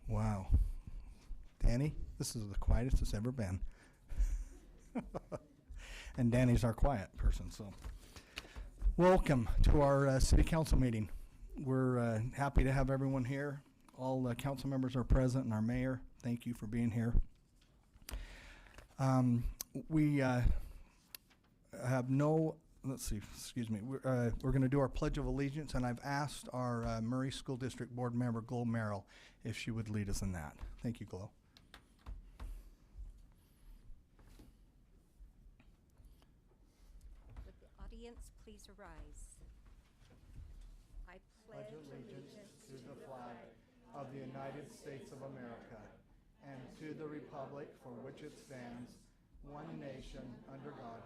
Wow. Danny, this is the quietest it's ever been. And Danny's our quiet person, so. Welcome to our city council meeting. We're happy to have everyone here. All the council members are present and our mayor. Thank you for being here. We have no, let's see, excuse me. We're going to do our Pledge of Allegiance, and I've asked our Murray School District Board member, Glo Merrill, if she would lead us in that. Thank you, Glo. Would the audience please arise? I pledge allegiance to the flag of the United States of America and to the republic for which it stands, one nation, under God,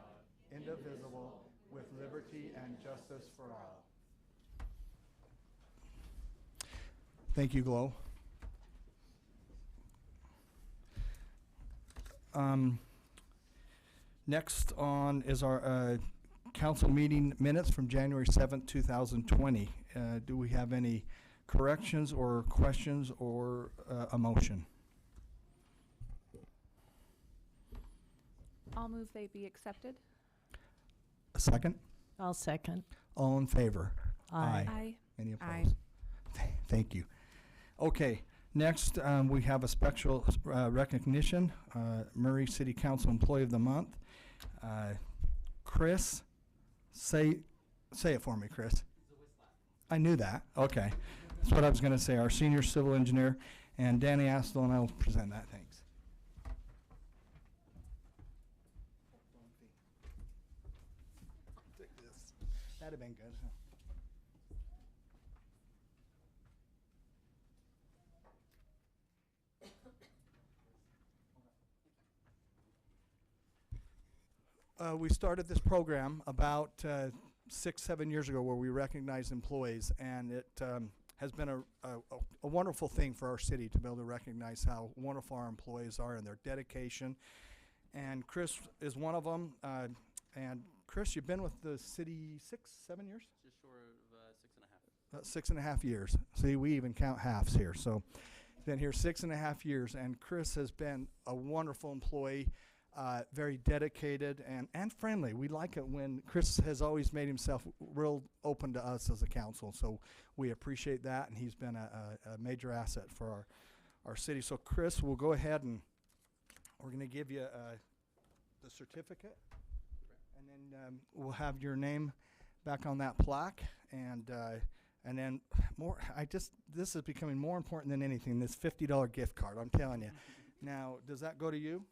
indivisible, with liberty and justice for all. Thank you, Glo. Next on is our council meeting minutes from January 7th, 2020. Do we have any corrections or questions or a motion? I'll move they be accepted. A second? I'll second. All in favor? Aye. Aye. Any Aye. opposed? Thank you. Okay, next we have a special recognition, Murray City Council Employee of the Month. Chris, say it for me, Chris. I knew that. Okay. That's what I was going to say. Our senior civil engineer. And Danny Astle and I will present that. Thanks. Take this. That'd have been good, huh? We started this program about 6-7 years ago where we recognized employees, and it has been a wonderful thing for our city to be able to recognize how wonderful our employees are and their dedication. And Chris is one of them. And Chris, you've been with the city 6-7 years? Just short of 6.5. 6.5 years. See, we even count halves here. So he's been here 6.5 years, and Chris has been a wonderful employee. Very dedicated and friendly. We like it when Chris has always made himself real open to us as a council, so we appreciate that, and he's been a major asset for our city. So Chris, we'll go ahead and we're going to give you the certificate, and then we'll have your name back on that plaque, and then this is becoming more important than anything, this $50 gift card, I'm telling you. Now, does that go to you?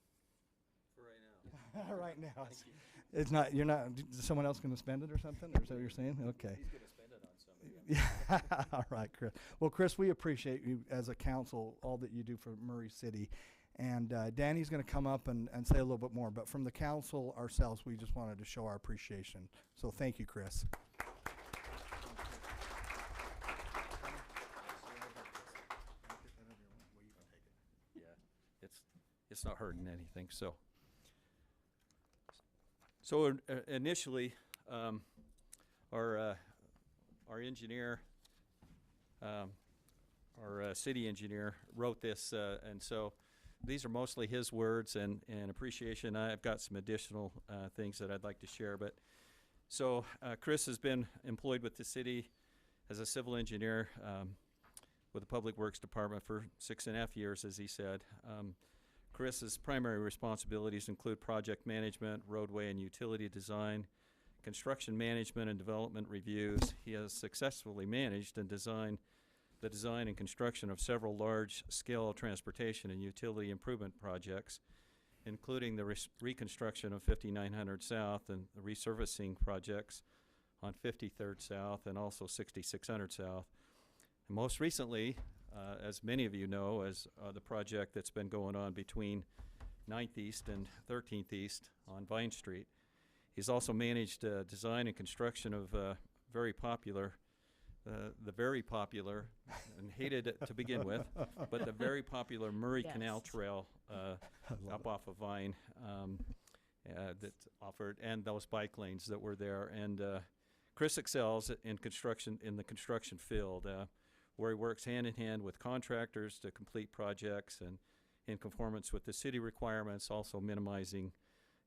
Right now. Right now. Thank you. It's not, you're not, is someone else going to spend it or something? Or is that what you're saying? Okay. He's going to spend it on something. Yeah. All right, Chris. Well, Chris, we appreciate you as a council, all that you do for Murray City. And Danny's going to come up and say a little bit more. But from the council ourselves, we just wanted to show our appreciation. So thank you, Chris. Yeah, it's not hurting anything. So initially, our engineer, our city engineer, wrote this, and so these are mostly his words and appreciation. I've got some additional things that I'd like to share. But so Chris has been employed with the city as a civil engineer with the Public Works Department for 6.5 years, as he said. Chris's primary responsibilities include project management, roadway and utility design, construction management and development reviews. He has successfully managed and designed the design and construction of several large-scale transportation and utility improvement projects, including the reconstruction of 5900 South and the resurfacing projects on 53rd South and also 6600 South. And most recently, as many of you know, as the project that's been going on between 9th East and 13th East on Vine Street. He's also managed design and construction of the very popular and hated to begin with, but the very popular Murray Yes. Canal Trail up off of Vine that offered, and those bike lanes that were there. And Chris excels in construction, in the construction field. where he works hand in hand with contractors to complete projects and in conformance with the city requirements, also minimizing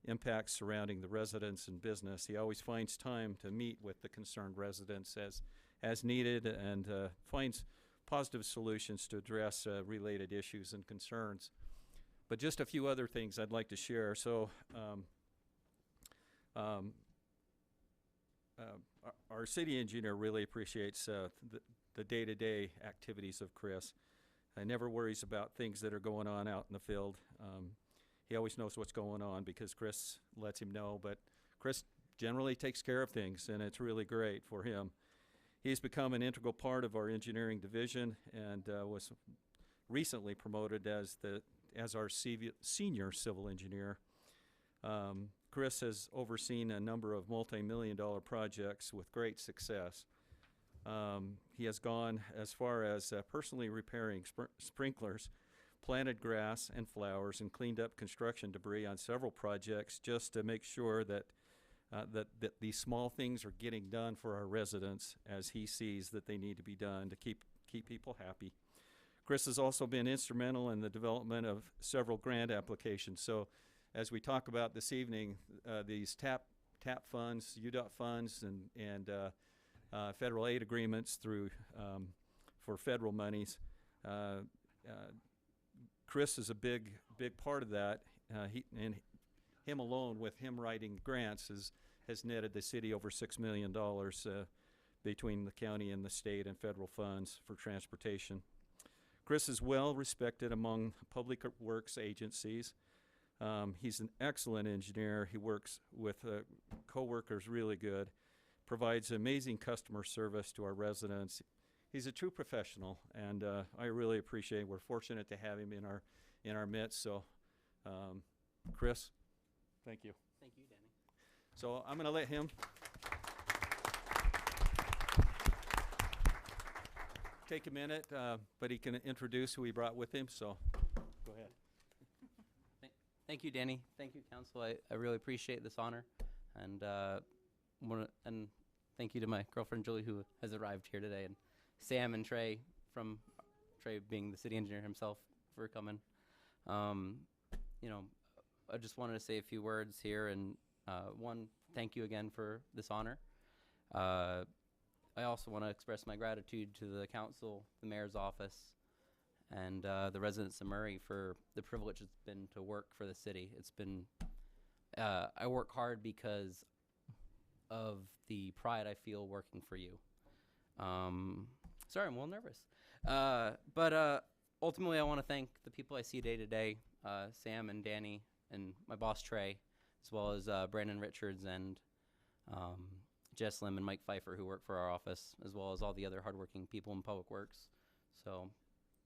impacts surrounding the residents and business. He always finds time to meet with the concerned residents as needed and finds positive solutions to address related issues and concerns. But just a few other things I'd like to share. So our city engineer really appreciates the day-to-day activities of Chris. He never worries about things that are going on out in the field. He always knows what's going on because Chris lets him know, but Chris generally takes care of things, and it's really great for him. He's become an integral part of our engineering division and was recently promoted as our senior civil engineer. Chris has overseen a number of multi-million-dollar projects with great success. He has gone as far as personally repairing sprinklers, planted grass and flowers, and cleaned up construction debris on several projects just to make sure that these small things are getting done for our residents as he sees that they need to be done to keep people happy. Chris has also been instrumental in the development of several grant applications. So as we talk about this evening, these TAP funds, UDOT funds, and federal aid agreements through for federal monies, Chris is a big part of that. Him alone, with him writing grants, has netted the city over $6 million between the county and the state and federal funds for transportation. Chris is well respected among public works agencies. He's an excellent engineer. He works with co-workers really good, provides amazing customer service to our residents. He's a true professional, and I really appreciate it. We're fortunate to have him in our midst. So, Chris, thank you. Thank you, Danny. So I'm going to let him take a minute, but he can introduce who he brought with him. So, go ahead. Thank you, Danny. Thank you, Council. I really appreciate this honor, and thank you to my girlfriend Julie, who has arrived here today, and Sam and Trey, from Trey being the city engineer himself, for coming. You know, I just wanted to say a few words here, and one, thank you again for this honor. I also want to express my gratitude to the council, the mayor's office, and the residents of Murray for the privilege it's been to work for the city. It's been, I work hard because of the pride I feel working for you. Sorry, I'm a little nervous. But ultimately, I want to thank the people I see day to day, Sam and Danny, and my boss Trey, as well as Brandon Richards and Jess Lim and Mike Pfeiffer, who work for our office, as well as all the other hardworking people in Public Works. So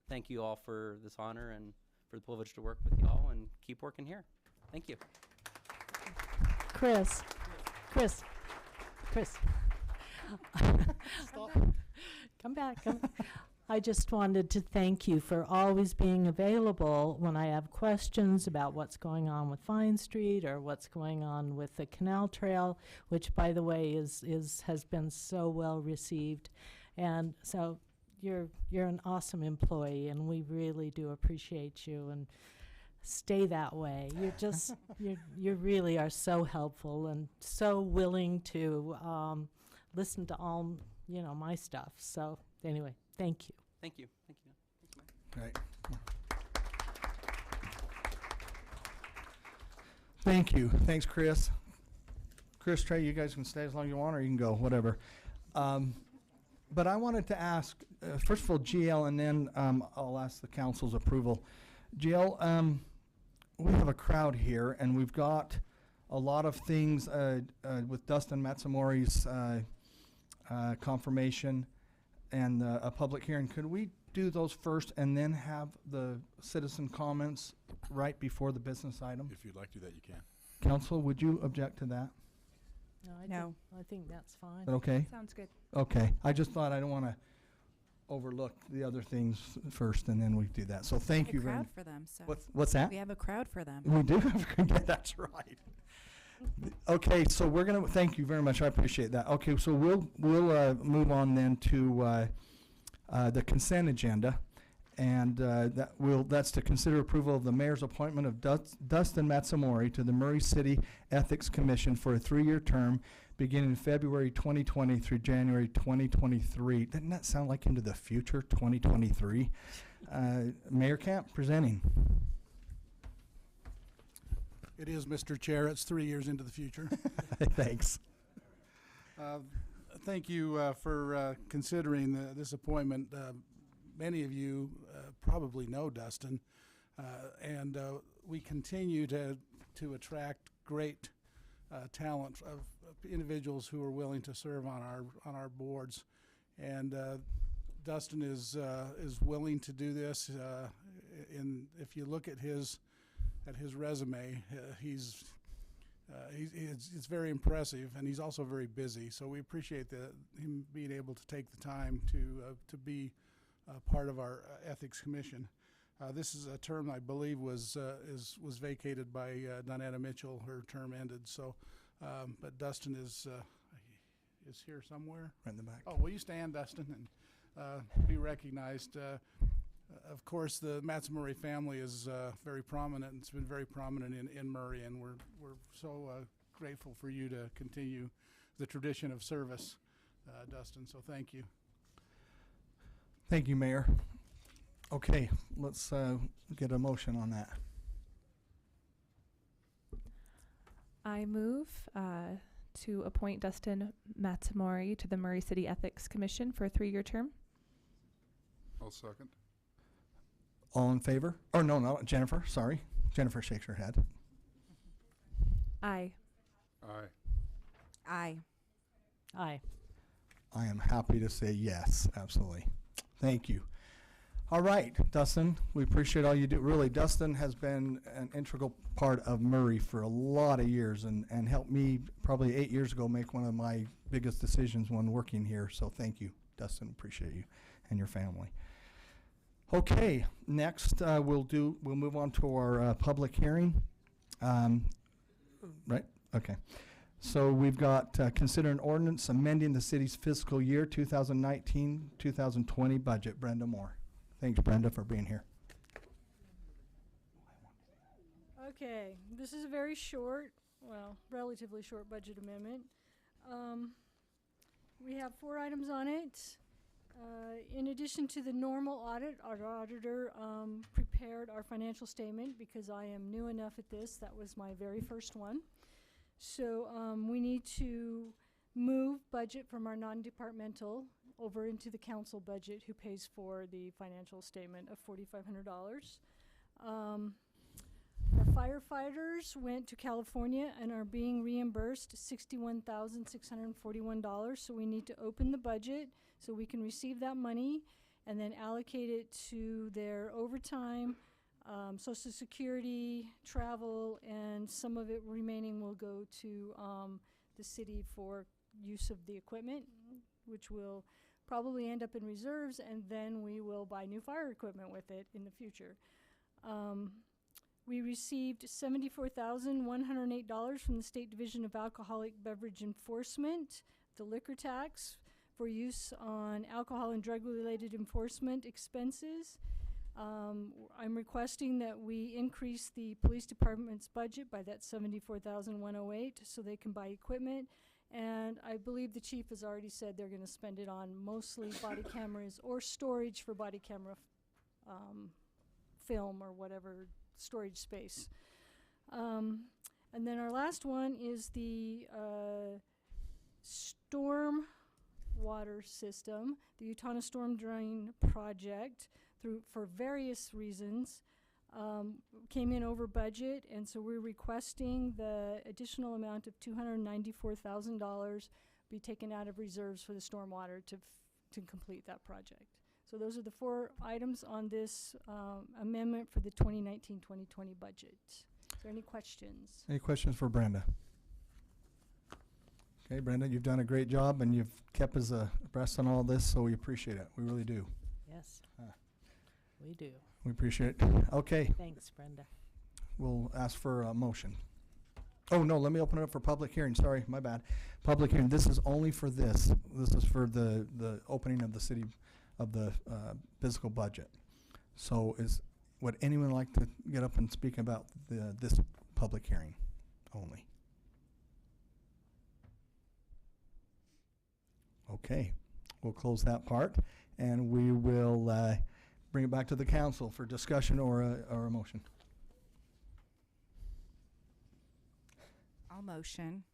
thank you all for this honor and for the privilege to work with you all, and keep working here. Thank you. Chris. Stop. Come back. I just wanted to thank you for always being available when I have questions about what's going on with Vine Street or what's going on with the Canal Trail, which, by the way, has been so well received. And so you're an awesome employee, and we really do appreciate you, and stay that way. You're just you really are so helpful and so willing to listen to all my stuff. So anyway, thank you. Thank you. Thank you. Thank you, Great. Thank you. Thanks, Chris. Chris, Trey, you guys can stay as long as you want, or you can go, whatever. But I wanted to ask, first of all, GL, and then I'll ask the council's approval. GL, we have a crowd here, and we've got a lot of things with Dustin Matsumori's confirmation and a public hearing. Could we do those first and then have the citizen comments right before the business item? If you'd like to do that, you can. Council, would you object to that? No. I think that's fine. Is that okay? Sounds good. Okay. I just thought I don't want to overlook the other things first, and then we do that. So thank you very much. For them, so What's that? we have a crowd for them. We do have yeah, that's right. Okay, so we're gonna thank you very much. I appreciate that. Okay, so we'll move on then to the consent agenda. And that's to consider approval of the mayor's appointment of Dustin Matsumori to the Murray City Ethics Commission for a 3-year term beginning February 2020 through January 2023. Doesn't that sound like into the future, 2023? Mayor Camp presenting. It is, Mr. Chair. It's 3 years into the future. Thanks. Thank you for considering this appointment. Many of you probably know Dustin, and we continue to attract great talent of individuals who are willing to serve on our boards. And Dustin is willing to do this. If you look at his resume, it's very impressive, and he's also very busy. So we appreciate him being able to take the time to be part of our ethics commission. This is a term I believe was vacated by Donetta Mitchell. Her term ended. So, but Dustin is here somewhere. Right in the back. Oh, will you stand, Dustin, and be recognized? Of course, the Matsumori family is very prominent, and it's been very prominent in Murray, and we're so grateful for you to continue the tradition of service, Dustin. So thank you. Thank you, Mayor. Okay, let's get a motion on that. I move to appoint Dustin Matsumori to the Murray City Ethics Commission for a 3-year term. I'll second. All in favor? Oh, no, Jennifer, sorry. Jennifer shakes her head. Aye. Aye. Aye. Aye. I am happy to say yes, absolutely. Thank you. All right, Dustin, we appreciate all you do. Really, Dustin has been an integral part of Murray for a lot of years and helped me probably 8 years ago make one of my biggest decisions when working here. So thank you, Dustin. Appreciate you and your family. Okay, next we'll move on to our public hearing. Right? Okay. So we've got consider an ordinance amending the city's fiscal year 2019-2020 budget. Brenda Moore. Thanks, Brenda, for being here. Okay, this is a very short, well, relatively short budget amendment. We have 4 items on it. In addition to the normal audit, our auditor prepared our financial statement because I am new enough at this. That was my very first one. So we need to move budget from our non-departmental over into the council budget, who pays for the financial statement of $4,500. Our firefighters went to California and are being reimbursed $61,641. So we need to open the budget so we can receive that money and then allocate it to their overtime, Social Security, travel, and some of it remaining will go to the city for use of the equipment, which will probably end up in reserves, and then we will buy new fire equipment with it in the future. We received $74,108 from the State Division of Alcoholic Beverage Enforcement, the liquor tax, for use on alcohol and drug-related enforcement expenses. I'm requesting that we increase the police department's budget by that $74,108 so they can buy equipment. And I believe the chief has already said they're going to spend it on mostly body cameras or storage for body camera film or whatever storage space. And then our last one is the storm water system, the Utah Storm Drain Project, for various reasons, came in over budget, and so we're requesting the additional amount of $294,000 be taken out of reserves for the stormwater to complete that project. So those are the 4 items on this amendment for the 2019-2020 budget. Is there any questions? Any questions for Brenda? Okay, Brenda, you've done a great job and you've kept us abreast on all this, so we appreciate it. We really do. Yes, we do. We appreciate it. Okay, Thanks, Brenda. we'll ask for a motion. Oh, no, let me open it up for public hearing. Sorry, my bad. Public hearing. This is only for this. This is for the opening of the city physical budget. So would anyone like to get up and speak about this public hearing only? Okay, we'll close that part, and we will bring it back to the council for discussion or a motion. I'll motion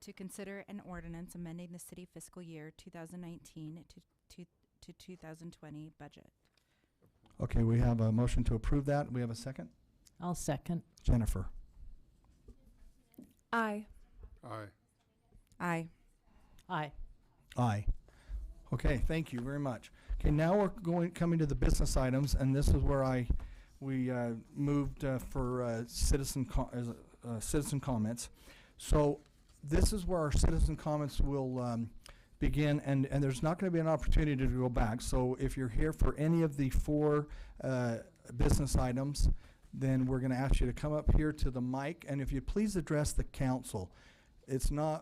to consider an ordinance amending the city fiscal year 2019 to 2020 budget. Okay, we have a motion to approve that. We have a second. I'll second. Jennifer. Aye. Aye. Aye. Aye. Aye. Okay, thank you very much. Okay, now we're coming to the business items, and this is where we moved for citizen comments. So this is where our citizen comments will begin, and there's not going to be an opportunity to go back. So if you're here for any of the 4 business items, then we're going to ask you to come up here to the mic, and if you please address the council.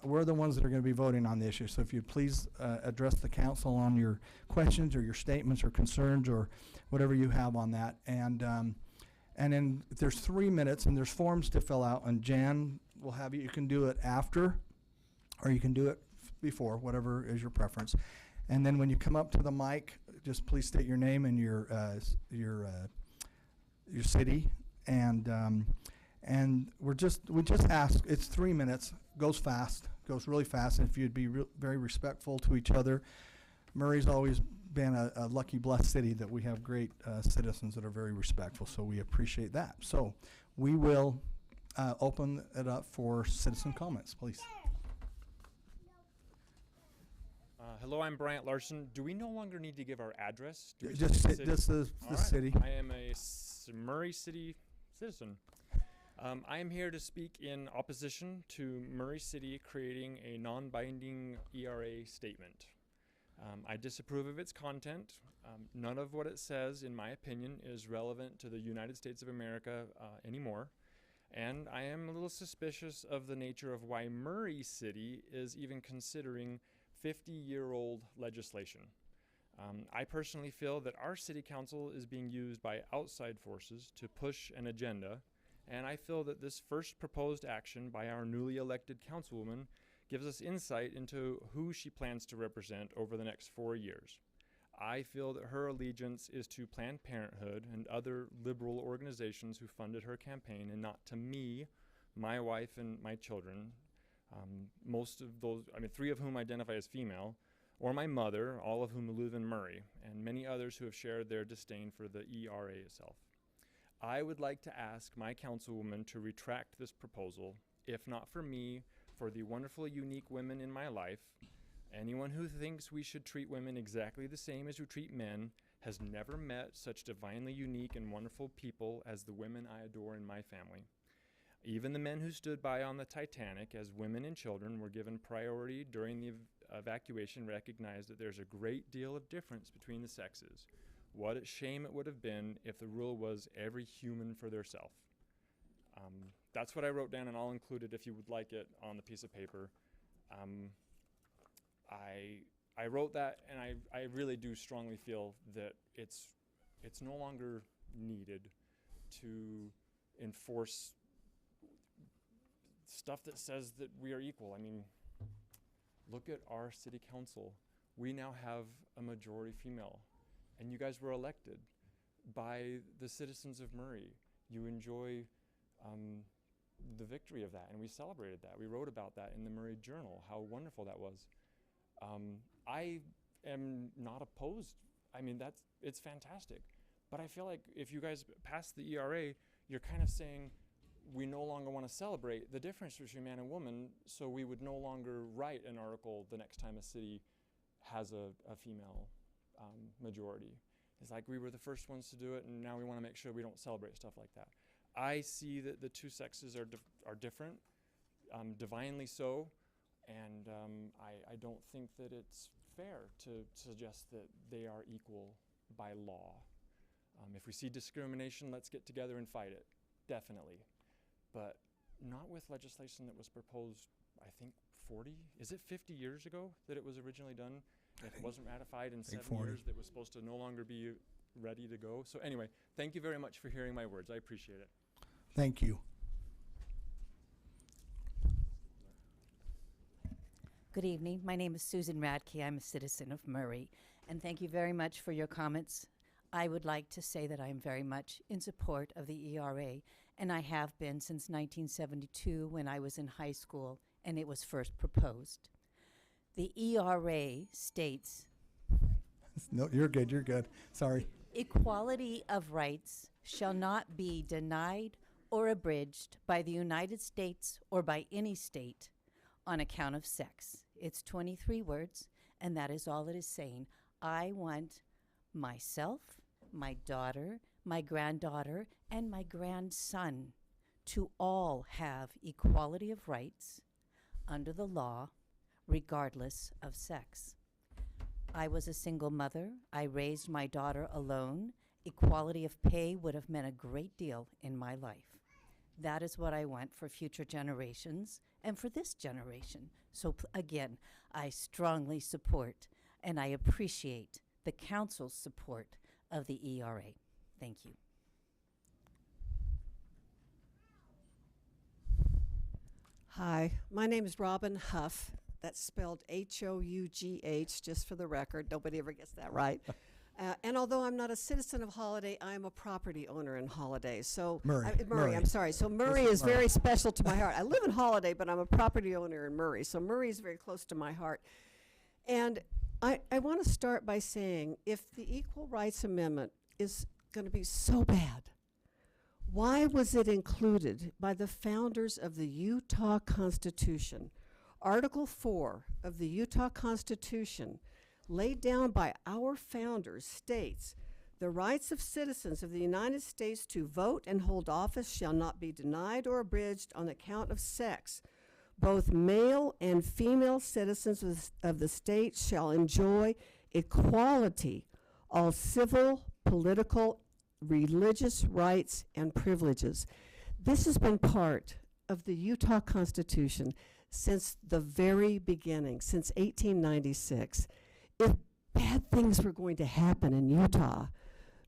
We're the ones that are going to be voting on the issue, so if you'd please address the council on your questions or your statements or concerns or whatever you have on that. And then there's 3 minutes, and there's forms to fill out, and Jan will have you can do it after, or you can do it before, whatever is your preference. And then when you come up to the mic, just please state your name and your city, and we just ask, it's 3 minutes, goes fast, goes really fast, and if you'd be very respectful to each other. Murray's always been a lucky, blessed city that we have great citizens that are very respectful, so we appreciate that. So we will open it up for citizen comments, please. Hello, I'm Bryant Larson. Do we no longer need to give our address? Do we Just say this is the city. I am a Murray City citizen. I am here to speak in opposition to Murray City creating a non-binding ERA statement. I disapprove of its content. None of what it says, in my opinion, is relevant to the United States of America anymore. And I am a little suspicious of the nature of why Murray City is even considering 50-year-old legislation. I personally feel that our city council is being used by outside forces to push an agenda, and I feel that this first proposed action by our newly elected councilwoman gives us insight into who she plans to represent over the next 4 years. I feel that her allegiance is to Planned Parenthood and other liberal organizations who funded her campaign, and not to me, my wife, and my children. Most of those, 3 of whom identify as female, or my mother, all of whom live in Murray, and many others who have shared their disdain for the ERA itself. I would like to ask my councilwoman to retract this proposal, if not for me, for the wonderful, unique women in my life. Anyone who thinks we should treat women exactly the same as we treat men has never met such divinely unique and wonderful people as the women I adore in my family. Even the men who stood by on the Titanic as women and children were given priority during the evacuation recognize that there's a great deal of difference between the sexes. What a shame it would have been if the rule was every human for theirself. That's what I wrote down, and I'll include it if you would like it on the piece of paper. I wrote that, and I really do strongly feel that it's no longer needed to enforce stuff that says that we are equal. I mean, look at our city council. We now have a majority female, and you guys were elected by the citizens of Murray. You enjoy the victory of that, and we celebrated that. We wrote about that in the Murray Journal, how wonderful that was. I am not opposed. I mean, it's fantastic. But I feel like if you guys pass the ERA, you're kind of saying we no longer want to celebrate the difference between man and woman, so we would no longer write an article the next time a city has a female majority. It's like we were the first ones to do it, and now we want to make sure we don't celebrate stuff like that. I see that the two sexes are different, divinely so, and I don't think that it's fair to suggest that they are equal by law. If we see discrimination, let's get together and fight it, definitely. But not with legislation that was proposed, I think 50 years ago that it was originally done, If it wasn't ratified in 7 40. years, that was supposed to no longer be ready to go. So anyway, thank you very much for hearing my words. I appreciate it. Thank you. Good evening. My name is Susan Radke. I'm a citizen of Murray. And thank you very much for your comments. I would like to say that I am very much in support of the ERA, and I have been since 1972 when I was in high school and it was first proposed. The ERA states, No, you're good. You're good. Sorry. equality of rights shall not be denied or abridged by the United States or by any state on account of sex. It's 23 words, and that is all it is saying. I want myself, my daughter, my granddaughter, and my grandson to all have equality of rights under the law, regardless of sex. I was a single mother. I raised my daughter alone. Equality of pay would have meant a great deal in my life. That is what I want for future generations and for this generation. So again, I strongly support and I appreciate the council's support of the ERA. Thank you. Hi, my name is Robin Huff. That's spelled H-O-U-G-H, just for the record. Nobody ever gets that right. And although I'm not a citizen of Holiday, I am a property owner in Holiday. So Murray. Murray, I'm sorry. So Murray is very special to my heart. I live in Holiday, but I'm a property owner in Murray. So Murray is very close to my heart. And I want to start by saying, if the Equal Rights Amendment is going to be so bad, why was it included by the founders of the Utah Constitution? Article 4 of the Utah Constitution, laid down by our founders, states, the rights of citizens of the United States to vote and hold office shall not be denied or abridged on account of sex. Both male and female citizens of the state shall enjoy equality, all civil, political, religious rights and privileges. This has been part of the Utah Constitution since the very beginning, since 1896. If bad things were going to happen in Utah,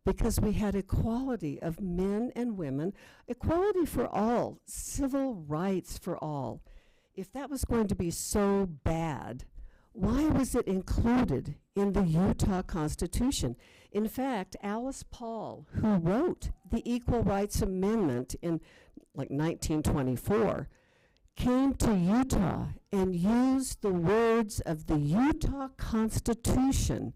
because we had equality of men and women, equality for all, civil rights for all, if that was going to be so bad, why was it included in the Utah Constitution? In fact, Alice Paul, who wrote the Equal Rights Amendment in like 1924, came to Utah and used the words of the Utah Constitution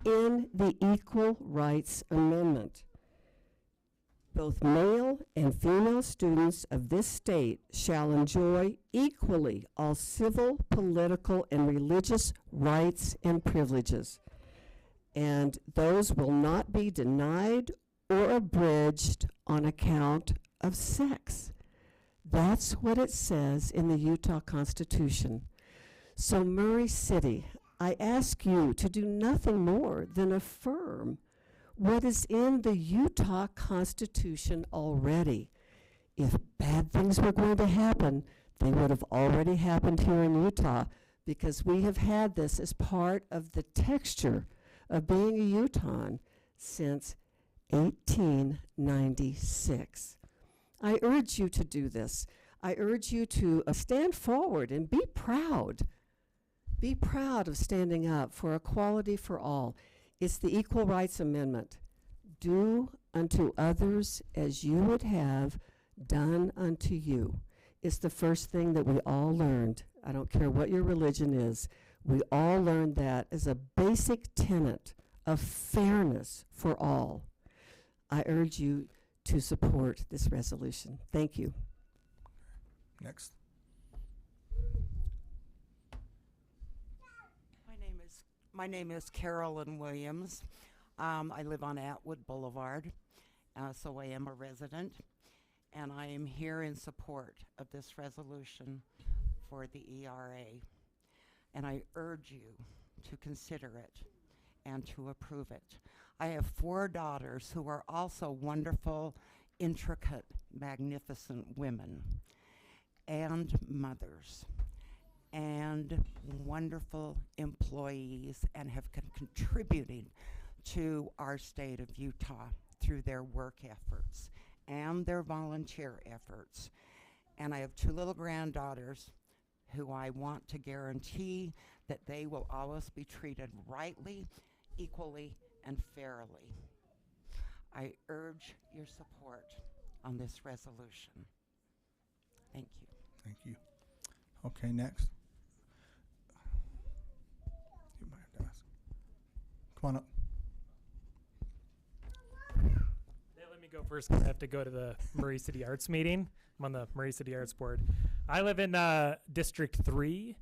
in the Equal Rights Amendment. Both male and female students of this state shall enjoy equally all civil, political, and religious rights and privileges, and those will not be denied or abridged on account of sex. That's what it says in the Utah Constitution. So Murray City, I ask you to do nothing more than affirm what is in the Utah Constitution already. If bad things were going to happen, they would have already happened here in Utah, because we have had this as part of the texture of being a Utahn since 1896. I urge you to do this. I urge you to stand forward and be proud. Be proud of standing up for equality for all. It's the Equal Rights Amendment. Do unto others as you would have done unto you. It's the first thing that we all learned. I don't care what your religion is. We all learned that as a basic tenet of fairness for all. I urge you to support this resolution. Thank you. Next. My name is Carolyn Williams. I live on Atwood Boulevard, so I am a resident, and I am here in support of this resolution for the ERA. And I urge you to consider it and to approve it. I have 4 daughters who are also wonderful, intricate, magnificent women and mothers. and wonderful employees and have contributed to our state of Utah through their work efforts and their volunteer efforts. And I have 2 little granddaughters who I want to guarantee that they will always be treated rightly, equally, and fairly. I urge your support on this resolution. Thank you. Thank you. Okay, next. You might have to ask. Come on up. Let me go first because I have to go to the Murray City Arts meeting. I'm on the Murray City Arts Board. I live in District 3,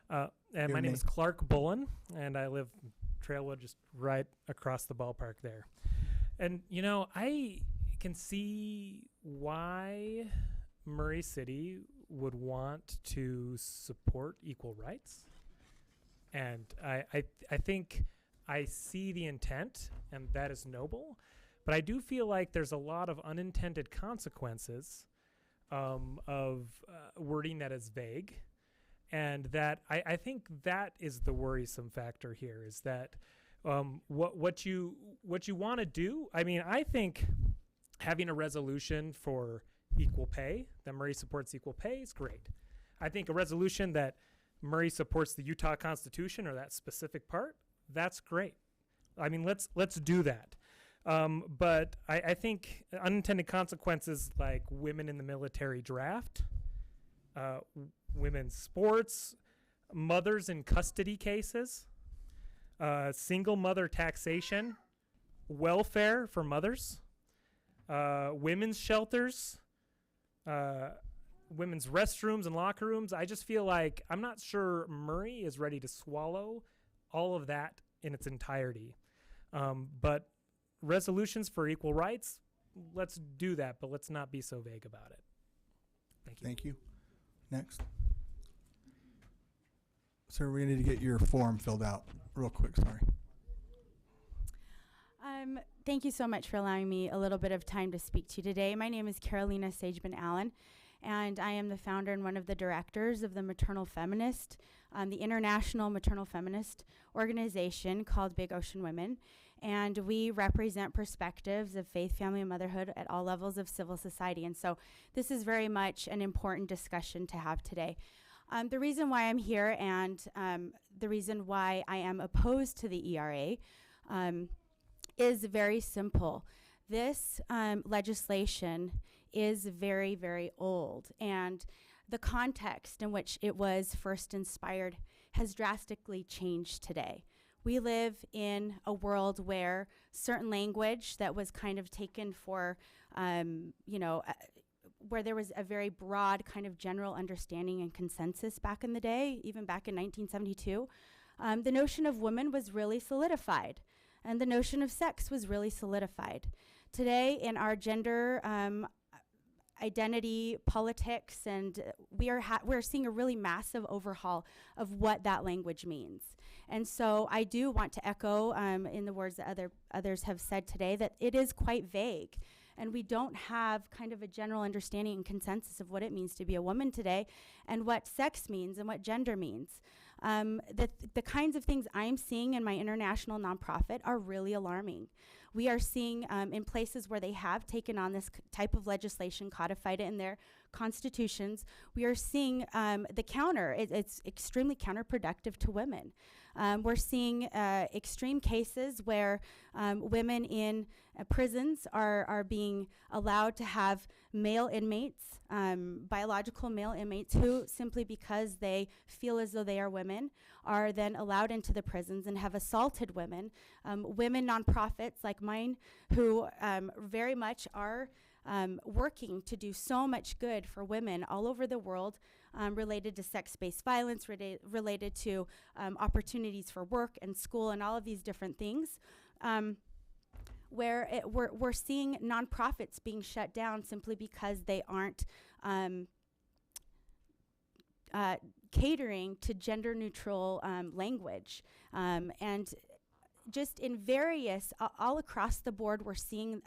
and my name is Clark Bullen, and I live Trailwood, just right across the ballpark there. And, you know, I can see why Murray City would want to support equal rights. And I think I see the intent, and that is noble. But I do feel like there's a lot of unintended consequences of wording that is vague. And that I think that is the worrisome factor here, is that what you want to do. I mean, I think having a resolution for equal pay, that Murray supports equal pay, is great. I think a resolution that Murray supports the Utah Constitution or that specific part, that's great. I mean, let's do that. But I think unintended consequences like women in the military draft, women's sports, mothers in custody cases, single mother taxation, welfare for mothers, women's shelters, women's restrooms and locker rooms. I just feel like I'm not sure Murray is ready to swallow all of that in its entirety. But resolutions for equal rights, let's do that, but let's not be so vague about it. Thank you. Thank you. Next. Sir, we need to get your form filled out real quick, sorry. Thank you so much for allowing me a little bit of time to speak to you today. My name is Carolina Sageman Allen, and I am the founder and one of the directors of the Maternal Feminist, the international maternal feminist organization called Big Ocean Women. And we represent perspectives of faith, family, and motherhood at all levels of civil society. And so this is very much an important discussion to have today. The reason why I'm here and the reason why I am opposed to the ERA is very simple. This legislation is very, very old, and the context in which it was first inspired has drastically changed today. We live in a world where certain language that was kind of taken for, where there was a very broad kind of general understanding and consensus back in the day, even back in 1972, the notion of woman was really solidified, and the notion of sex was really solidified. Today, in our gender identity politics, and we're seeing a really massive overhaul of what that language means. And so I do want to echo in the words that others have said today that it is quite vague, and we don't have kind of a general understanding and consensus of what it means to be a woman today and what sex means and what gender means. The kinds of things I'm seeing in my international nonprofit are really alarming. We are seeing in places where they have taken on this type of legislation, codified it in their constitutions, we are seeing the counter. It's extremely counterproductive to women. We're seeing extreme cases where women in prisons are being allowed to have male inmates, biological male inmates, who simply because they feel as though they are women are then allowed into the prisons and have assaulted women. Women nonprofits like mine who very much are working to do so much good for women all over the world, related to sex-based violence, related to opportunities for work and school and all of these different things, where we're seeing nonprofits being shut down simply because they aren't catering to gender-neutral language. And just in various, all across the board, we're seeing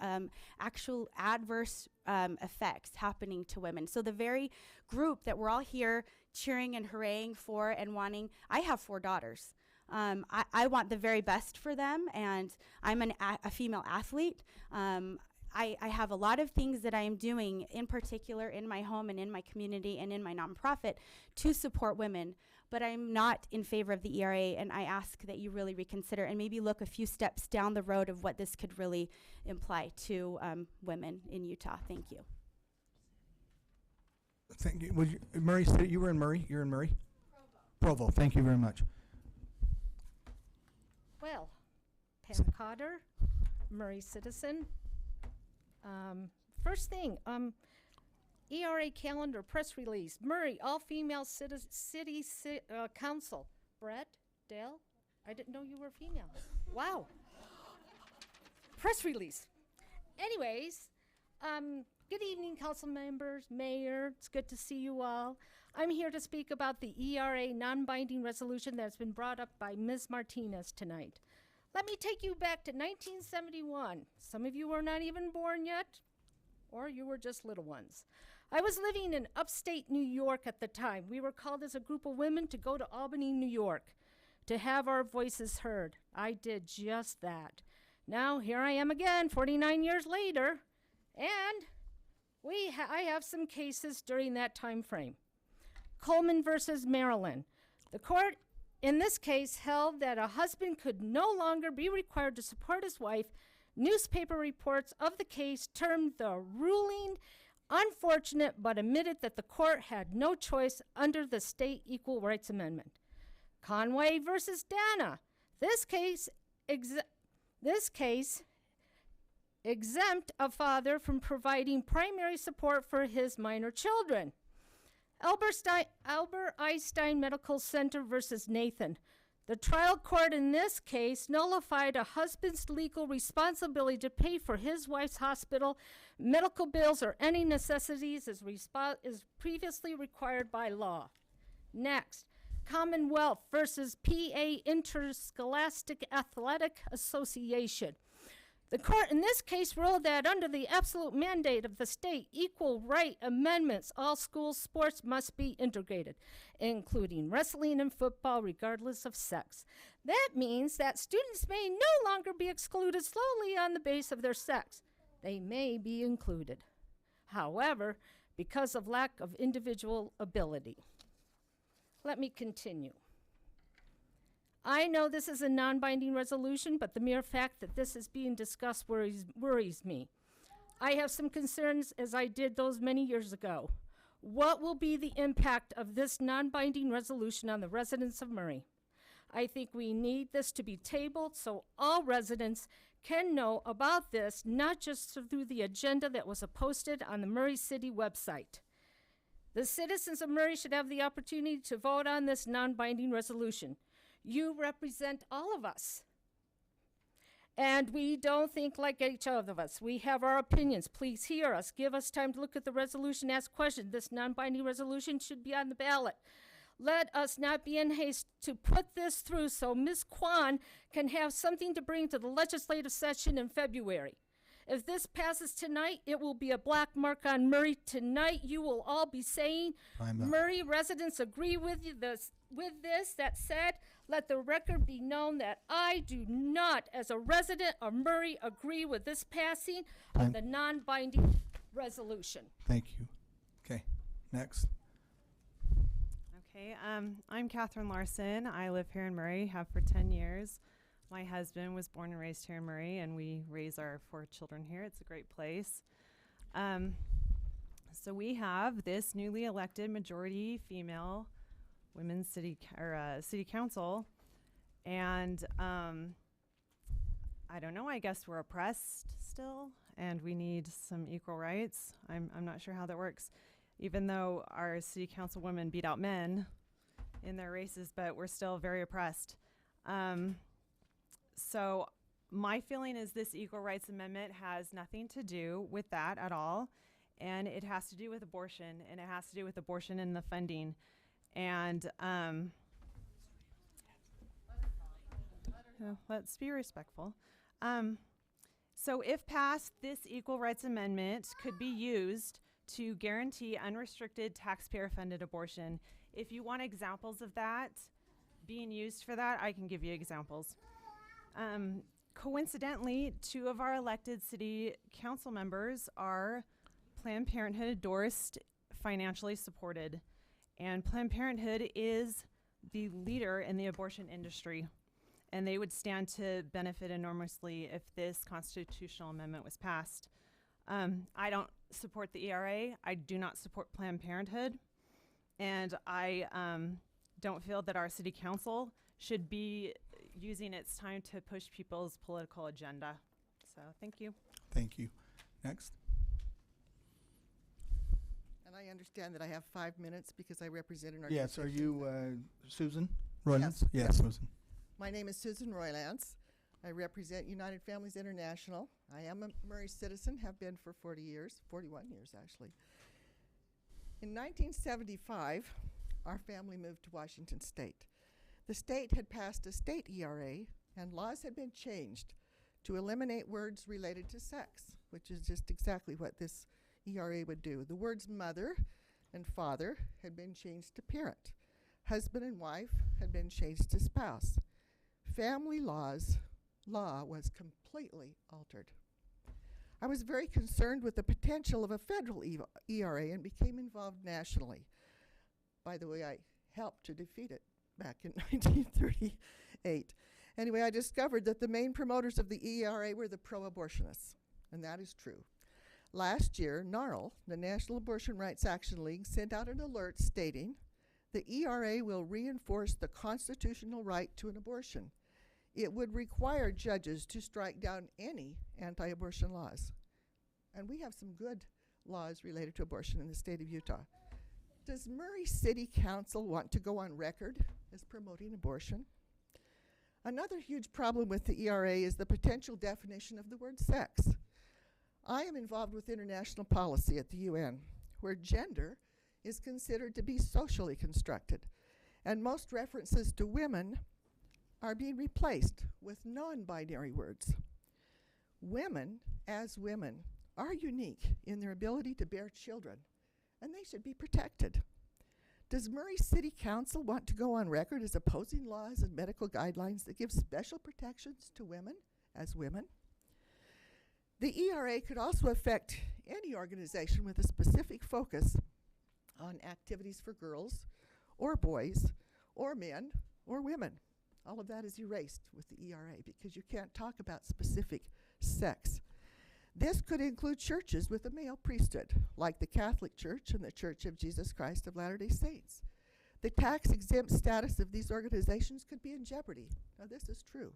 actual adverse effects happening to women. So the very group that we're all here cheering and hooray for and wanting. I have 4 daughters. I want the very best for them, and I'm a female athlete. I have a lot of things that I am doing, in particular in my home and in my community and in my nonprofit, to support women. But I'm not in favor of the ERA, and I ask that you really reconsider and maybe look a few steps down the road of what this could really imply to women in Utah. Thank you. Thank you. Murray City, you were in Murray? You're in Murray? Provo. Thank you very much. Well, Pam Cotter, Murray citizen. First thing, ERA calendar press release. Murray, all-female city council. Brett, Dale, I didn't know you were female. Wow. Press release. Anyways, good evening, council members, mayor. It's good to see you all. I'm here to speak about the ERA non-binding resolution that's been brought up by Ms. Martinez tonight. Let me take you back to 1971. Some of you were not even born yet, or you were just little ones. I was living in upstate New York at the time. We were called as a group of women to go to Albany, New York, to have our voices heard. I did just that. Now, here I am again, 49 years later, and I have some cases during that time frame. Coleman versus Maryland. The court in this case held that a husband could no longer be required to support his wife. Newspaper reports of the case termed the ruling unfortunate, but admitted that the court had no choice under the state Equal Rights Amendment. Conway versus Dana. This case exempt a father from providing primary support for his minor children. Albert Einstein Medical Center versus Nathan. The trial court in this case nullified a husband's legal responsibility to pay for his wife's hospital, medical bills, or any necessities as previously required by law. Next, Commonwealth versus PA Interscholastic Athletic Association. The court in this case ruled that under the absolute mandate of the state equal right amendments, all school sports must be integrated, including wrestling and football, regardless of sex. That means that students may no longer be excluded solely on the basis of their sex. They may be included, however, because of lack of individual ability. Let me continue. I know this is a non-binding resolution, but the mere fact that this is being discussed worries me. I have some concerns, as I did those many years ago. What will be the impact of this non-binding resolution on the residents of Murray? I think we need this to be tabled so all residents can know about this, not just through the agenda that was posted on the Murray City website. The citizens of Murray should have the opportunity to vote on this non-binding resolution. You represent all of us. And we don't think like each other of us. We have our opinions. Please hear us. Give us time to look at the resolution, ask questions. This non-binding resolution should be on the ballot. Let us not be in haste to put this through so Ms. Kwan can have something to bring to the legislative session in February. If this passes tonight, it will be a black mark on Murray. Tonight, you will all be saying, Murray residents agree with you this. That said, let the record be known that I do not, as a resident of Murray, agree with this passing of the non-binding resolution. Thank you. Okay, next. Okay, I'm Catherine Larson. I live here in Murray, have for 10 years. My husband was born and raised here in Murray, and we raise our 4 children here. It's a great place. So we have this newly elected majority female women's city council, and I don't know, I guess we're oppressed still, and we need some equal rights. I'm not sure how that works, even though our city council women beat out men in their races, but we're still very oppressed. So my feeling is this Equal Rights Amendment has nothing to do with that at all, and it has to do with abortion, and it has to do with abortion and the funding. And let's be respectful. So if passed, this Equal Rights Amendment could be used to guarantee unrestricted taxpayer-funded abortion. If you want examples of that being used for that, I can give you examples. Coincidentally, 2 of our elected city council members are Planned Parenthood endorsed, financially supported, and Planned Parenthood is the leader in the abortion industry, and they would stand to benefit enormously if this constitutional amendment was passed. I don't support the ERA. I do not support Planned Parenthood, and I don't feel that our city council should be using its time to push people's political agenda. So thank you. Thank you. Next. And I understand that I have 5 minutes because I represent an Yes, are organization. you Susan Roylance? Yes, Yes, Susan. My name is Susan Roylance. I represent United Families International. I am a Murray citizen, have been for 41 years actually. In 1975, our family moved to Washington State. The state had passed a state ERA, and laws had been changed to eliminate words related to sex, which is just exactly what this ERA would do. The words mother and father had been changed to parent. Husband and wife had been changed to spouse. Family law was completely altered. I was very concerned with the potential of a federal ERA and became involved nationally. By the way, I helped to defeat it back in 1938. Anyway, I discovered that the main promoters of the ERA were the pro-abortionists, and that is true. Last year, NARAL, the National Abortion Rights Action League, sent out an alert stating the ERA will reinforce the constitutional right to an abortion. It would require judges to strike down any anti-abortion laws. And we have some good laws related to abortion in the state of Utah. Does Murray City Council want to go on record as promoting abortion? Another huge problem with the ERA is the potential definition of the word sex. I am involved with international policy at the UN, where gender is considered to be socially constructed, and most references to women are being replaced with non-binary words. Women, as women, are unique in their ability to bear children, and they should be protected. Does Murray City Council want to go on record as opposing laws and medical guidelines that give special protections to women as women? The ERA could also affect any organization with a specific focus on activities for girls or boys or men or women. All of that is erased with the ERA because you can't talk about specific sex. This could include churches with a male priesthood, like the Catholic Church and the Church of Jesus Christ of Latter-day Saints. The tax-exempt status of these organizations could be in jeopardy. Now, this is true.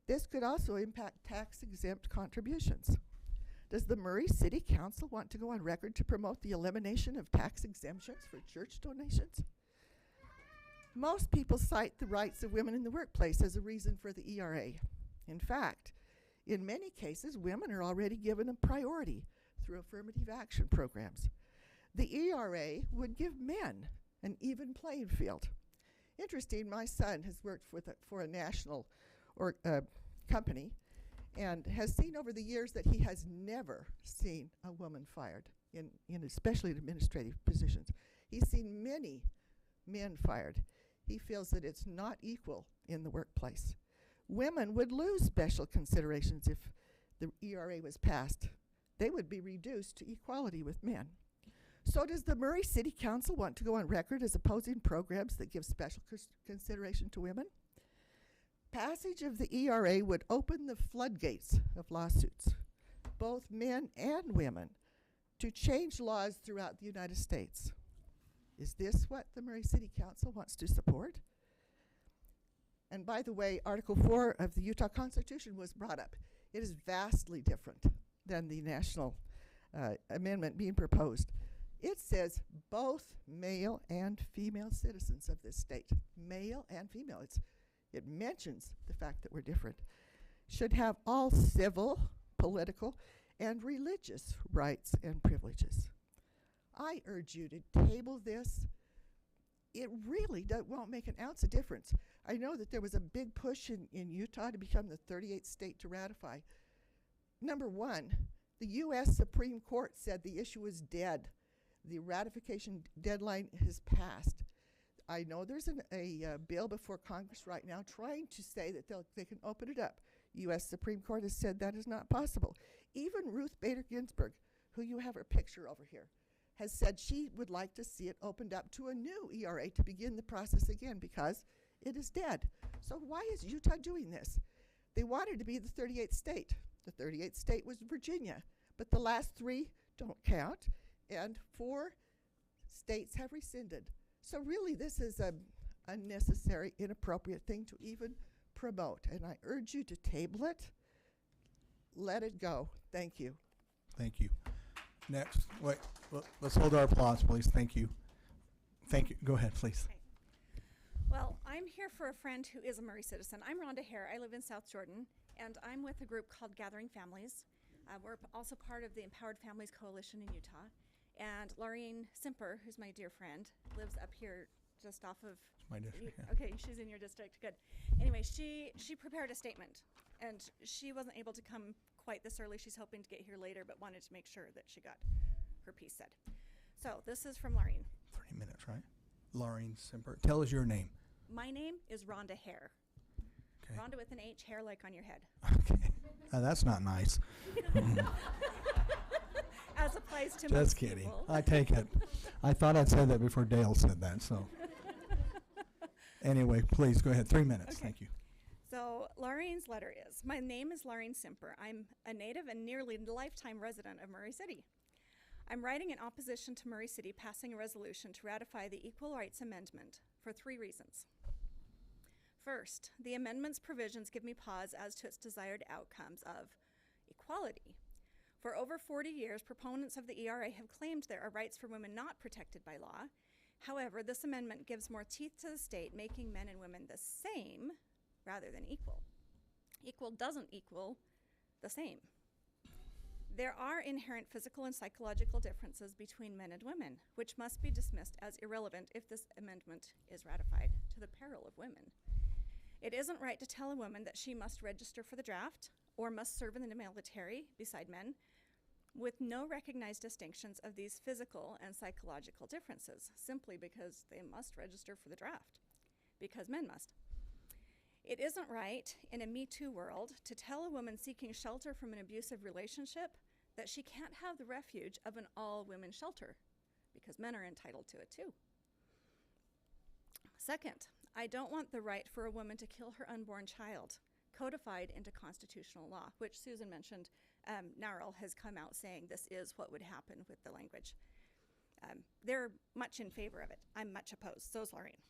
This could also impact tax-exempt contributions. Does the Murray City Council want to go on record to promote the elimination of tax exemptions for church donations? Most people cite the rights of women in the workplace as a reason for the ERA. In fact, in many cases, women are already given a priority through affirmative action programs. The ERA would give men an even playing field. Interesting, my son has worked for a national company and has seen over the years that he has never seen a woman fired, in especially in administrative positions. He's seen many men fired. He feels that it's not equal in the workplace. Women would lose special considerations if the ERA was passed. They would be reduced to equality with men. So does the Murray City Council want to go on record as opposing programs that give special consideration to women? Passage of the ERA would open the floodgates of lawsuits, both men and women, to change laws throughout the United States. Is this what the Murray City Council wants to support? And by the way, Article 4 of the Utah Constitution was brought up. It is vastly different than the national amendment being proposed. It says both male and female citizens of this state, male and female, it mentions the fact that we're different, should have all civil, political, and religious rights and privileges. I urge you to table this. It really won't make an ounce of difference. I know that there was a big push in Utah to become the 38th state to ratify. Number one, The U.S. Supreme Court said the issue is dead. The ratification deadline has passed. I know there's a bill before Congress right now trying to say that they can open it up. U.S. Supreme Court has said that is not possible. Even Ruth Bader Ginsburg, who you have her picture over here, has said she would like to see it opened up to a new ERA to begin the process again because it is dead. So why is Utah doing this? They wanted to be the 38th state. The 38th state was Virginia, but the last 3 don't count, and 4 states have rescinded. So really this is a unnecessary, inappropriate thing to even promote, and I urge you to table it. Let it go. Thank you. Thank you. Next, wait, let's hold our applause, please. Thank you. Thank you. Go ahead, please. Well, I'm here for a friend who is a Murray citizen. I'm Rhonda Hare. I live in South Jordan, and I'm with a group called Gathering Families. We're also part of the Empowered Families Coalition in Utah. And Laureen Simper, who's my dear friend, lives up here just off of my district. Yeah. Okay, she's in your district. Good. Anyway, she prepared a statement, and she wasn't able to come quite this early. She's hoping to get here later, but wanted to make sure that she got her piece said. So this is from Laureen. 30 minutes, right? Laureen Simper. Tell us your name. My name is Rhonda Hare. Okay. Rhonda with an H, hair like on your head. Okay. That's not nice. As applies to Just most kidding. people. I take it. I thought I'd said that before Dale said that, so. Anyway, please go ahead. 3 minutes. Okay. Thank you. So Laureen's letter is, my name is Laureen Simper. I'm a native and nearly lifetime resident of Murray City. I'm writing in opposition to Murray City passing a resolution to ratify the Equal Rights Amendment for 3 reasons. First, the amendment's provisions give me pause as to its desired outcomes of equality. For over 40 years, proponents of the ERA have claimed there are rights for women not protected by law. However, this amendment gives more teeth to the state, making men and women the same rather than equal. Equal doesn't equal the same. There are inherent physical and psychological differences between men and women, which must be dismissed as irrelevant if this amendment is ratified, to the peril of women. It isn't right to tell a woman that she must register for the draft or must serve in the military beside men, with no recognized distinctions of these physical and psychological differences, simply because they must register for the draft, because men must. It isn't right in a Me Too world to tell a woman seeking shelter from an abusive relationship that she can't have the refuge of an all-women shelter, because men are entitled to it too. Second, I don't want the right for a woman to kill her unborn child codified into constitutional law, which Susan mentioned. NARAL has come out saying this is what would happen with the language. They're much in favor of it. I'm much opposed. So is Laureen.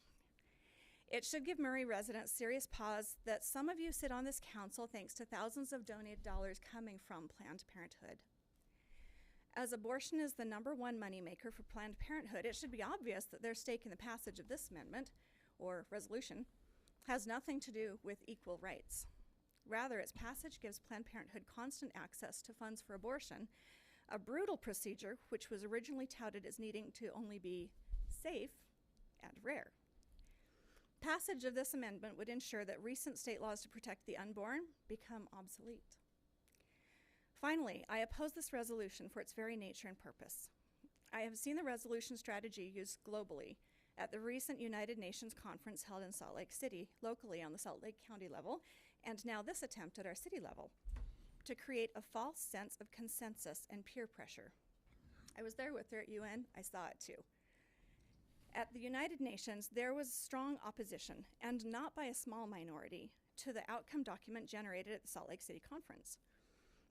It should give Murray residents serious pause that some of you sit on this council thanks to thousands of donated dollars coming from Planned Parenthood. As abortion is the #1 moneymaker for Planned Parenthood, it should be obvious that their stake in the passage of this amendment, or resolution, has nothing to do with equal rights. Rather, its passage gives Planned Parenthood constant access to funds for abortion, a brutal procedure which was originally touted as needing to only be safe and rare. Passage of this amendment would ensure that recent state laws to protect the unborn become obsolete. Finally, I oppose this resolution for its very nature and purpose. I have seen the resolution strategy used globally at the recent United Nations conference held in Salt Lake City, locally on the Salt Lake County level, and now this attempt at our city level, to create a false sense of consensus and peer pressure. I was there with her at UN. I saw it too. At the United Nations, there was strong opposition, and not by a small minority, to the outcome document generated at the Salt Lake City conference.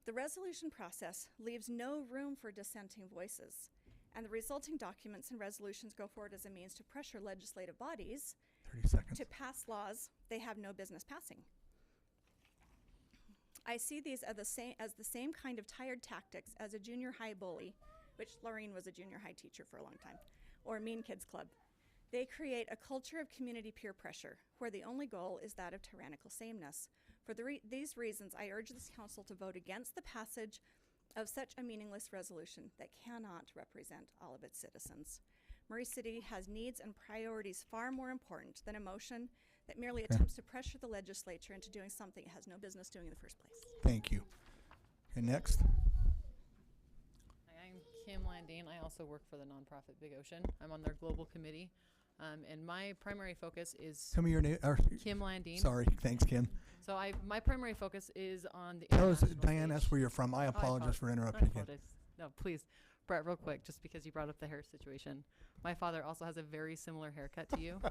The resolution process leaves no room for dissenting voices, and the resulting documents and resolutions go forward as a means to pressure legislative bodies 30 seconds. to pass laws they have no business passing. I see these as the same kind of tired tactics as a junior high bully, which Laureen was a junior high teacher for a long time, or Mean Kids Club. They create a culture of community peer pressure, where the only goal is that of tyrannical sameness. For these reasons, I urge this council to vote against the passage of such a meaningless resolution that cannot represent all of its citizens. Murray City has needs and priorities far more important than a motion that merely attempts to pressure the legislature into doing something it has no business doing in the first place. Thank you. Okay, next. Landine. I also work for the nonprofit Big Ocean. I'm on their global committee. And my primary focus is Tell me your name. Kim Landine. Sorry. Thanks, Kim. So my primary focus is on the Tell us, international Diane, that's stage. where you're from. I apologize for interrupting again. No, please. Brett, real quick, just because you brought up the hair situation. My father also has a very similar haircut to you.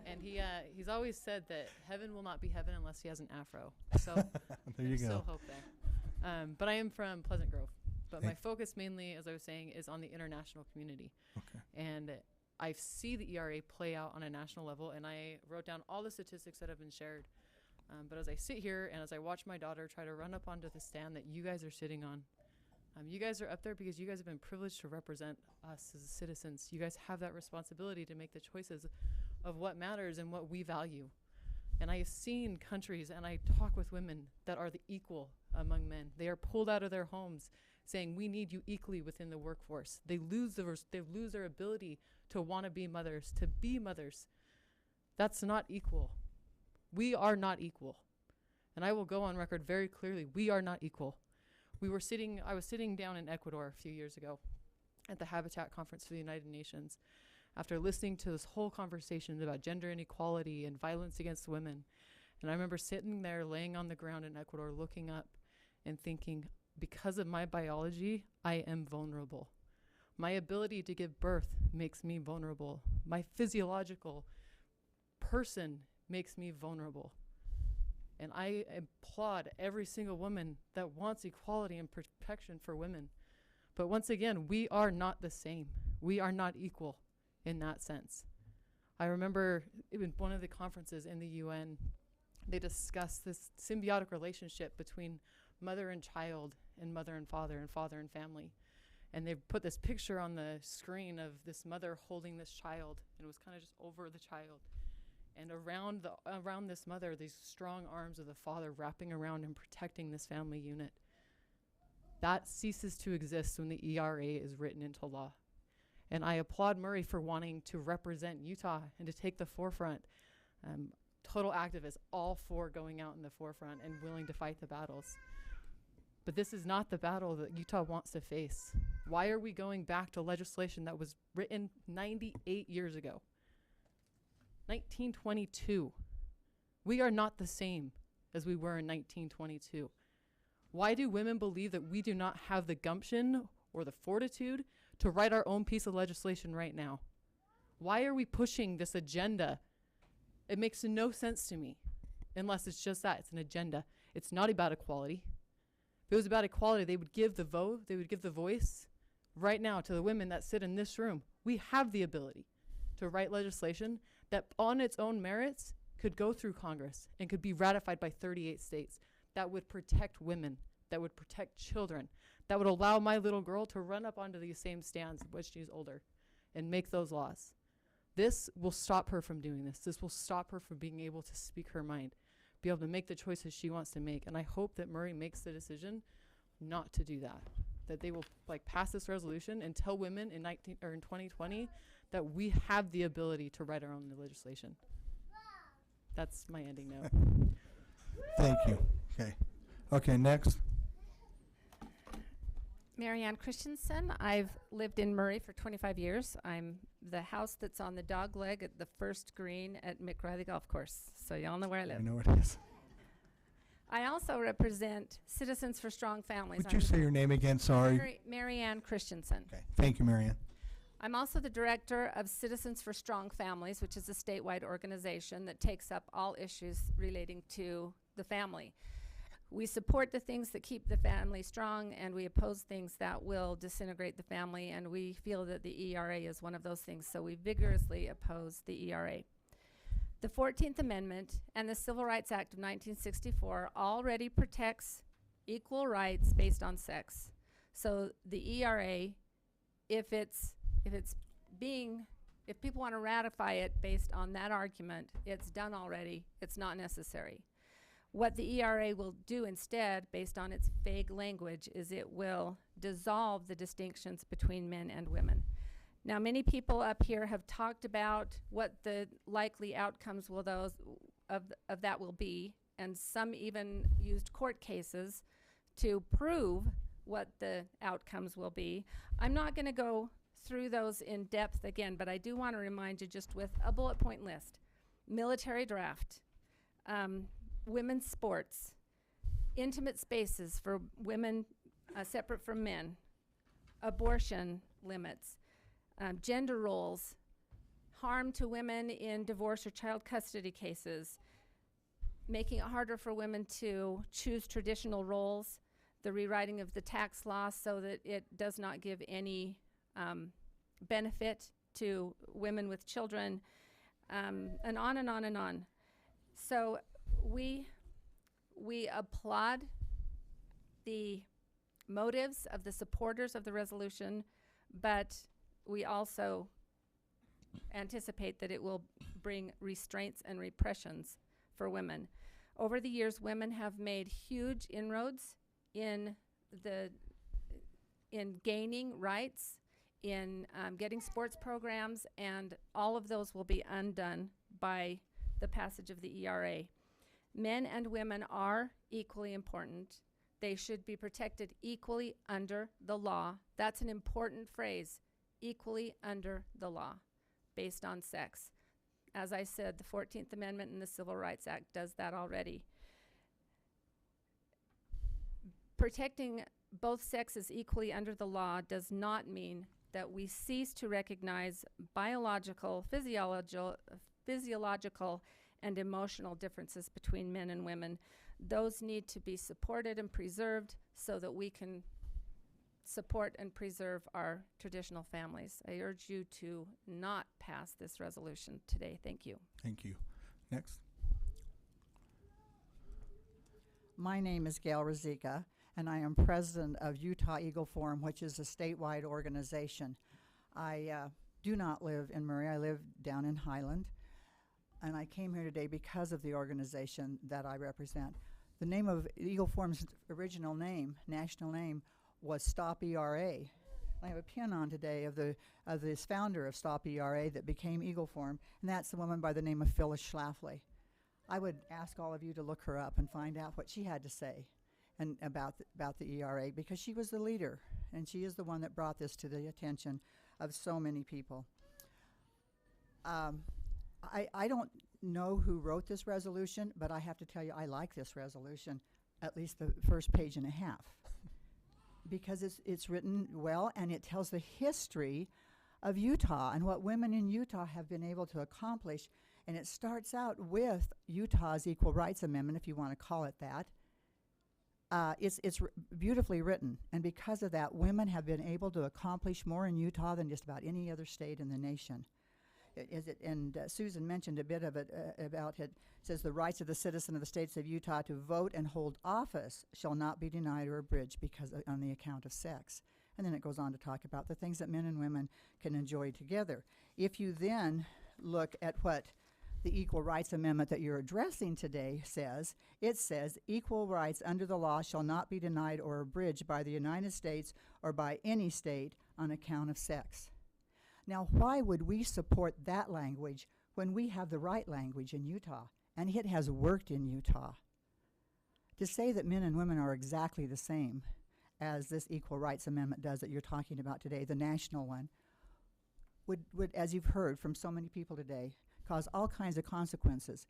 And he's always said that heaven will not be heaven unless he has an afro. So there you there's go. still hope there. But I am from Pleasant Grove. But my focus mainly, as I was saying, is on the international community. Okay. And I see the ERA play out on a national level, and I wrote down all the statistics that have been shared. But as I sit here and as I watch my daughter try to run up onto the stand that you guys are sitting on, you guys are up there because you guys have been privileged to represent us as citizens. You guys have that responsibility to make the choices of what matters and what we value. And I have seen countries, and I talk with women that are the equal among men. They are pulled out of their homes saying, we need you equally within the workforce. They lose their ability to want to be mothers, to be mothers. That's not equal. We are not equal. And I will go on record very clearly, we are not equal. I was sitting down in Ecuador a few years ago at the Habitat Conference for the United Nations after listening to this whole conversation about gender inequality and violence against women. And I remember sitting there laying on the ground in Ecuador looking up and thinking, because of my biology, I am vulnerable. My ability to give birth makes me vulnerable. My physiological person makes me vulnerable. And I applaud every single woman that wants equality and protection for women. But once again, we are not the same. We are not equal in that sense. I remember in one of the conferences in the UN, they discussed this symbiotic relationship between mother and child and mother and father and family. And they put this picture on the screen of this mother holding this child, and it was kind of just over the child. And around this mother, these strong arms of the father wrapping around and protecting this family unit. That ceases to exist when the ERA is written into law. And I applaud Murray for wanting to represent Utah and to take the forefront. Total activists, all for going out in the forefront and willing to fight the battles. But this is not the battle that Utah wants to face. Why are we going back to legislation that was written 98 years ago? 1922. We are not the same as we were in 1922. Why do women believe that we do not have the gumption or the fortitude to write our own piece of legislation right now? Why are we pushing this agenda? It makes no sense to me unless it's just that. It's an agenda. It's not about equality. If it was about equality, they would give the vote, they would give the voice right now to the women that sit in this room. We have the ability to write legislation that on its own merits could go through Congress and could be ratified by 38 states that would protect women, that would protect children, that would allow my little girl to run up onto these same stands when she's older and make those laws. This will stop her from doing this. This will stop her from being able to speak her mind, be able to make the choices she wants to make. And I hope that Murray makes the decision not to do that they will pass this resolution and tell women in 2020 that we have the ability to write our own legislation. That's my ending note. Thank you. Okay, next. Marianne Christensen. I've lived in Murray for 25 years. I'm the house that's on the dog leg at the first green at Mick Riley Golf Course. So y'all know where I live. I know it is. I also represent Citizens for Strong Families. Would you say your name again? Sorry. Marianne Christensen. Okay. Thank you, Marianne. I'm also the director of Citizens for Strong Families, which is a statewide organization that takes up all issues relating to the family. We support the things that keep the family strong, and we oppose things that will disintegrate the family, and we feel that the ERA is one of those things, so we vigorously oppose the ERA. The 14th Amendment and the Civil Rights Act of 1964 already protects equal rights based on sex. So the ERA, if people want to ratify it based on that argument, it's done already. It's not necessary. What the ERA will do instead, based on its vague language, is it will dissolve the distinctions between men and women. Now, many people up here have talked about what the likely outcomes will of that will be, and some even used court cases to prove what the outcomes will be. I'm not going to go through those in depth again, but I do want to remind you just with a bullet point list. Military draft, women's sports, intimate spaces for women separate from men, abortion limits, gender roles, harm to women in divorce or child custody cases, making it harder for women to choose traditional roles, the rewriting of the tax law so that it does not give any benefit to women with children, and on and on and on. So we applaud the motives of the supporters of the resolution, but we also anticipate that it will bring restraints and repressions for women. Over the years, women have made huge inroads in gaining rights, in getting sports programs, and all of those will be undone by the passage of the ERA. Men and women are equally important. They should be protected equally under the law. That's an important phrase, equally under the law, based on sex. As I said, the 14th Amendment in the Civil Rights Act does that already. Protecting both sexes equally under the law does not mean that we cease to recognize biological, physiological, and emotional differences between men and women. Those need to be supported and preserved so that we can support and preserve our traditional families. I urge you to not pass this resolution today. Thank you. Thank you. Next. My name is Gail Ruzicka, and I am president of Utah Eagle Forum, which is a statewide organization. I do not live in Murray. I live down in Highland, and I came here today because of the organization that I represent. The name of Eagle Forum's original name, national name, was Stop ERA. I have a pin on today of this founder of Stop ERA that became Eagle Forum, and that's the woman by the name of Phyllis Schlafly. I would ask all of you to look her up and find out what she had to say and about the ERA, because she was the leader, and she is the one that brought this to the attention of so many people. I don't know who wrote this resolution, but I have to tell you, I like this resolution, at least the first page and a half, because it's written well, and it tells the history of Utah and what women in Utah have been able to accomplish. And it starts out with Utah's Equal Rights Amendment, if you want to call it that. It's beautifully written, and because of that, women have been able to accomplish more in Utah than just about any other state in the nation. Susan mentioned a bit of it about it. It says the rights of the citizen of the states of Utah to vote and hold office shall not be denied or abridged because on the account of sex. And then it goes on to talk about the things that men and women can enjoy together. If you then look at what the Equal Rights Amendment that you're addressing today says, it says equal rights under the law shall not be denied or abridged by the United States or by any state on account of sex. Now, why would we support that language when we have the right language in Utah, and it has worked in Utah? To say that men and women are exactly the same as this Equal Rights Amendment does that you're talking about today, the national one, would, as you've heard from so many people today, cause all kinds of consequences.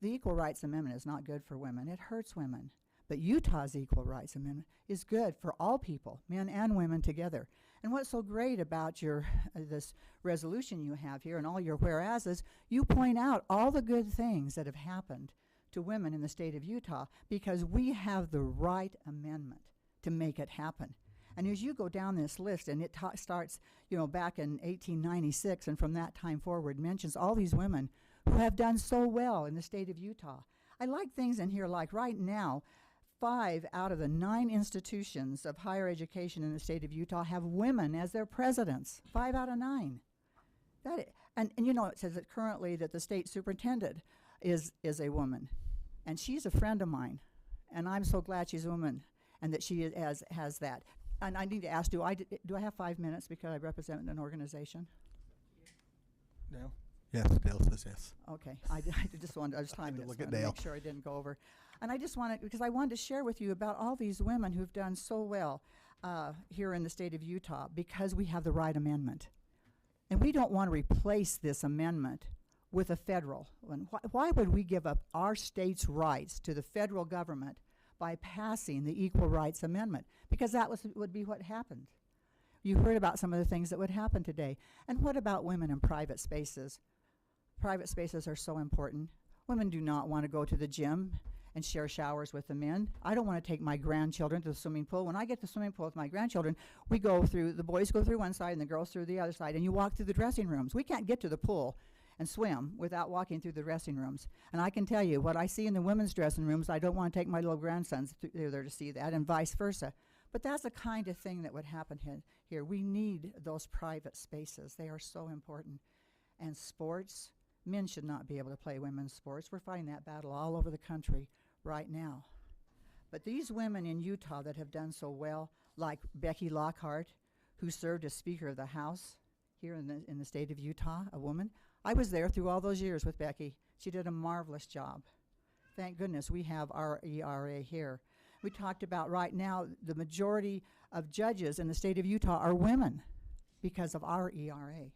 The Equal Rights Amendment is not good for women. It hurts women. But Utah's Equal Rights Amendment is good for all people, men and women together. And what's so great about your this resolution you have here and all your whereases, you point out all the good things that have happened to women in the state of Utah because we have the right amendment to make it happen. And as you go down this list, and it starts, back in 1896, and from that time forward, mentions all these women who have done so well in the state of Utah. I like things in here like right now, 5 out of the 9 institutions of higher education in the state of Utah have women as their presidents. 5 out of 9. And it says that currently that the state superintendent is a woman, and she's a friend of mine, and I'm so glad she's a woman, and that she has that. And I need to ask, do I have 5 minutes because I represent an organization? No. Yes, Dale says yes. Okay, I just wanted, I was trying to look at Dale. make sure I didn't go over. And I just wanted, because I wanted to share with you about all these women who've done so well here in the state of Utah because we have the right amendment. And we don't want to replace this amendment with a federal one. Why would we give up our state's rights to the federal government by passing the Equal Rights Amendment? Because that would be what happened. You heard about some of the things that would happen today. And what about women in private spaces? Private spaces are so important. Women do not want to go to the gym and share showers with the men. I don't want to take my grandchildren to the swimming pool. When I get to the swimming pool with my grandchildren, the boys go through one side and the girls through the other side, and you walk through the dressing rooms. We can't get to the pool and swim without walking through the dressing rooms. And I can tell you, what I see in the women's dressing rooms, I don't want to take my little grandsons there to see that, and vice versa. But that's the kind of thing that would happen here. We need those private spaces. They are so important. And sports, men should not be able to play women's sports. We're fighting that battle all over the country right now. But these women in Utah that have done so well, like Becky Lockhart, who served as Speaker of the House here in the state of Utah, a woman. I was there through all those years with Becky. She did a marvelous job. Thank goodness we have our ERA here. We talked about right now the majority of judges in the state of Utah are women because of our ERA.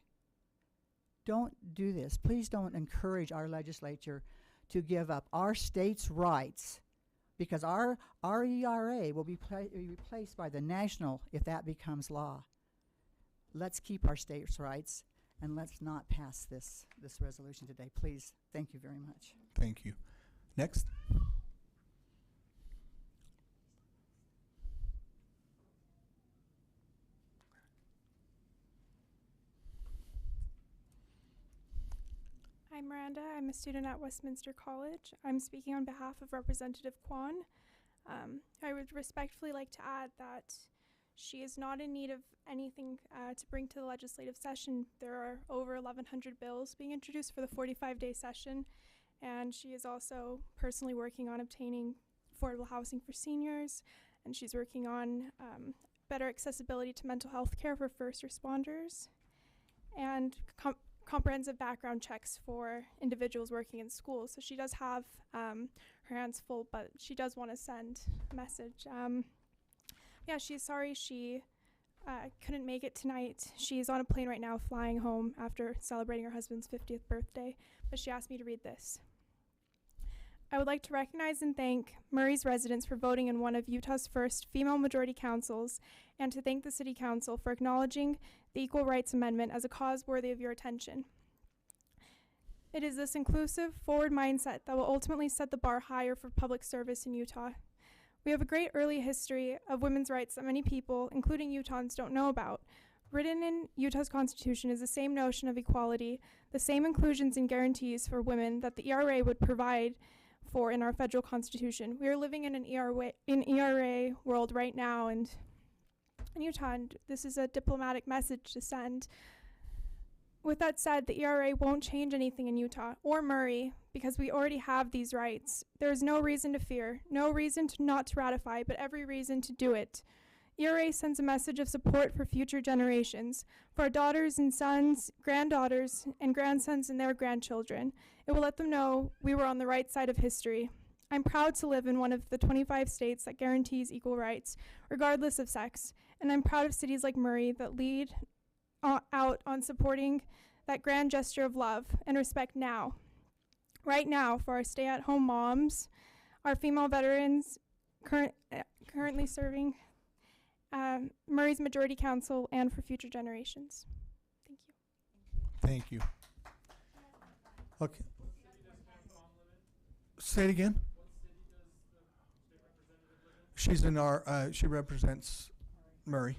Don't do this. Please don't encourage our legislature to give up our state's rights, because our ERA will be replaced by the national if that becomes law. Let's keep our state's rights, and let's not pass this resolution today. Please. Thank you very much. Thank you. Next. I'm Miranda. I'm a student at Westminster College. I'm speaking on behalf of Representative Kwan. I would respectfully like to add that she is not in need of anything to bring to the legislative session. There are over 1,100 bills being introduced for the 45-day session, and she is also personally working on obtaining affordable housing for seniors, and she's working on better accessibility to mental health care for first responders, and comprehensive background checks for individuals working in schools. So she does have her hands full, but she does want to send a message. Yeah, she's sorry she couldn't make it tonight. She's on a plane right now flying home after celebrating her husband's 50th birthday, but she asked me to read this. I would like to recognize and thank Murray's residents for voting in one of Utah's first female majority councils, and to thank the City Council for acknowledging the Equal Rights Amendment as a cause worthy of your attention. It is this inclusive, forward mindset that will ultimately set the bar higher for public service in Utah. We have a great early history of women's rights that many people, including Utahns, don't know about. Written in Utah's Constitution is the same notion of equality, the same inclusions and guarantees for women that the ERA would provide for in our federal constitution. We are living in an ERA world right now, and in Utah, and this is a diplomatic message to send. With that said, the ERA won't change anything in Utah or Murray because we already have these rights. There is no reason to fear, no reason to not to ratify, but every reason to do it. ERA sends a message of support for future generations, for our daughters and sons, granddaughters, and grandsons and their grandchildren. It will let them know we were on the right side of history. I'm proud to live in one of the 25 states that guarantees equal rights, regardless of sex, and I'm proud of cities like Murray that lead out on supporting that grand gesture of love and respect now. Right now, for our stay-at-home moms, our female veterans currently serving Murray's Majority Council, and for future generations. Thank you. Thank you. Okay. Say it again. She's in our, she represents Murray.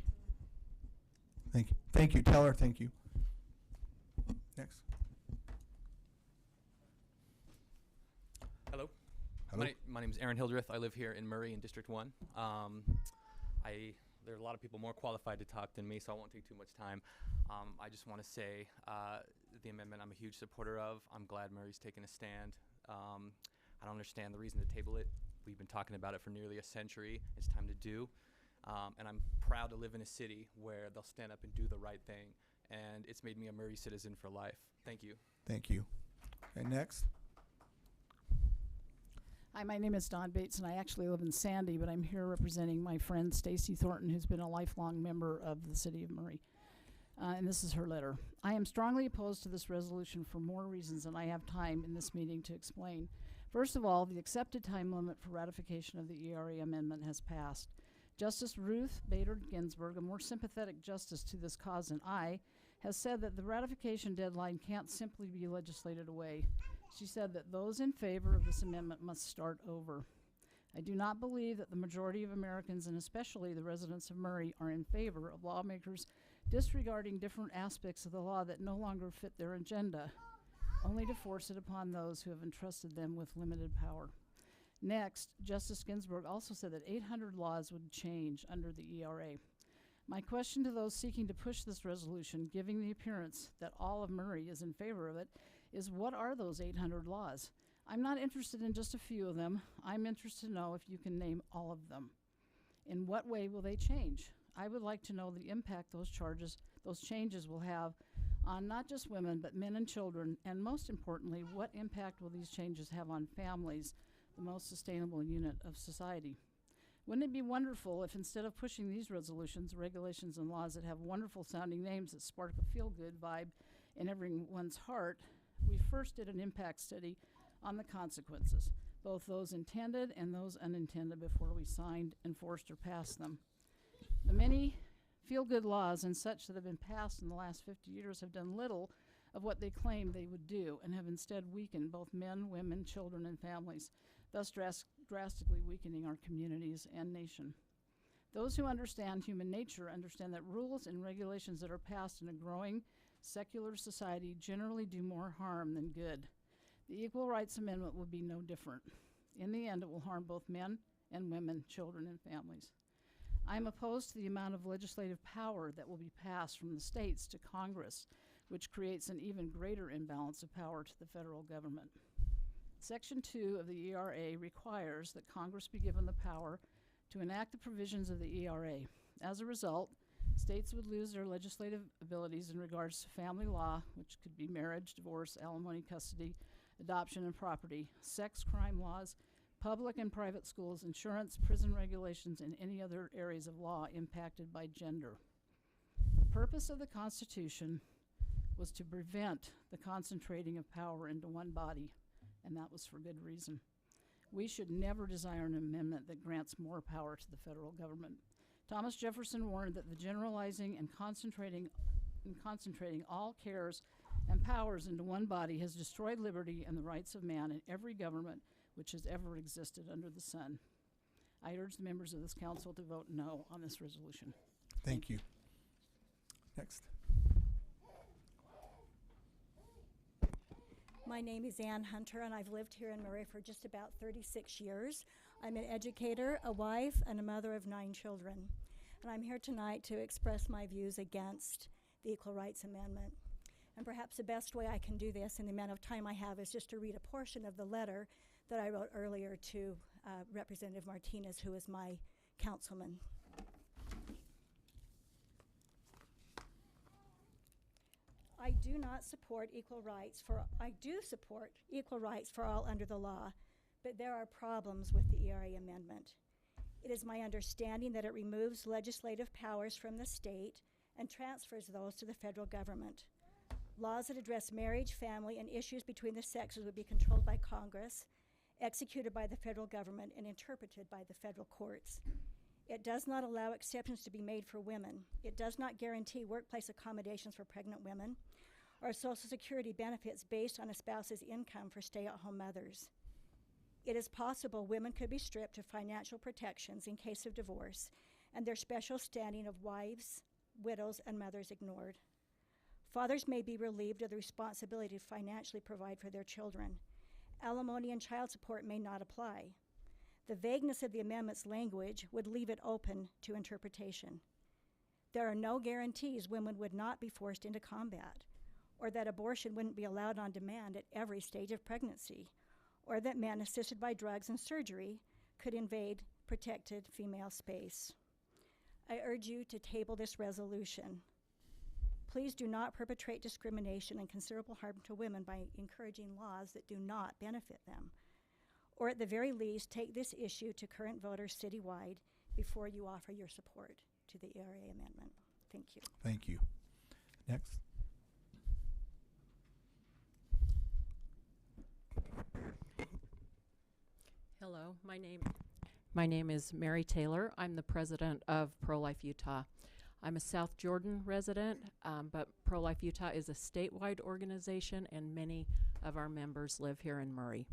Thank you. Thank you. Tell her thank you. Next. Hello. Hello. My name is Aaron Hildreth. I live here in Murray in District 1. There are a lot of people more qualified to talk than me, so I won't take too much time. I just want to say the amendment I'm a huge supporter of. I'm glad Murray's taken a stand. I don't understand the reason to table it. We've been talking about it for nearly a century. It's time to do. And I'm proud to live in a city where they'll stand up and do the right thing. And it's made me a Murray citizen for life. Thank you. Thank you. Okay, next. Hi, my name is Dawn Bates, and I actually live in Sandy, but I'm here representing my friend Stacy Thornton, who's been a lifelong member of the City of Murray. And this is her letter. I am strongly opposed to this resolution for more reasons than I have time in this meeting to explain. First of all, the accepted time limit for ratification of the ERA amendment has passed. Justice Ruth Bader Ginsburg, a more sympathetic justice to this cause than I, has said that the ratification deadline can't simply be legislated away. She said that those in favor of this amendment must start over. I do not believe that the majority of Americans, and especially the residents of Murray, are in favor of lawmakers disregarding different aspects of the law that no longer fit their agenda, only to force it upon those who have entrusted them with limited power. Next, Justice Ginsburg also said that 800 laws would change under the ERA. My question to those seeking to push this resolution, giving the appearance that all of Murray is in favor of it, is what are those 800 laws? I'm not interested in just a few of them. I'm interested to know if you can name all of them. In what way will they change? I would like to know the impact those changes will have on not just women, but men and children, and most importantly, what impact will these changes have on families, the most sustainable unit of society? Wouldn't it be wonderful if instead of pushing these resolutions, regulations, and laws that have wonderful sounding names that spark a feel-good vibe in everyone's heart, we first did an impact study on the consequences, both those intended and those unintended, before we signed, enforced, or passed them. The many feel-good laws and such that have been passed in the last 50 years have done little of what they claimed they would do, and have instead weakened both men, women, children, and families, thus drastically weakening our communities and nation. Those who understand human nature understand that rules and regulations that are passed in a growing secular society generally do more harm than good. The Equal Rights Amendment will be no different. In the end, it will harm both men and women, children, and families. I am opposed to the amount of legislative power that will be passed from the states to Congress, which creates an even greater imbalance of power to the federal government. Section 2 of the ERA requires that Congress be given the power to enact the provisions of the ERA. As a result, states would lose their legislative abilities in regards to family law, which could be marriage, divorce, alimony, custody, adoption, and property, sex crime laws, public and private schools, insurance, prison regulations, and any other areas of law impacted by gender. The purpose of the Constitution was to prevent the concentrating of power into one body, and that was for good reason. We should never desire an amendment that grants more power to the federal government. Thomas Jefferson warned that the generalizing and concentrating all cares and powers into one body has destroyed liberty and the rights of man in every government which has ever existed under the sun. I urge the members of this council to vote no on this resolution. Thank you. Next. My name is Ann Hunter, and I've lived here in Murray for just about 36 years. I'm an educator, a wife, and a mother of 9 children. And I'm here tonight to express my views against the Equal Rights Amendment. And perhaps the best way I can do this in the amount of time I have is just to read a portion of the letter that I wrote earlier to Representative Martinez, who is my councilman. I do support equal rights for all under the law, but there are problems with the ERA amendment. It is my understanding that it removes legislative powers from the state and transfers those to the federal government. Laws that address marriage, family, and issues between the sexes would be controlled by Congress, executed by the federal government, and interpreted by the federal courts. It does not allow exceptions to be made for women. It does not guarantee workplace accommodations for pregnant women or Social Security benefits based on a spouse's income for stay-at-home mothers. It is possible women could be stripped of financial protections in case of divorce and their special standing of wives, widows, and mothers ignored. Fathers may be relieved of the responsibility to financially provide for their children. Alimony and child support may not apply. The vagueness of the amendment's language would leave it open to interpretation. There are no guarantees women would not be forced into combat, or that abortion wouldn't be allowed on demand at every stage of pregnancy, or that men assisted by drugs and surgery could invade protected female space. I urge you to table this resolution. Please do not perpetrate discrimination and considerable harm to women by encouraging laws that do not benefit them, or at the very least, take this issue to current voters citywide before you offer your support to the ERA amendment. Thank you. Thank you. Next. Hello, my name is Mary Taylor. I'm the president of Pro-Life Utah. I'm a South Jordan resident, but Pro-Life Utah is a statewide organization, and many of our members live here in Murray.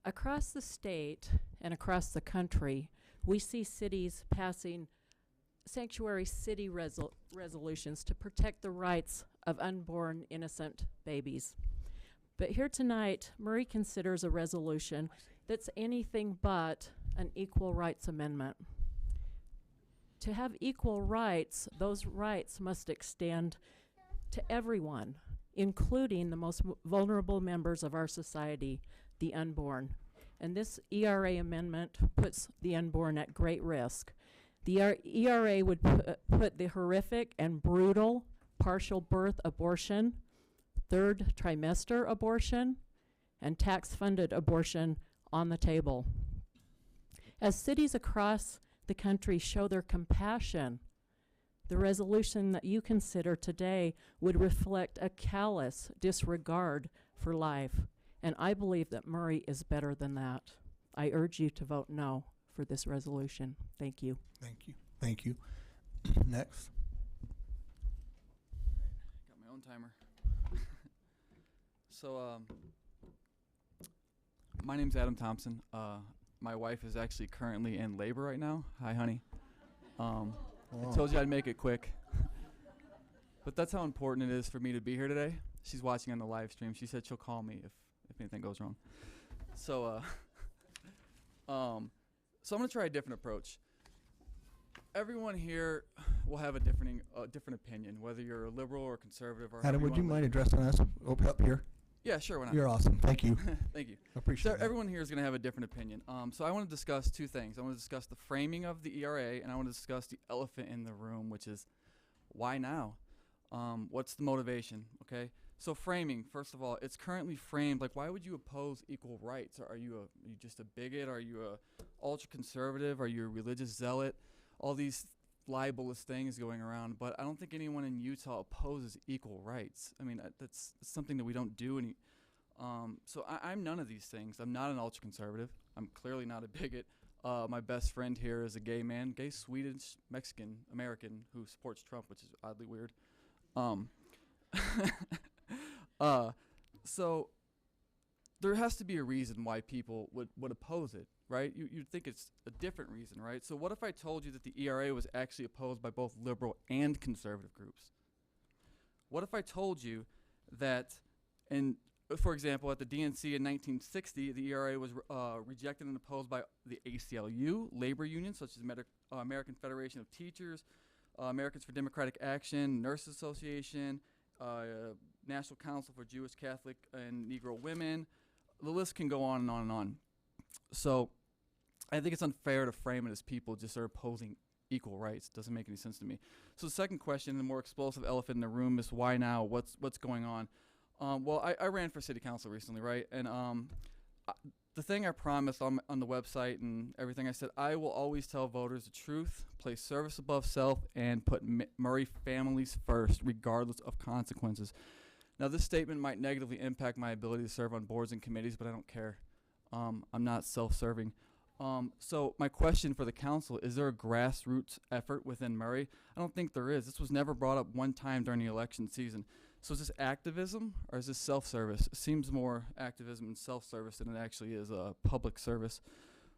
Across the state and across the country, we see cities passing sanctuary city resolutions to protect the rights of unborn innocent babies. But here tonight, Murray considers a resolution that's anything but an equal rights amendment. To have equal rights, those rights must extend to everyone, including the most vulnerable members of our society, the unborn. And this ERA amendment puts the unborn at great risk. The ERA would put the horrific and brutal partial birth abortion, third trimester abortion, and tax-funded abortion on the table. As cities across the country show their compassion, the resolution that you consider today would reflect a callous disregard for life. And I believe that Murray is better than that. I urge you to vote no for this resolution. Thank you. Thank you. Thank you. Next. Got my own timer. So, my name's Adam Thompson. My wife is actually currently in labor right now. Hi, honey. I told you I'd make it quick. But that's how important it is for me to be here today. She's watching on the live stream. She said she'll call me if anything goes wrong. So, so I'm going to try a different approach. Everyone here will have a different opinion, whether you're a liberal or conservative. Or Adam, would you mind addressing us up here? Yeah, sure. Why not? You're awesome. Thank you. Thank you. I appreciate that. Everyone here is going to have a different opinion. So I want to discuss two things. I want to discuss the framing of the ERA, and I want to discuss the elephant in the room, which is why now? What's the motivation? Okay. So framing, first of all, it's currently framed like, why would you oppose equal rights? Are you just a bigot? Are you a ultra conservative? Are you a religious zealot? All these libelous things going around, but I don't think anyone in Utah opposes equal rights. I mean, that's something that we don't do any. So I'm none of these things. I'm not an ultra conservative. I'm clearly not a bigot. My best friend here is a gay man, gay Swedish Mexican American who supports Trump, which is oddly weird. So there has to be a reason why people would oppose it, right? You'd think it's a different reason, right? So what if I told you that the ERA was actually opposed by both liberal and conservative groups? What if I told you that, for example, at the DNC in 1960, the ERA was rejected and opposed by the ACLU, labor unions such as American Federation of Teachers, Americans for Democratic Action, Nurses Association, National Council for Jewish, Catholic, and Negro Women. The list can go on and on and on. So I think it's unfair to frame it as people just are opposing equal rights. It doesn't make any sense to me. So the second question, the more explosive elephant in the room, is why now? What's going on? Well, I ran for city council recently, right? And the thing I promised on the website and everything I said, I will always tell voters the truth, place service above self, and put Murray families first, regardless of consequences. Now, this statement might negatively impact my ability to serve on boards and committees, but I don't care. I'm not self-serving. So my question for the council, is there a grassroots effort within Murray? I don't think there is. This was never brought up one time during the election season. So is this activism or is this self-service? It seems more activism and self-service than it actually is public service.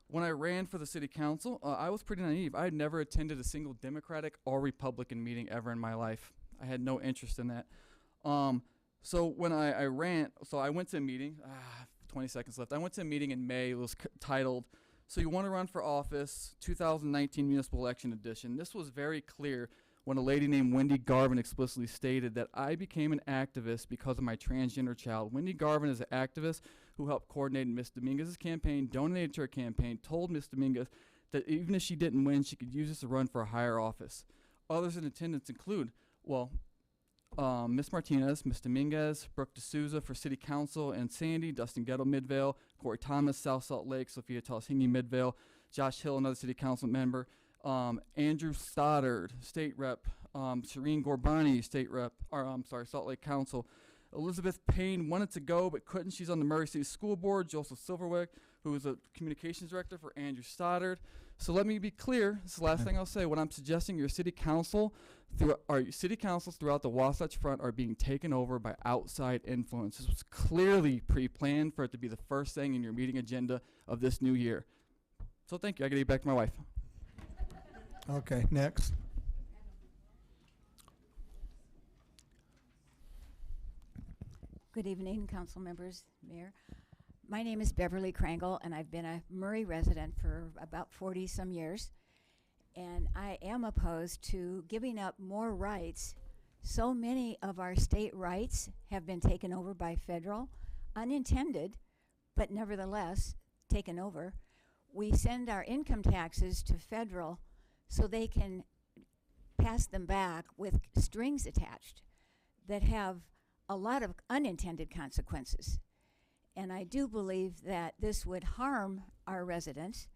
When I ran for the city council, I was pretty naive. I had never attended a single Democratic or Republican meeting ever in my life. I had no interest in that. So when I ran, so I went to a meeting, 20 seconds left. I went to a meeting in May. It was titled, "So You Want to Run for Office, 2019 Municipal Election Edition." This was very clear when a lady named Wendy Garvin explicitly stated that I became an activist because of my transgender child. Wendy Garvin is an activist who helped coordinate Ms. Dominguez's campaign, donated to her campaign, told Ms. Dominguez that even if she didn't win, she could use this to run for a higher office. Others in attendance include, well, Ms. Martinez, Ms. Dominguez, Brooke D'Souza for City Council and Sandy, Dustin Gettle, Midvale, Corey Thomas, South Salt Lake, Sophia Telesini, Midvale, Josh Hill, another City Council member, Andrew Stoddard, State Rep, Shireen Gorbani, Salt Lake Council, Elizabeth Payne wanted to go but couldn't. She's on the Murray City School Board. Joseph Silverwick, who is a communications director for Andrew Stoddard. So let me be clear. This is the last thing I'll say. What I'm suggesting, your city councils throughout the Wasatch Front are being taken over by outside influence. This was clearly pre-planned for it to be the first thing in your meeting agenda of this new year. So thank you. I got to get back to my wife. Okay, next. Good evening, council members, mayor. My name is Beverly Krangle, and I've been a Murray resident for about 40 some years. And I am opposed to giving up more rights. So many of our state rights have been taken over by federal, unintended, but nevertheless taken over. We send our income taxes to federal so they can pass them back with strings attached that have a lot of unintended consequences. And I do believe that this would harm our residents.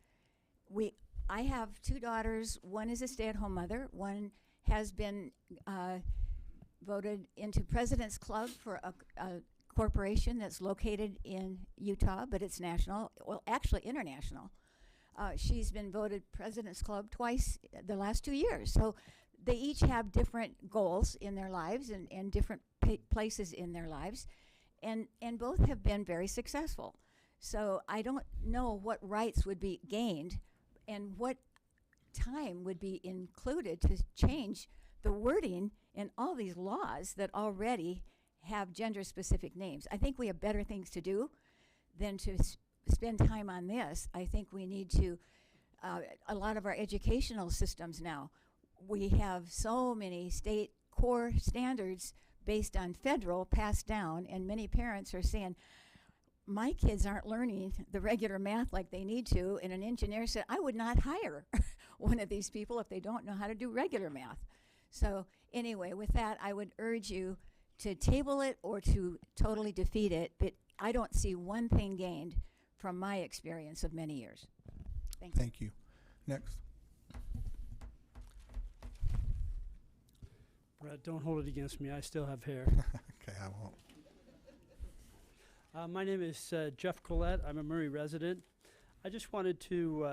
I have two daughters. One is a stay-at-home mother. One has been voted into President's Club for a corporation that's located in Utah, but it's national, well, actually international. She's been voted President's Club twice the last 2 years. So they each have different goals in their lives and different places in their lives, and both have been very successful. So I don't know what rights would be gained and what time would be included to change the wording in all these laws that already have gender-specific names. I think we have better things to do than to spend time on this. I think we need to, a lot of our educational systems now, we have so many state core standards based on federal passed down, and many parents are saying, my kids aren't learning the regular math like they need to, and an engineer said, I would not hire one of these people if they don't know how to do regular math. So anyway, with that, I would urge you to table it or to totally defeat it, but I don't see one thing gained from my experience of many years. Thank you. Thank you. Next. Brett, don't hold it against me. I still have hair. Okay, I won't. My name is Jeff Collette. I'm a Murray resident. I just wanted to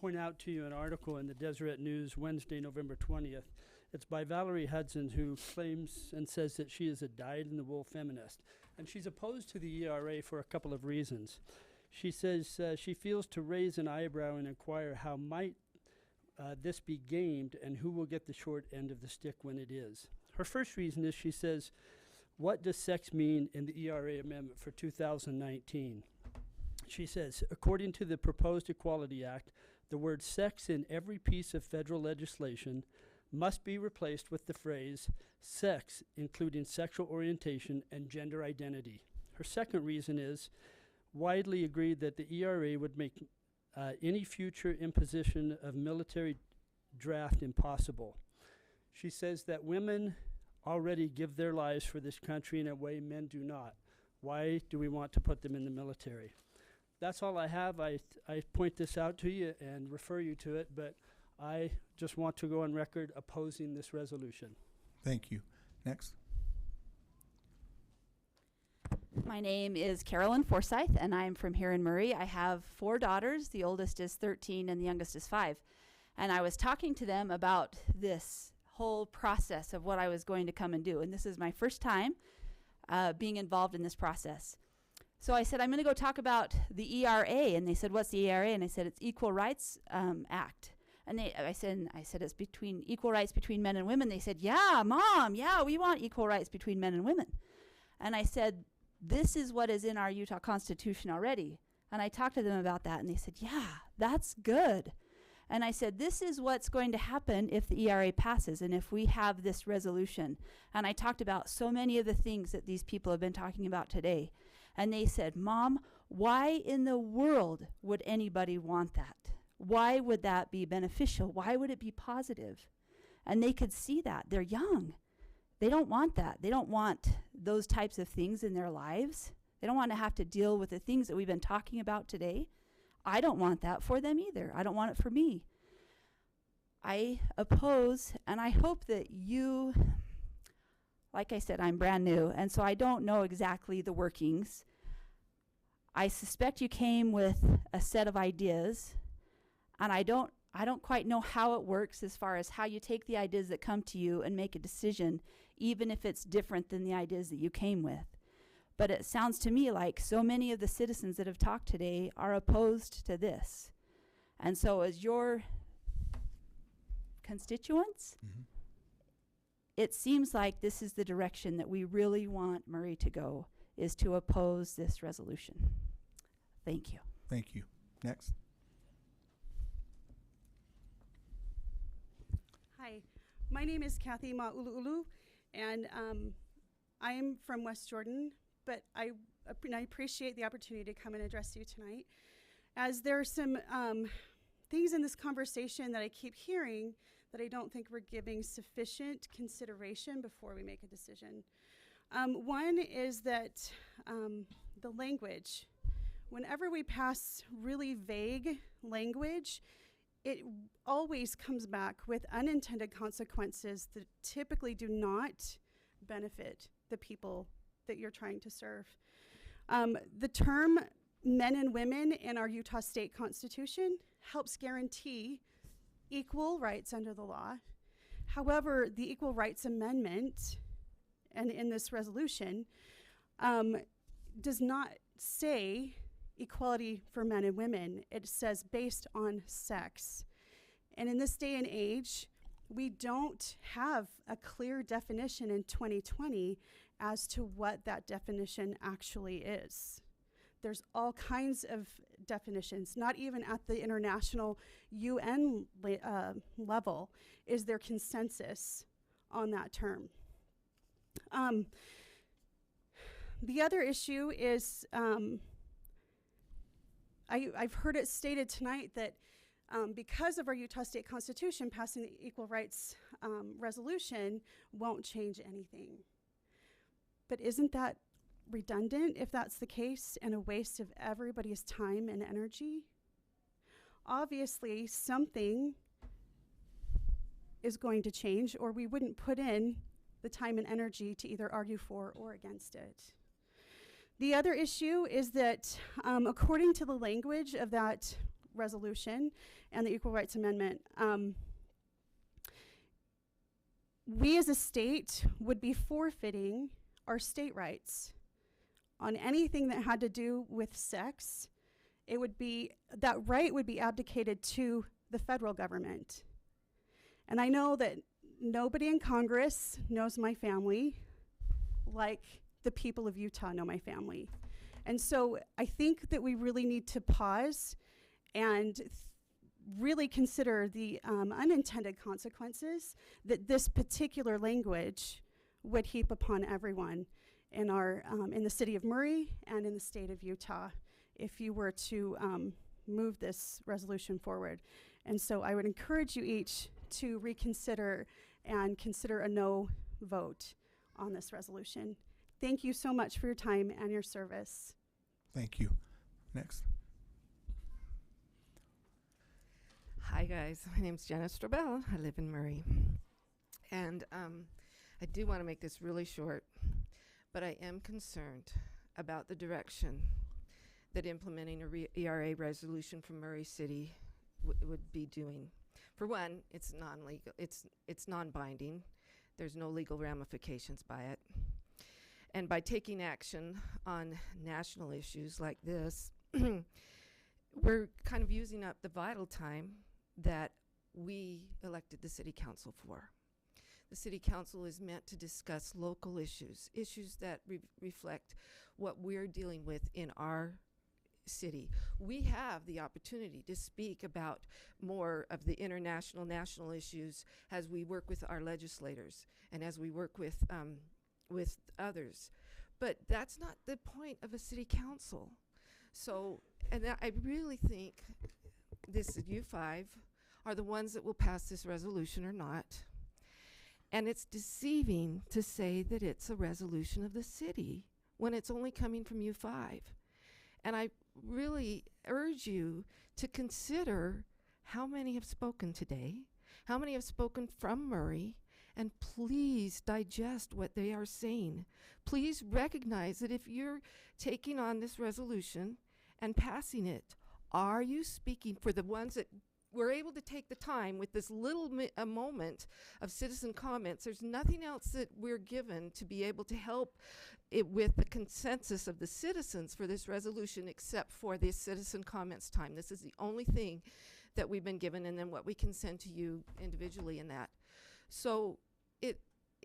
point out to you an article in the Deseret News Wednesday, November 20th. It's by Valerie Hudson, who claims and says that she is a dyed-in-the-wool feminist. And she's opposed to the ERA for a couple of reasons. She says she feels to raise an eyebrow and inquire how might this be gamed and who will get the short end of the stick when it is. Her first reason is she says, what does sex mean in the ERA amendment for 2019? She says, according to the proposed Equality Act, the word sex in every piece of federal legislation must be replaced with the phrase sex, including sexual orientation and gender identity. Her second reason is widely agreed that the ERA would make any future imposition of military draft impossible. She says that women already give their lives for this country in a way men do not. Why do we want to put them in the military? That's all I have. I point this out to you and refer you to it, but I just want to go on record opposing this resolution. Thank you. Next. My name is Carolyn Forsyth, and I'm from here in Murray. I have 4 daughters. The oldest is 13 and the youngest is 5. And I was talking to them about this whole process of what I was going to come and do. And this is my first time being involved in this process. So I said, I'm going to go talk about the ERA. And they said, what's the ERA? And I said, it's Equal Rights Act. And I said it's between equal rights between men and women. They said, yeah, Mom, yeah, we want equal rights between men and women. And I said, this is what is in our Utah Constitution already. And I talked to them about that, and they said, yeah, that's good. And I said, this is what's going to happen if the ERA passes and if we have this resolution. And I talked about so many of the things that these people have been talking about today. And they said, Mom, why in the world would anybody want that? Why would that be beneficial? Why would it be positive? And they could see that. They're young. They don't want that. They don't want those types of things in their lives. They don't want to have to deal with the things that we've been talking about today. I don't want that for them either. I don't want it for me. I oppose, and I hope that you, like I said, I'm brand new, and so I don't know exactly the workings. I suspect you came with a set of ideas, and I don't quite know how it works as far as how you take the ideas that come to you and make a decision, even if it's different than the ideas that you came with. But it sounds to me like so many of the citizens that have talked today are opposed to this. And so as your constituents, it seems like this is the direction that we really want Murray to go, is to oppose this resolution. Thank you. Thank you. Next. Hi, my name is Kathy Ma'ulu'ulu, and I'm from West Jordan, but I appreciate the opportunity to come and address you tonight, as there are some things in this conversation that I keep hearing that I don't think we're giving sufficient consideration before we make a decision. One is that the language. Whenever we pass really vague language, it always comes back with unintended consequences that typically do not benefit the people that you're trying to serve. The term men and women in our Utah State Constitution helps guarantee equal rights under the law. However, the Equal Rights Amendment, and in this resolution, does not say equality for men and women. It says based on sex. And in this day and age, we don't have a clear definition in 2020 as to what that definition actually is. There's all kinds of definitions. Not even at the international UN level is there consensus on that term. The other issue is, I've heard it stated tonight that because of our Utah State Constitution, passing the Equal Rights resolution won't change anything. But isn't that redundant if that's the case, and a waste of everybody's time and energy? Obviously, something is going to change, or we wouldn't put in the time and energy to either argue for or against it. The other issue is that according to the language of that resolution and the Equal Rights Amendment, we as a state would be forfeiting our state rights on anything that had to do with sex. It would be, that right would be abdicated to the federal government. And I know that nobody in Congress knows my family like the people of Utah know my family. And so I think that we really need to pause and really consider the unintended consequences that this particular language would heap upon everyone in our in the city of Murray and in the state of Utah if you were to move this resolution forward. And so I would encourage you each to reconsider and consider a no vote on this resolution. Thank you so much for your time and your service. Thank you. Next. Hi guys, my name's Jenna Strobel. I live in Murray. And I do want to make this really short, but I am concerned about the direction that implementing a ERA resolution from Murray City would be doing. For one, it's non-legal, it's non-binding. There's no legal ramifications by it. And by taking action on national issues like this, we're kind of using up the vital time that we elected the city council for. The city council is meant to discuss local issues, issues that reflect what we're dealing with in our city. We have the opportunity to speak about more of the international, national issues as we work with our legislators and as we work with others. But that's not the point of a city council. So, and I really think you five are the ones that will pass this resolution or not. And it's deceiving to say that it's a resolution of the city when it's only coming from U5. And I really urge you to consider how many have spoken today, how many have spoken from Murray, and please digest what they are saying. Please recognize that if you're taking on this resolution and passing it, are you speaking for the ones that were able to take the time with this little a moment of citizen comments? There's nothing else that we're given to be able to help it with the consensus of the citizens for this resolution except for this citizen comments time. This is the only thing that we've been given, and then what we can send to you individually in that. So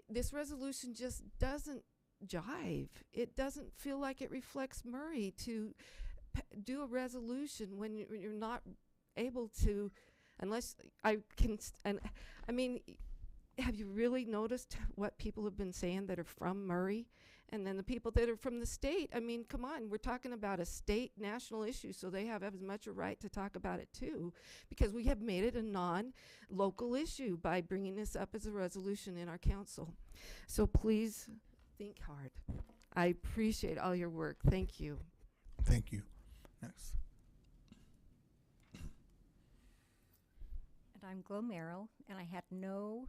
this resolution just doesn't jive. It doesn't feel like it reflects Murray to do a resolution when you're not able to, unless I can, and I mean, have you really noticed what people have been saying that are from Murray? And then the people that are from the state, I mean, come on, we're talking about a state national issue, so they have as much a right to talk about it too, because we have made it a non-local issue by bringing this up as a resolution in our council. So please think hard. I appreciate all your work. Thank you. Thank you. Next. And I'm Glo Merrill, and I had no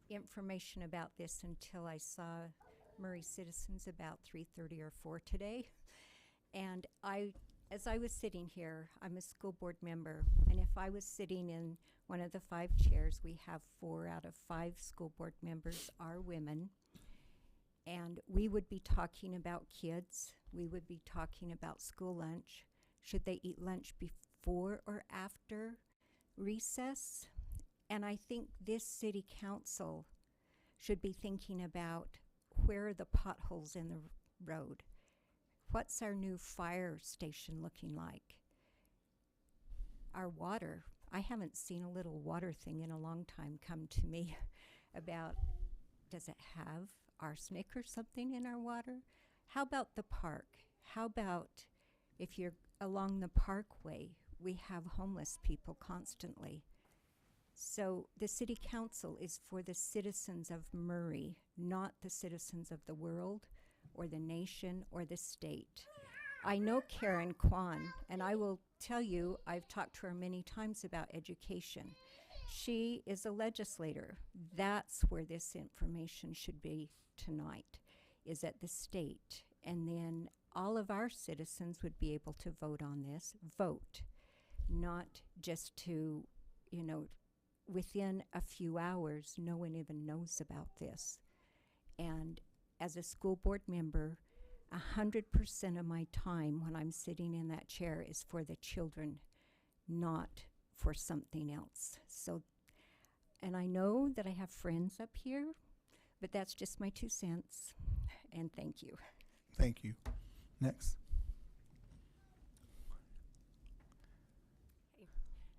information about this until I saw Murray Citizens about 3:30 or 4 today. And as I was sitting here, I'm a school board member, and if I was sitting in one of the 5 chairs, we have 4 out of 5 school board members are women, and we would be talking about kids. We would be talking about school lunch. Should they eat lunch before or after recess? And I think this city council should be thinking about where are the potholes in the road? What's our new fire station looking like? Our water, I haven't seen a little water thing in a long time come to me about, does it have arsenic or something in our water? How about the park? How about if you're along the parkway, we have homeless people constantly. So the city council is for the citizens of Murray, not the citizens of the world or the nation or the state. I know Karen Kwan, and I will tell you, I've talked to her many times about education. She is a legislator. That's where this information should be tonight, is at the state. And then all of our citizens would be able to vote on this. Vote, not just to, you know, within a few hours, no one even knows about this. And as a school board member, 100% of my time when I'm sitting in that chair is for the children, not for something else. So, and I know that I have friends up here, but that's just my 2 cents. And thank you. Thank you. Next.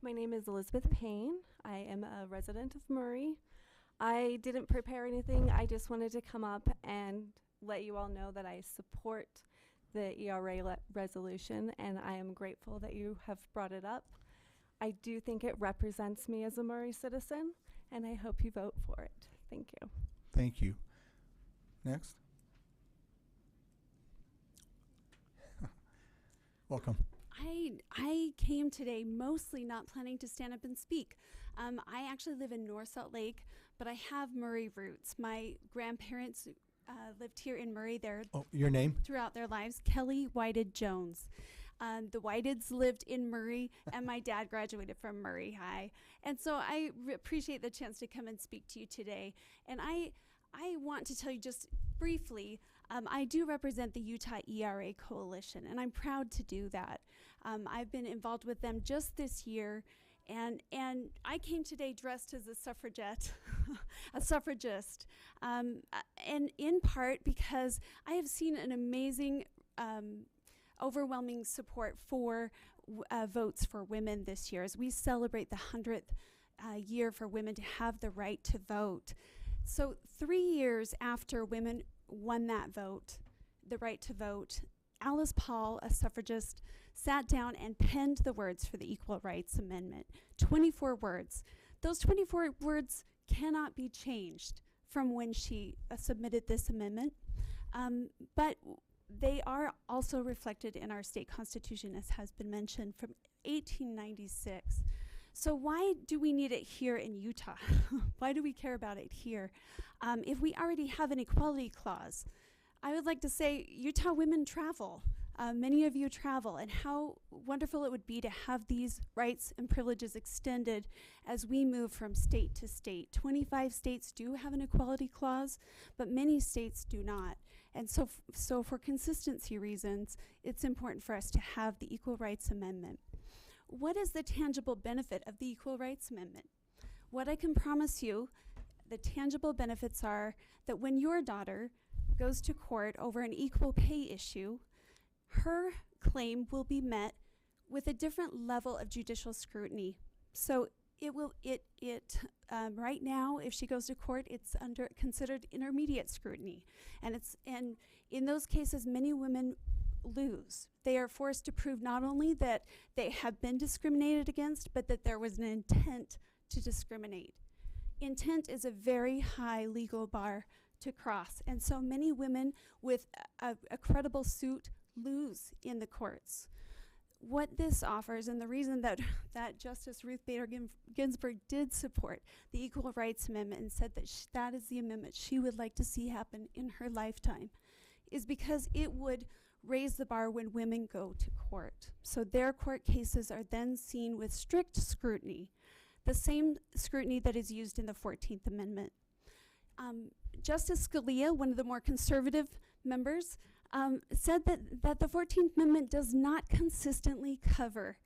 My name is Elizabeth Payne. I am a resident of Murray. I didn't prepare anything. I just wanted to come up and let you all know that I support the ERA resolution, and I am grateful that you have brought it up. I do think it represents me as a Murray citizen, and I hope you vote for it. Thank you. Thank you. Next. Welcome. I came today mostly not planning to stand up and speak. I actually live in North Salt Lake, but I have Murray roots. My grandparents lived here in Murray. Your name? Throughout their lives. Kelly Whited Jones. The Whiteds lived in Murray, and my dad graduated from Murray High. And so I appreciate the chance to come and speak to you today. And I want to tell you just briefly, I do represent the Utah ERA Coalition, and I'm proud to do that. I've been involved with them just this year, and I came today dressed as a suffragette, a suffragist, and in part because I have seen an amazing, overwhelming support for votes for women this year as we celebrate the 100th year for women to have the right to vote. So 3 years after women won that vote, the right to vote, Alice Paul, a suffragist, sat down and penned the words for the Equal Rights Amendment. 24 words. Those 24 words cannot be changed from when she submitted this amendment, but they are also reflected in our state constitution, as has been mentioned, from 1896. So why do we need it here in Utah? Why do we care about it here? If we already have an equality clause, I would like to say Utah women travel. Many of you travel, and how wonderful it would be to have these rights and privileges extended as we move from state to state. 25 states do have an equality clause, but many states do not. And so for consistency reasons, it's important for us to have the Equal Rights Amendment. What is the tangible benefit of the Equal Rights Amendment? What I can promise you, the tangible benefits are that when your daughter goes to court over an equal pay issue, her claim will be met with a different level of judicial scrutiny. So right now, if she goes to court, it's considered intermediate scrutiny. And in those cases, many women lose. They are forced to prove not only that they have been discriminated against, but that there was an intent to discriminate. Intent is a very high legal bar to cross. And so many women with a credible suit lose in the courts. What this offers, and the reason that Justice Ruth Bader Ginsburg did support the Equal Rights Amendment and said that that is the amendment she would like to see happen in her lifetime, is because it would raise the bar when women go to court. So their court cases are then seen with strict scrutiny, the same scrutiny that is used in the 14th Amendment. Justice Scalia, one of the more conservative members, said that the 14th Amendment does not consistently cover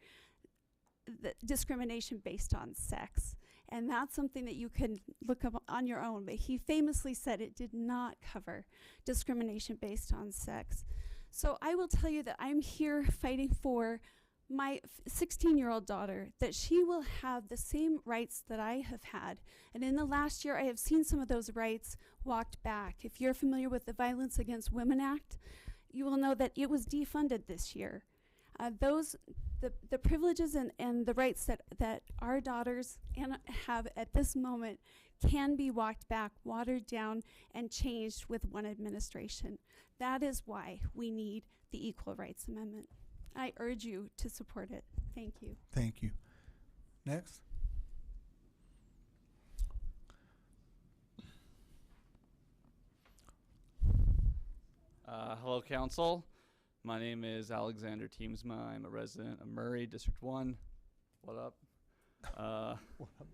the discrimination based on sex. And that's something that you can look up on your own, but he famously said it did not cover discrimination based on sex. So I will tell you that I'm here fighting for my 16-year-old daughter, that she will have the same rights that I have had. And in the last year, I have seen some of those rights walked back. If you're familiar with the Violence Against Women Act, you will know that it was defunded this year. The privileges and the rights that our daughters have at this moment can be walked back, watered down, and changed with one administration. That is why we need the Equal Rights Amendment. I urge you to support it. Thank you. Thank you. Next. Hello, Council. My name is Alexander Teamsma. I'm a resident of Murray, District 1. What up? What up?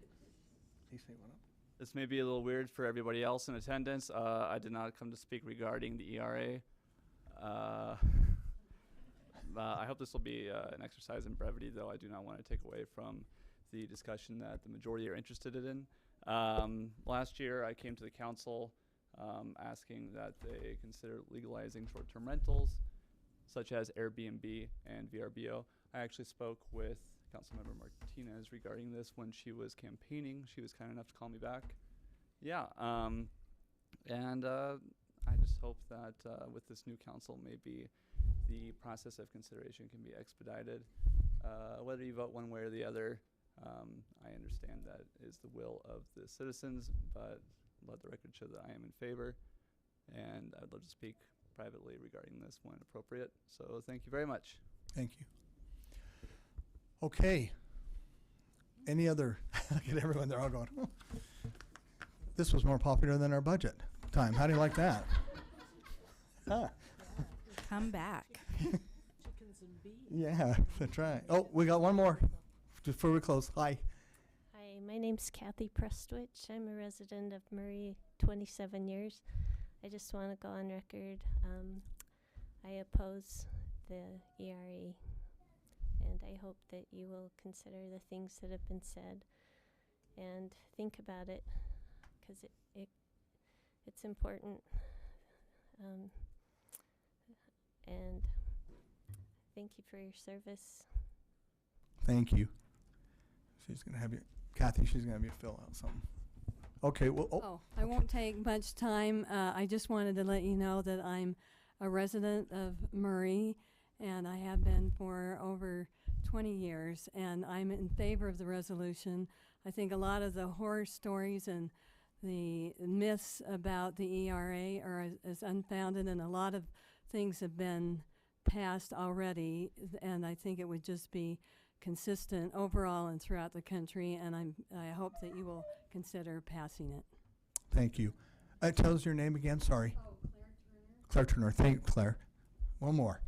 He say what up? This may be a little weird for everybody else in attendance. I did not come to speak regarding the ERA. I hope this will be an exercise in brevity, though I do not want to take away from the discussion that the majority are interested in. Last year, I came to the council asking that they consider legalizing short-term rentals, such as Airbnb and VRBO. I actually spoke with Councilmember Martinez regarding this when she was campaigning. She was kind enough to call me back. Yeah, and I just hope that with this new council, maybe the process of consideration can be expedited. Whether you vote one way or the other, I understand that is the will of the citizens, but let the record show that I am in favor, and I would love to speak privately regarding this when appropriate. So thank you very much. Thank you. Okay. Any other? Look at everyone, they're all going, oh. This was more popular than our budget time. How do you like that? Huh. Come back. Chickens and bees. Yeah, that's right. Oh, we got one more before we close. Hi. Hi, my name's Kathy Prestwich. I'm a resident of Murray, 27 years. I just want to go on record. I oppose the ERA, and I hope that you will consider the things that have been said and think about it, because it's important. And thank you for your service. Thank you. She's going to have you, Kathy, she's going to have you fill out something. Okay, well, I won't take much time. I just wanted to let you know that I'm a resident of Murray, and I have been for over 20 years, and I'm in favor of the resolution. I think a lot of the horror stories and the myths about the ERA are as unfounded, and a lot of things have been passed already, and I think it would just be consistent overall and throughout the country, and I hope that you will consider passing it. Thank you. Tell us your name again, sorry. Oh, Claire Turner. Thank you, Claire. One more.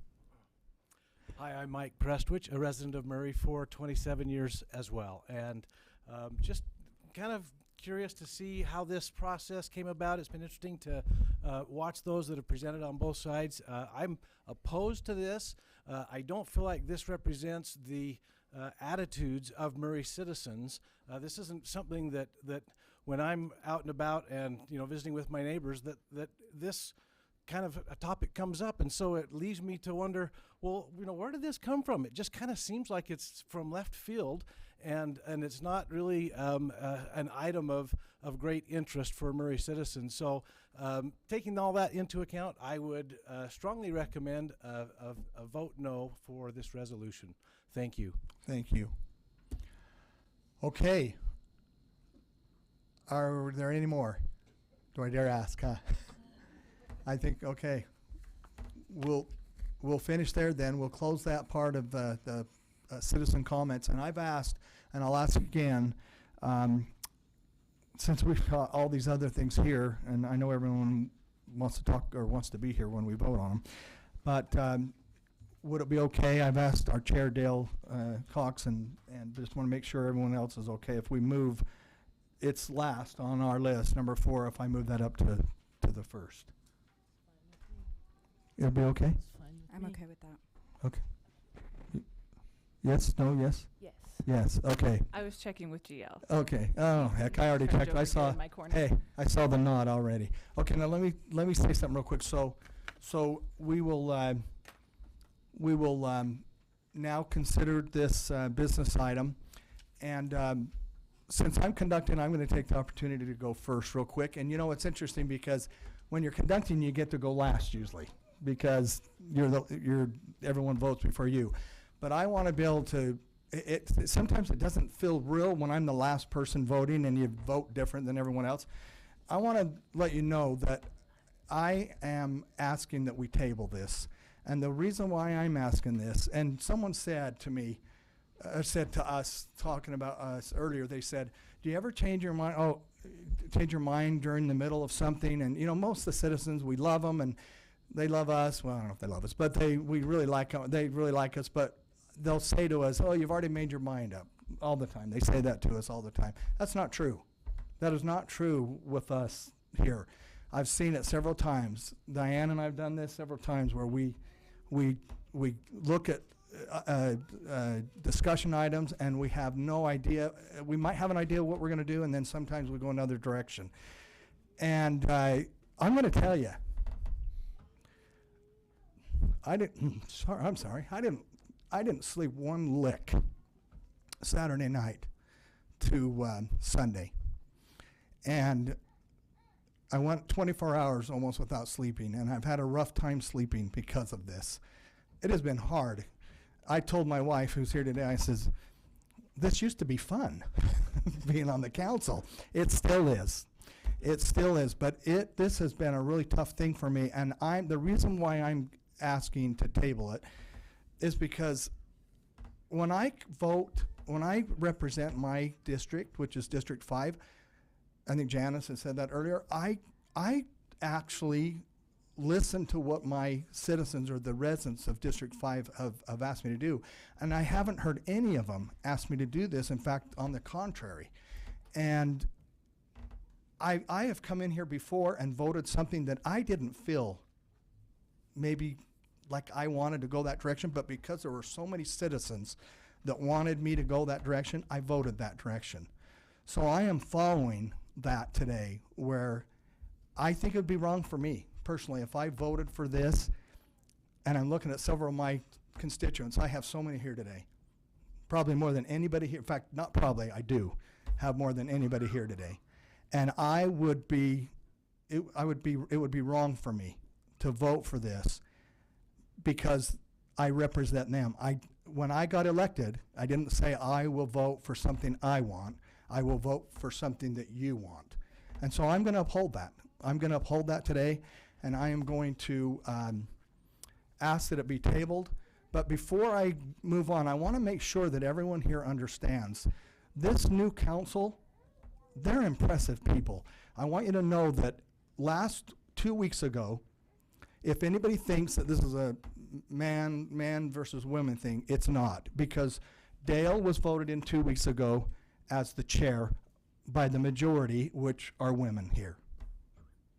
Hi, I'm Mike Prestwich, a resident of Murray for 27 years as well, and just kind of curious to see how this process came about. It's been interesting to watch those that have presented on both sides. I'm opposed to this. I don't feel like this represents the attitudes of Murray citizens. This isn't something that when I'm out and about and visiting with my neighbors that this kind of a topic comes up, and so it leaves me to wonder, well, where did this come from? It just kind of seems like it's from left field, and it's not really an item of great interest for Murray citizens. So taking all that into account, I would strongly recommend a vote no for this resolution. Thank you. Thank you. Okay. Are there any more? Do I dare ask, huh? I think, okay. We'll finish there then. We'll close that part of the citizen comments. And I've asked, and I'll ask again, since we've got all these other things here, and I know everyone wants to talk or wants to be here when we vote on them, but would it be okay? I've asked our chair, Dale Cox, and just want to make sure everyone else is okay if we move it's last on our list, number 4, if I move that up to the first. It'll be okay? I'm okay with that. Okay. Yes, no, yes? Yes. Yes, okay. I was checking with GL. Okay. Oh, heck, I already Trying to checked. I over saw, here in my corner. hey, I saw the nod already. Okay, now let me say something real quick. So we will now consider this business item, and since I'm conducting, I'm going to take the opportunity to go first real quick. And it's interesting because when you're conducting, you get to go last usually because everyone votes before you. But I want to be able to, sometimes it doesn't feel real when I'm the last person voting and you vote different than everyone else. I want to let you know that I am asking that we table this. And the reason why I'm asking this, and someone said to me, said to us, talking about us earlier, they said, do you ever change your mind? Change your mind during the middle of something? And most of the citizens, we love them and they love us. Well, I don't know if they love us, but they really like us. But they'll say to us, oh, you've already made your mind up all the time. They say that to us all the time. That's not true. That is not true with us here. I've seen it several times. Diane and I've done this several times where we look at discussion items and we have no idea. We might have an idea what we're going to do, and then sometimes we go another direction. And I'm going to tell you, I didn't sleep one lick Saturday night to Sunday, and I went 24 hours almost without sleeping, and I've had a rough time sleeping because of this. It has been hard. I told my wife, who's here today, I says, this used to be fun, being on the council. It still is. It still is, but this has been a really tough thing for me, and the reason why I'm asking to table it is because when I represent my district, which is District 5, I think Janice has said that earlier, I actually listen to what my citizens or the residents of District 5 have asked me to do. And I haven't heard any of them ask me to do this. In fact, on the contrary. And I have come in here before and voted something that I didn't feel maybe like I wanted to go that direction, but because there were so many citizens that wanted me to go that direction, I voted that direction. So I am following that today, where I think it would be wrong for me personally if I voted for this, and I'm looking at several of my constituents. I have so many here today, probably more than anybody here. In fact, not probably, I do have more than anybody here today. And it would be wrong for me to vote for this because I represent them. When I got elected, I didn't say I will vote for something I want. I will vote for something that you want. And so I'm going to uphold that. I'm going to uphold that today, and I am going to ask that it be tabled. But before I move on, I want to make sure that everyone here understands this new council, they're impressive people. I want you to know that 2 weeks ago, if anybody thinks that this is a man versus women thing, it's not. Because Dale was voted in 2 weeks ago as the chair by the majority, which are women here.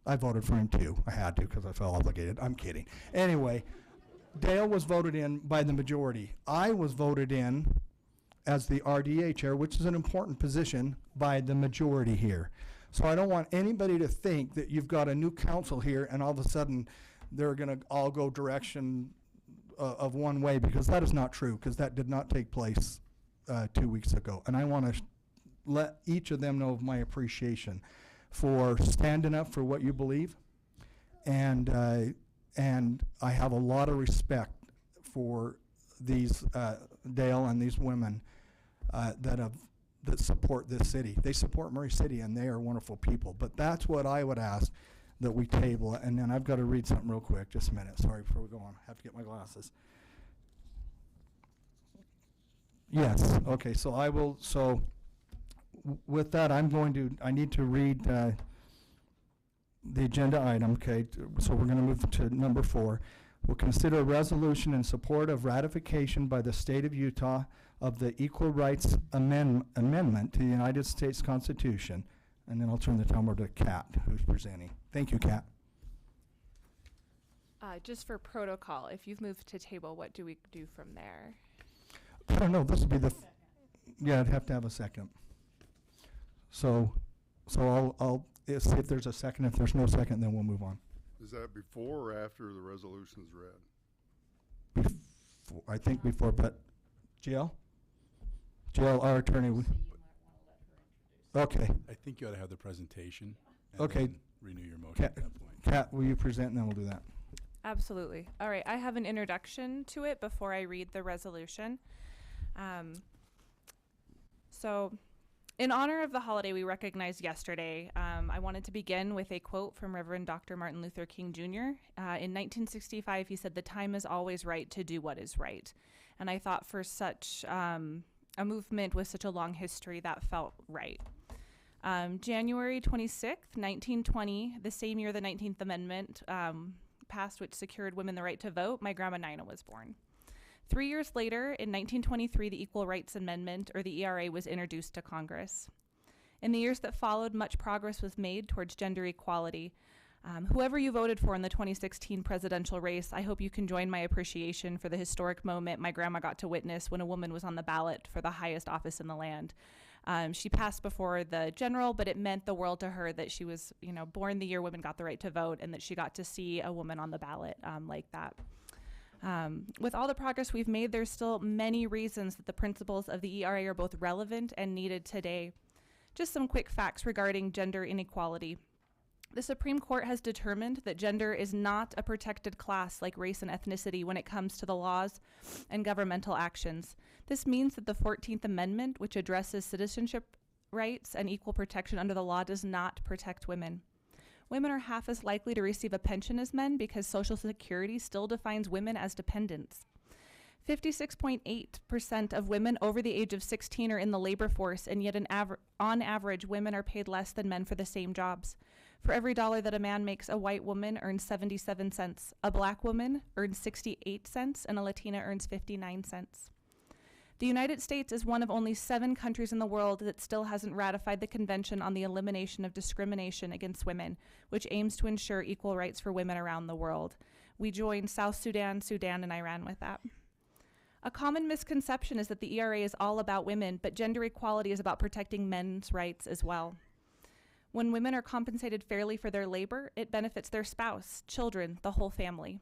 I voted for him too. I had to because I felt obligated. I'm kidding. Anyway, Dale was voted in by the majority. I was voted in as the RDA chair, which is an important position, by the majority here. So I don't want anybody to think that you've got a new council here and all of a sudden they're going to all go direction of one way, because that is not true, because that did not take place 2 weeks ago. And I want to let each of them know of my appreciation for standing up for what you believe. And I have a lot of respect for these Dale and these women that support this city. They support Murray City, and they are wonderful people. But that's what I would ask, that we table it. And then I've got to read something real quick. Just a minute. Sorry, before we go on. I have to get my glasses. Yes. Okay. So I will. So with that, I need to read the agenda item. Okay. So we're going to move to number 4. We'll consider a resolution in support of ratification by the state of Utah of the Equal Rights Amendment to the United States Constitution. And then I'll turn the time over to Kat, who's presenting. Thank you, Kat. Just for protocol, if you've moved to table, what do we do from there? I don't know. This will be the. Yeah, I'd have to have a second. So I'll see if there's a second. If there's no second, then we'll move on. Is that before or after the resolution is read? Before, I think before, but GL, our attorney. Okay. I think you ought to have the presentation. And Okay. then renew your motion at that point. Kat, will you present, and then we'll do that. Absolutely. All right, I have an introduction to it before I read the resolution. So, in honor of the holiday we recognized yesterday, I wanted to begin with a quote from Reverend Dr. Martin Luther King Jr. In 1965, he said, "The time is always right to do what is right." And I thought for such a movement with such a long history, that felt right. January 26th, 1920, the same year the 19th Amendment passed, which secured women the right to vote, my grandma Nina was born. 3 years later, in 1923, the Equal Rights Amendment, or the ERA, was introduced to Congress. In the years that followed, much progress was made towards gender equality. Whoever you voted for in the 2016 presidential race, I hope you can join my appreciation for the historic moment my grandma got to witness when a woman was on the ballot for the highest office in the land. She passed before the general, but it meant the world to her that she was, born the year women got the right to vote, and that she got to see a woman on the ballot like that. With all the progress we've made, there's still many reasons that the principles of the ERA are both relevant and needed today. Just some quick facts regarding gender inequality. The Supreme Court has determined that gender is not a protected class like race and ethnicity when it comes to the laws and governmental actions. This means that the 14th Amendment, which addresses citizenship rights and equal protection under the law, does not protect women. Women are half as likely to receive a pension as men because Social Security still defines women as dependents. 56.8% of women over the age of 16 are in the labor force, and yet on average, women are paid less than men for the same jobs. For every dollar that a man makes, a white woman earns 77 cents, a black woman earns 68 cents, and a Latina earns 59 cents. The United States is one of only 7 countries in the world that still hasn't ratified the Convention on the Elimination of Discrimination Against Women, which aims to ensure equal rights for women around the world. We joined South Sudan, Sudan, and Iran with that. A common misconception is that the ERA is all about women, but gender equality is about protecting men's rights as well. When women are compensated fairly for their labor, it benefits their spouse, children, the whole family.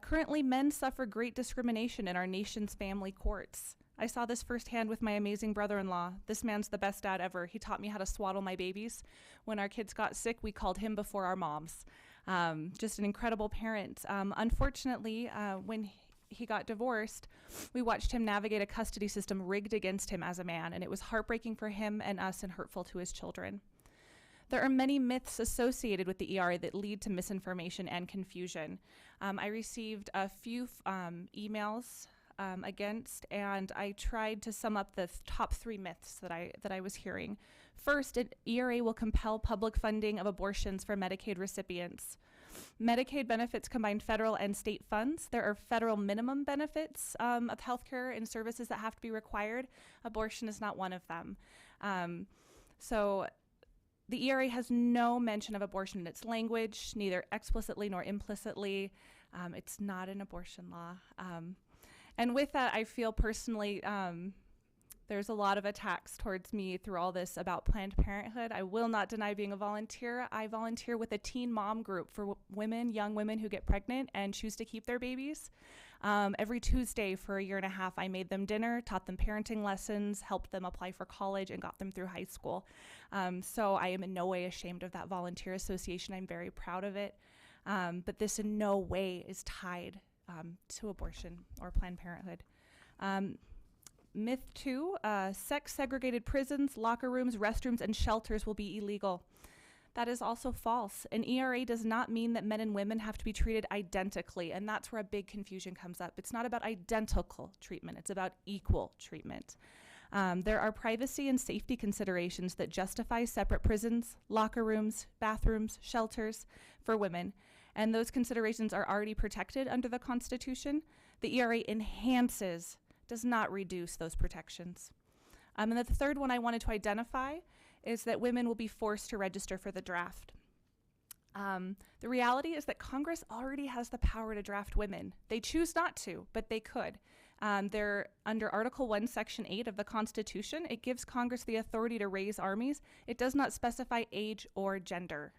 Currently, men suffer great discrimination in our nation's family courts. I saw this firsthand with my amazing brother-in-law. This man's the best dad ever. He taught me how to swaddle my babies. When our kids got sick, we called him before our moms. Just an incredible parent. Unfortunately, when he got divorced, we watched him navigate a custody system rigged against him as a man, and it was heartbreaking for him and us and hurtful to his children. There are many myths associated with the ERA that lead to misinformation and confusion. I received a few emails against, and I tried to sum up the top 3 myths that I was hearing. First, an ERA will compel public funding of abortions for Medicaid recipients. Medicaid benefits combine federal and state funds. There are federal minimum benefits of healthcare and services that have to be required. Abortion is not one of them. So the ERA has no mention of abortion in its language, neither explicitly nor implicitly. It's not an abortion law. And with that, I feel personally there's a lot of attacks towards me through all this about Planned Parenthood. I will not deny being a volunteer. I volunteer with a teen mom group for young women who get pregnant and choose to keep their babies. Every Tuesday for a year and a half, I made them dinner, taught them parenting lessons, helped them apply for college, and got them through high school. So I am in no way ashamed of that volunteer association. I'm very proud of it. But this in no way is tied to abortion or Planned Parenthood. Myth 2, sex-segregated prisons, locker rooms, restrooms, and shelters will be illegal. That is also false. An ERA does not mean that men and women have to be treated identically, and that's where a big confusion comes up. It's not about identical treatment, it's about equal treatment. There are privacy and safety considerations that justify separate prisons, locker rooms, bathrooms, shelters for women, and those considerations are already protected under the Constitution. The ERA enhances, does not reduce those protections. And the third one I wanted to identify is that women will be forced to register for the draft. The reality is that Congress already has the power to draft women. They choose not to, but they could. They're under Article 1, Section 8 of the Constitution. It gives Congress the authority to raise armies. It does not specify age or gender.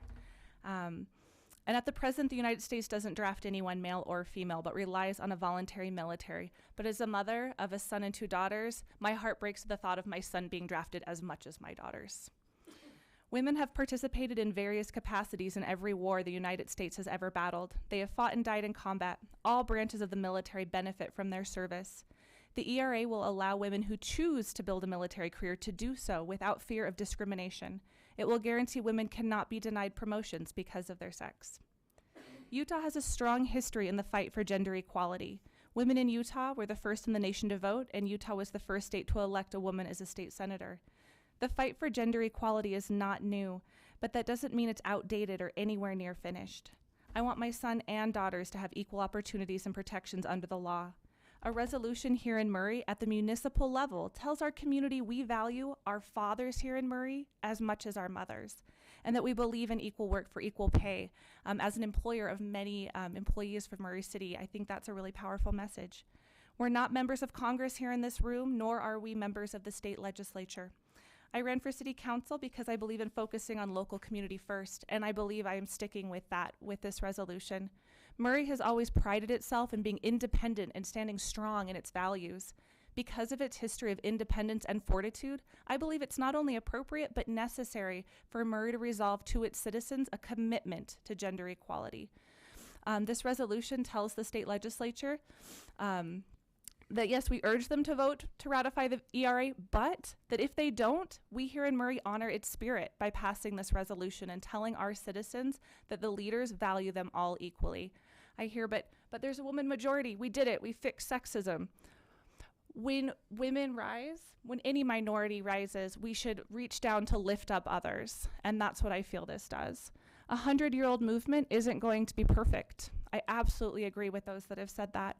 And at the present, the United States doesn't draft anyone, male or female, but relies on a voluntary military. But as a mother of a son and 2 daughters, my heart breaks at the thought of my son being drafted as much as my daughters. Women have participated in various capacities in every war the United States has ever battled. They have fought and died in combat. All branches of the military benefit from their service. The ERA will allow women who choose to build a military career to do so without fear of discrimination. It will guarantee women cannot be denied promotions because of their sex. Utah has a strong history in the fight for gender equality. Women in Utah were the first in the nation to vote, and Utah was the first state to elect a woman as a state senator. The fight for gender equality is not new, but that doesn't mean it's outdated or anywhere near finished. I want my son and daughters to have equal opportunities and protections under the law. A resolution here in Murray at the municipal level tells our community we value our fathers here in Murray as much as our mothers, and that we believe in equal work for equal pay. As an employer of many employees from Murray City, I think that's a really powerful message. We're not members of Congress here in this room, nor are we members of the state legislature. I ran for city council because I believe in focusing on local community first, and I believe I am sticking with that with this resolution. Murray has always prided itself in being independent and standing strong in its values. Because of its history of independence and fortitude, I believe it's not only appropriate but necessary for Murray to resolve to its citizens a commitment to gender equality. This resolution tells the state legislature that yes, we urge them to vote to ratify the ERA, but that if they don't, we here in Murray honor its spirit by passing this resolution and telling our citizens that the leaders value them all equally. I hear, but there's a woman majority. We did it. We fixed sexism. When women rise, when any minority rises, we should reach down to lift up others. And that's what I feel this does. 100-year-old movement isn't going to be perfect. I absolutely agree with those that have said that.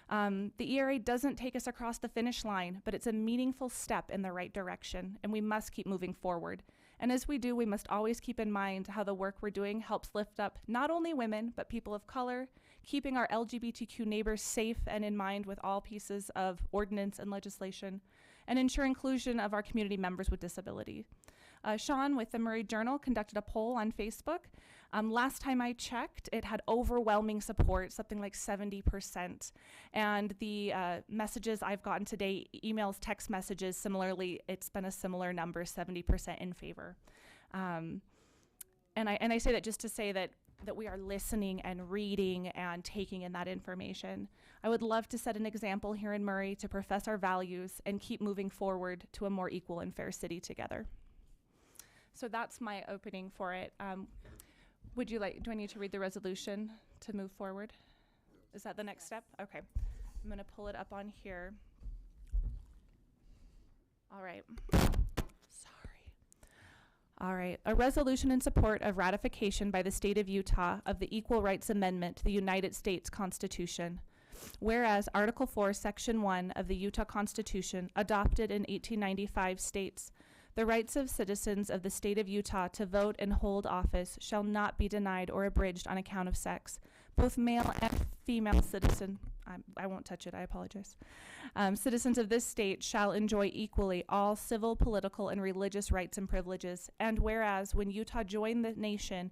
The ERA doesn't take us across the finish line, but it's a meaningful step in the right direction, and we must keep moving forward. And as we do, we must always keep in mind how the work we're doing helps lift up not only women, but people of color, keeping our LGBTQ neighbors safe and in mind with all pieces of ordinance and legislation, and ensure inclusion of our community members with disability. Sean with the Murray Journal conducted a poll on Facebook. Last time I checked, it had overwhelming support, something like 70%. And the messages I've gotten today, emails, text messages, similarly, it's been a similar number, 70% in favor. And I say that just to say that we are listening and reading and taking in that information. I would love to set an example here in Murray to profess our values and keep moving forward to a more equal and fair city together. So that's my opening for it. Do I need to read the resolution to move forward? Is that the next step? Okay. I'm going to pull it up on here. All right. All right. A resolution in support of ratification by the state of Utah of the Equal Rights Amendment to the United States Constitution. Whereas Article 4, Section 1 of the Utah Constitution, adopted in 1895, states, "The rights of citizens of the state of Utah to vote and hold office shall not be denied or abridged on account of sex. Both male and female citizen," I won't touch it, I apologize. "Citizens of this state shall enjoy equally all civil, political, and religious rights and privileges. And whereas when Utah joined the nation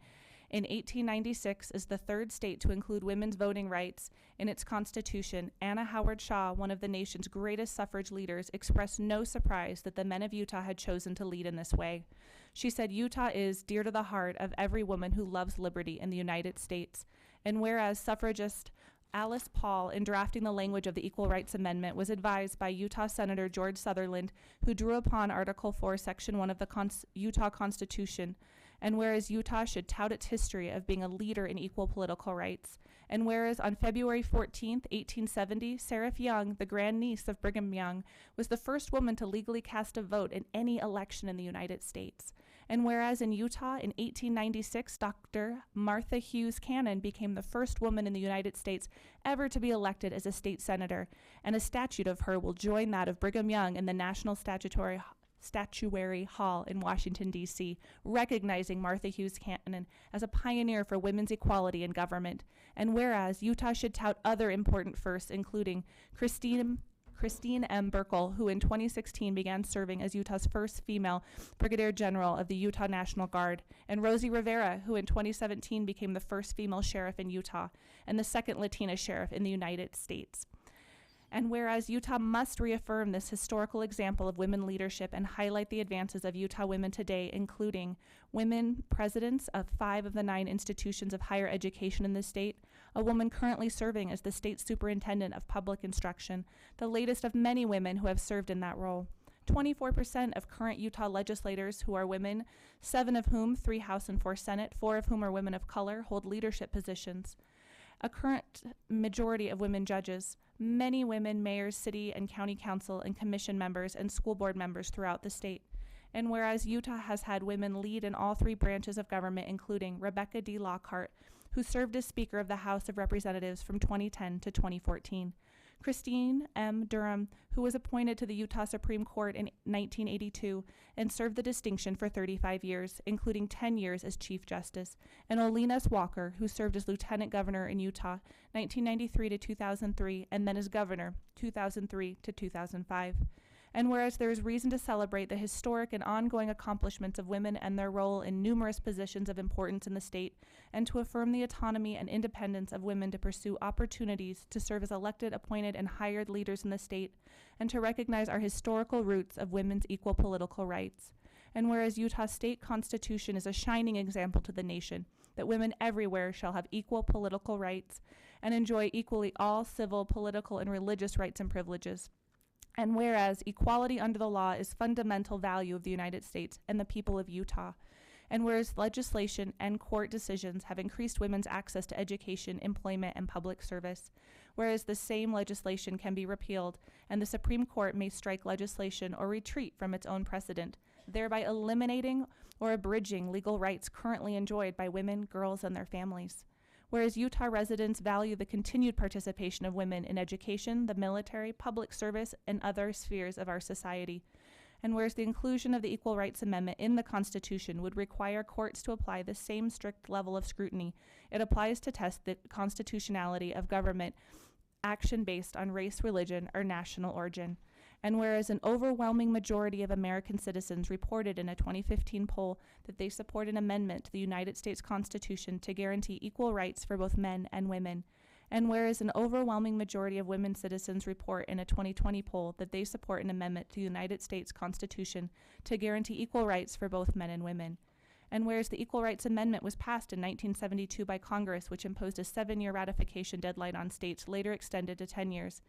in 1896 as the third state to include women's voting rights in its constitution, Anna Howard Shaw, one of the nation's greatest suffrage leaders, expressed no surprise that the men of Utah had chosen to lead in this way. She said, 'Utah is dear to the heart of every woman who loves liberty in the United States.' And whereas suffragist Alice Paul, in drafting the language of the Equal Rights Amendment, was advised by Utah Senator George Sutherland, who drew upon Article 4, Section 1 of the Utah Constitution. And whereas Utah should tout its history of being a leader in equal political rights. And whereas on February 14th, 1870, Seraph Young, the grandniece of Brigham Young, was the first woman to legally cast a vote in any election in the United States. And whereas in Utah in 1896, Dr. Martha Hughes Cannon became the first woman in the United States ever to be elected as a state senator, and a statue of her will join that of Brigham Young in the National Statuary Hall in Washington, D.C., recognizing Martha Hughes Cannon as a pioneer for women's equality in government. And whereas Utah should tout other important firsts, including Christine M. Burkle, who in 2016 began serving as Utah's first female Brigadier General of the Utah National Guard, and Rosie Rivera, who in 2017 became the first female sheriff in Utah and the second Latina sheriff in the United States. And whereas Utah must reaffirm this historical example of women leadership and highlight the advances of Utah women today, including women presidents of 5 of the 9 institutions of higher education in the state, a woman currently serving as the state superintendent of public instruction, the latest of many women who have served in that role. 24% of current Utah legislators who are women, 7 of whom, 3 House and 4 Senate, 4 of whom are women of color, hold leadership positions. A current majority of women judges, many women mayors, city and county council and commission members and school board members throughout the state. And whereas Utah has had women lead in all 3 branches of government, including Rebecca D. Lockhart, who served as Speaker of the House of Representatives from 2010 to 2014. Christine M. Durham, who was appointed to the Utah Supreme Court in 1982 and served the distinction for 35 years, including 10 years as Chief Justice, and Olenas Walker, who served as Lieutenant Governor in Utah 1993 to 2003 and then as Governor 2003 to 2005. And whereas there is reason to celebrate the historic and ongoing accomplishments of women and their role in numerous positions of importance in the state, and to affirm the autonomy and independence of women to pursue opportunities to serve as elected, appointed, and hired leaders in the state, and to recognize our historical roots of women's equal political rights. And whereas Utah's state constitution is a shining example to the nation, that women everywhere shall have equal political rights and enjoy equally all civil, political, and religious rights and privileges. And whereas equality under the law is fundamental value of the United States and the people of Utah, and whereas legislation and court decisions have increased women's access to education, employment, and public service, whereas the same legislation can be repealed and the Supreme Court may strike legislation or retreat from its own precedent, thereby eliminating or abridging legal rights currently enjoyed by women, girls, and their families. Whereas Utah residents value the continued participation of women in education, the military, public service, and other spheres of our society. And whereas the inclusion of the Equal Rights Amendment in the Constitution would require courts to apply the same strict level of scrutiny it applies to test the constitutionality of government action based on race, religion, or national origin. And whereas an overwhelming majority of American citizens reported in a 2015 poll that they support an amendment to the United States Constitution to guarantee equal rights for both men and women, and whereas an overwhelming majority of women citizens report in a 2020 poll that they support an amendment to the United States Constitution to guarantee equal rights for both men and women, And whereas the Equal Rights Amendment was passed in 1972 by Congress, which imposed a 7-year ratification deadline on states, later extended to 10 years.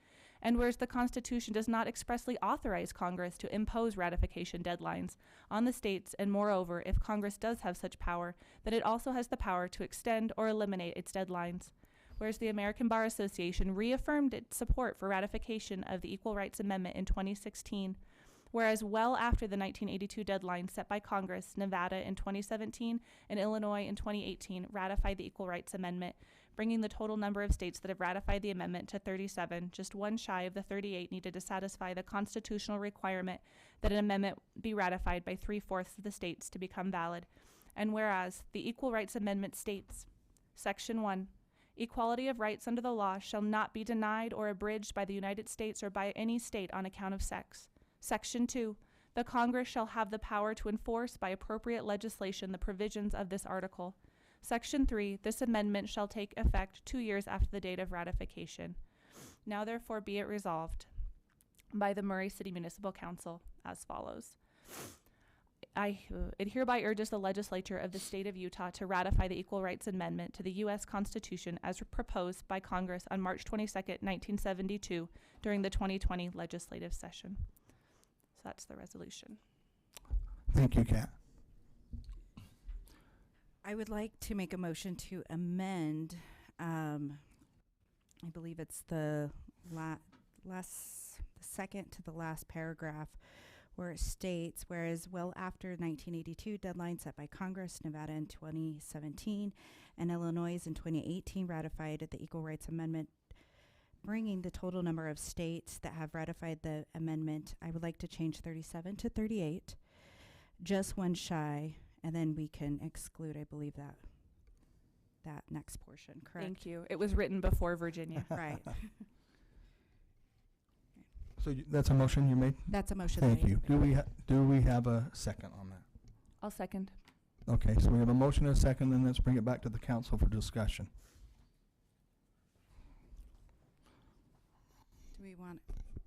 And whereas the Constitution does not expressly authorize Congress to impose ratification deadlines on the states, and moreover, if Congress does have such power, that it also has the power to extend or eliminate its deadlines. Whereas the American Bar Association reaffirmed its support for ratification of the Equal Rights Amendment in 2016, whereas well after the 1982 deadline set by Congress, Nevada in 2017 and Illinois in 2018 ratified the Equal Rights Amendment, bringing the total number of states that have ratified the amendment to 37, just one shy of the 38 needed to satisfy the constitutional requirement that an amendment be ratified by 3/4 of the states to become valid. And whereas the Equal Rights Amendment states, Section 1, equality of rights under the law shall not be denied or abridged by the United States or by any state on account of sex. Section 2, the Congress shall have the power to enforce by appropriate legislation the provisions of this article. Section 3, this amendment shall take effect 2 years after the date of ratification. Now therefore be it resolved by the Murray City Municipal Council as follows. It hereby urges the legislature of the state of Utah to ratify the Equal Rights Amendment to the U.S. Constitution as proposed by Congress on March 22nd, 1972 during the 2020 legislative session. So that's the resolution. Thank you, Kat. I would like to make a motion to amend, I believe it's the second to the last paragraph, where it states, whereas well after 1982 deadline set by Congress, Nevada in 2017 and Illinois in 2018 ratified the Equal Rights Amendment, bringing the total number of states that have ratified the amendment, I would like to change 37 to 38, just one shy, and then we can exclude, I believe, that next portion, correct? Thank you. It was written before Virginia. Right. So that's a motion you made? That's a motion. Thank you. Do we have a second on that? I'll second. Okay, so we have a motion and a second, and let's bring it back to the council for discussion.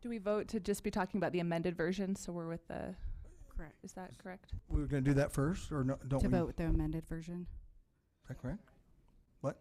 Do we vote to just be talking about the amended version? So we're with the. Correct. Is that correct? We're going to do that first, or no, don't we? To vote with the amended version. Is that correct? What?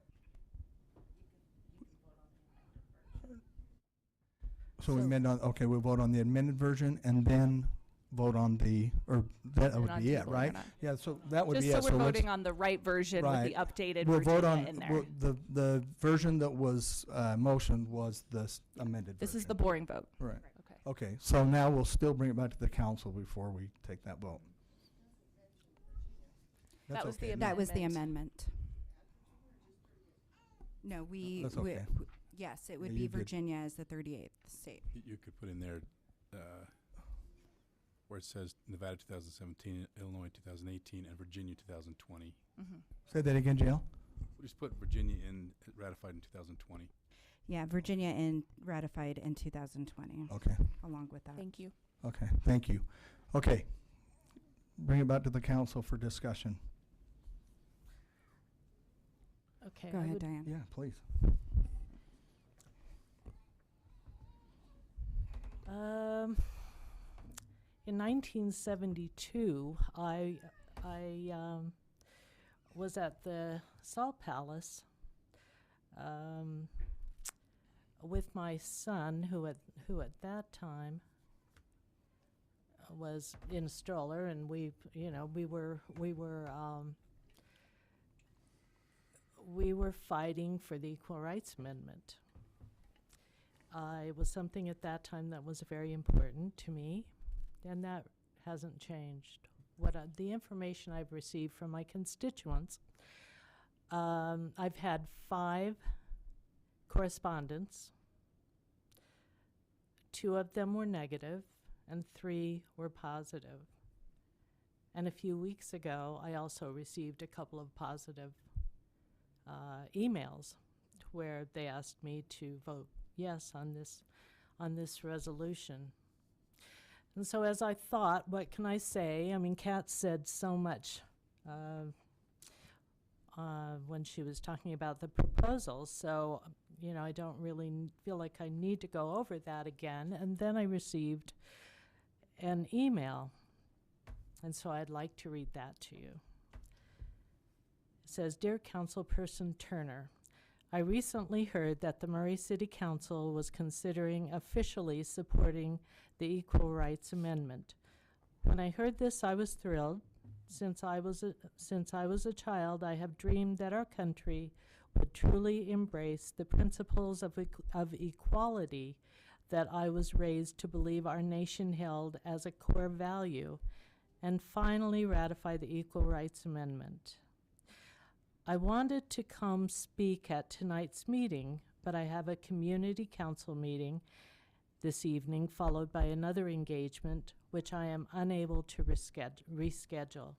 So we amend on, okay, we'll vote on the amended version and then vote on the, or that And would on be it, table right? or not. Yeah, so that would Just be so it. we're let's- voting on the right version with the updated We'll vote Virginia on in there. the version that was motioned was the amended This version. is the boring vote. Right. Okay. Okay, so now we'll still bring it back to the council before we take that vote. That's That was the okay. That was the amendment. No, That's okay. Yes, it would Yeah, be you did. Virginia as the 38th state. You could put in there where it says Nevada 2017, Illinois 2018, and Virginia 2020. Say that again, Jill. We'll just put Virginia in ratified in 2020. Yeah, Virginia ratified in 2020. Okay. Along with that. Thank you. Okay, thank you. Okay, bring it back to the council for discussion. Okay. Go I ahead, would- Diane. Yeah, please. In 1972, I was at the Salt Palace with my son, who at that time was in a stroller, and we were fighting for the Equal Rights Amendment. It was something at that time that was very important to me, and that hasn't changed. The information I've received from my constituents, I've had 5 correspondents. 2 of them were negative, and 3 were positive. And a few weeks ago, I also received a couple of positive emails where they asked me to vote yes on this resolution. And so as I thought, what can I say? I mean, Kat said so much when she was talking about the proposals, so I don't really feel like I need to go over that again. And then I received an email, and so I'd like to read that to you. says, Dear Councilperson Turner, I recently heard that the Murray City Council was considering officially supporting the Equal Rights Amendment. When I heard this, I was thrilled. Since I was a child, I have dreamed that our country would truly embrace the principles of equality that I was raised to believe our nation held as a core value, and finally ratify the Equal Rights Amendment. I wanted to come speak at tonight's meeting, but I have a community council meeting this evening, followed by another engagement, which I am unable to reschedule.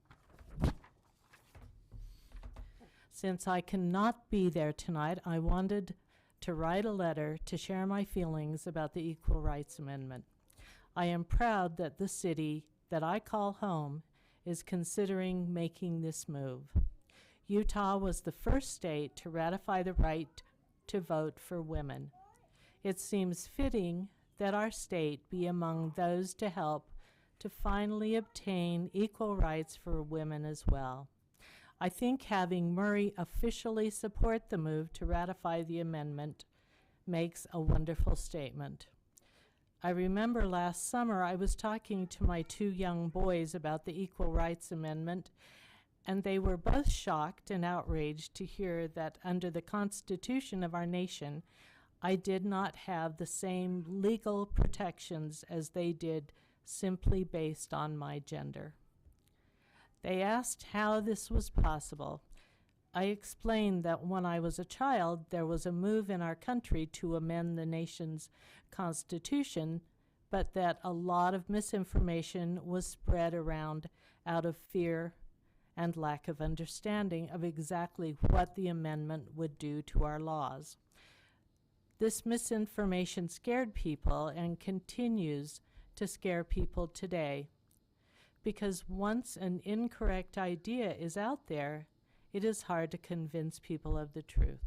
Since I cannot be there tonight, I wanted to write a letter to share my feelings about the Equal Rights Amendment. I am proud that the city that I call home is considering making this move. Utah was the first state to ratify the right to vote for women. It seems fitting that our state be among those to help to finally obtain equal rights for women as well. I think having Murray officially support the move to ratify the amendment makes a wonderful statement. I remember last summer I was talking to my 2 young boys about the Equal Rights Amendment, and they were both shocked and outraged to hear that under the Constitution of our nation, I did not have the same legal protections as they did simply based on my gender. They asked how this was possible. I explained that when I was a child, there was a move in our country to amend the nation's constitution, but that a lot of misinformation was spread around out of fear and lack of understanding of exactly what the amendment would do to our laws. This misinformation scared people and continues to scare people today, because once an incorrect idea is out there, it is hard to convince people of the truth.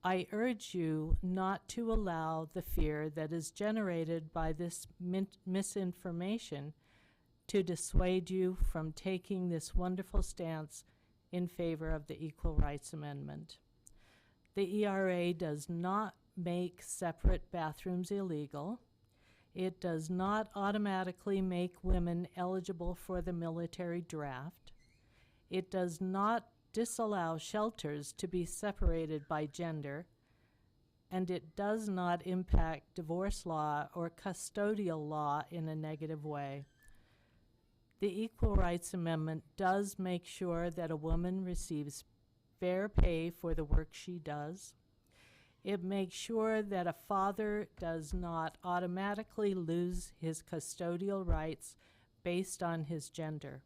I urge you not to allow the fear that is generated by this misinformation to dissuade you from taking this wonderful stance in favor of the Equal Rights Amendment. The ERA does not make separate bathrooms illegal. It does not automatically make women eligible for the military draft. It does not disallow shelters to be separated by gender, and it does not impact divorce law or custodial law in a negative way. The Equal Rights Amendment does make sure that a woman receives fair pay for the work she does. It makes sure that a father does not automatically lose his custodial rights based on his gender.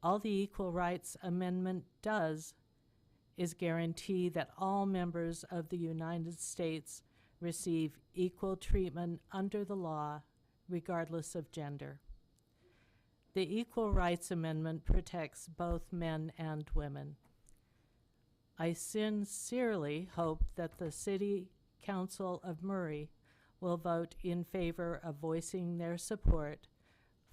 All the Equal Rights Amendment does is guarantee that all members of the United States receive equal treatment under the law, regardless of gender. The Equal Rights Amendment protects both men and women. I sincerely hope that the City Council of Murray will vote in favor of voicing their support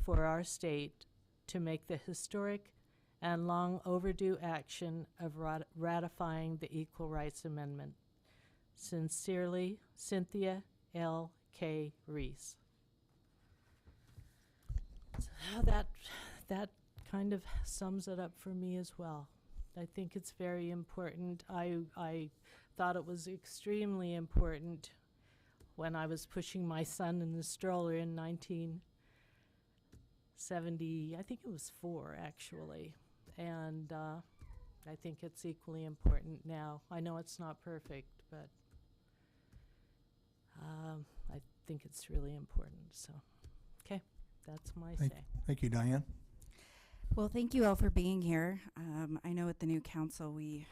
for our state to make the historic and long overdue action of ratifying the Equal Rights Amendment. Sincerely, Cynthia L. K. Reese. So that kind of sums it up for me as well. I think it's very important. I thought it was extremely important when I was pushing my son in the stroller in 1970, I think it was 4 actually, and I think it's equally important now. I know it's not perfect, but I think it's really important. So, okay, that's my say. Thank you, Diane. Well, thank you all for being here. I know at the new council we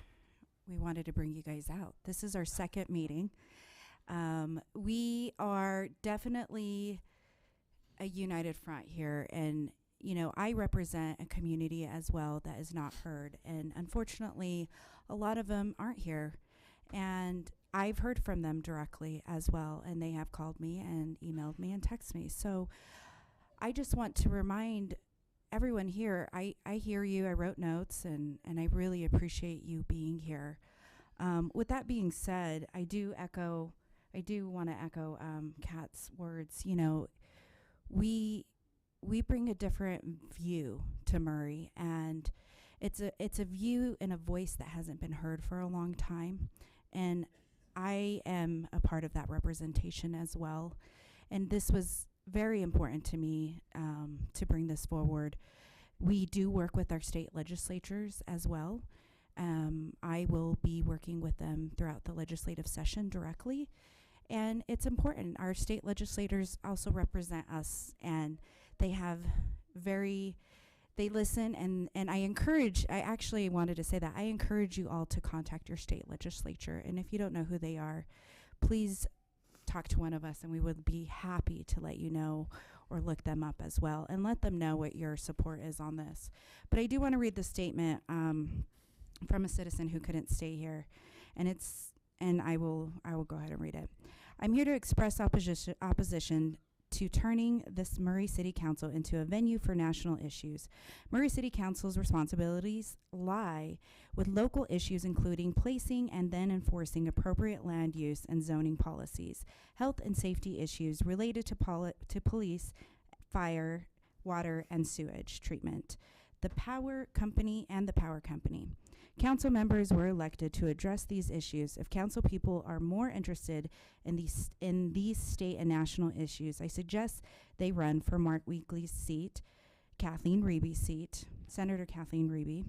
wanted to bring you guys out. This is our 2nd meeting. We are definitely a united front here, and you know, I represent a community as well that is not heard, and unfortunately a lot of them aren't here, and I've heard from them directly as well, and they have called me and emailed me and texted me. So I just want to remind everyone here, I hear you. I wrote notes, and I really appreciate you being here. With that being said, I do want to echo Kat's words. You know, we bring a different view to Murray, and it's a view and a voice that hasn't been heard for a long time, and I am a part of that representation as well. And this was very important to me to bring this forward. We do work with our state legislatures as well. I will be working with them throughout the legislative session directly. And it's important. Our state legislators also represent us, and they listen, and I actually wanted to say that I encourage you all to contact your state legislature. And if you don't know who they are, please talk to one of us, and we would be happy to let you know or look them up as well and let them know what your support is on this. But I do want to read the statement from a citizen who couldn't stay here, and I will go ahead and read it. I'm here to express opposition to turning this Murray City Council into a venue for national issues. Murray City Council's responsibilities lie with local issues, including placing and then enforcing appropriate land use and zoning policies, health and safety issues related to police, fire, water, and sewage treatment, the power company, and the power company. Council members were elected to address these issues. If council people are more interested in these state and national issues, I suggest they run for Mark Weekly's seat, Kathleen Reeby's seat, Senator Kathleen Reeby,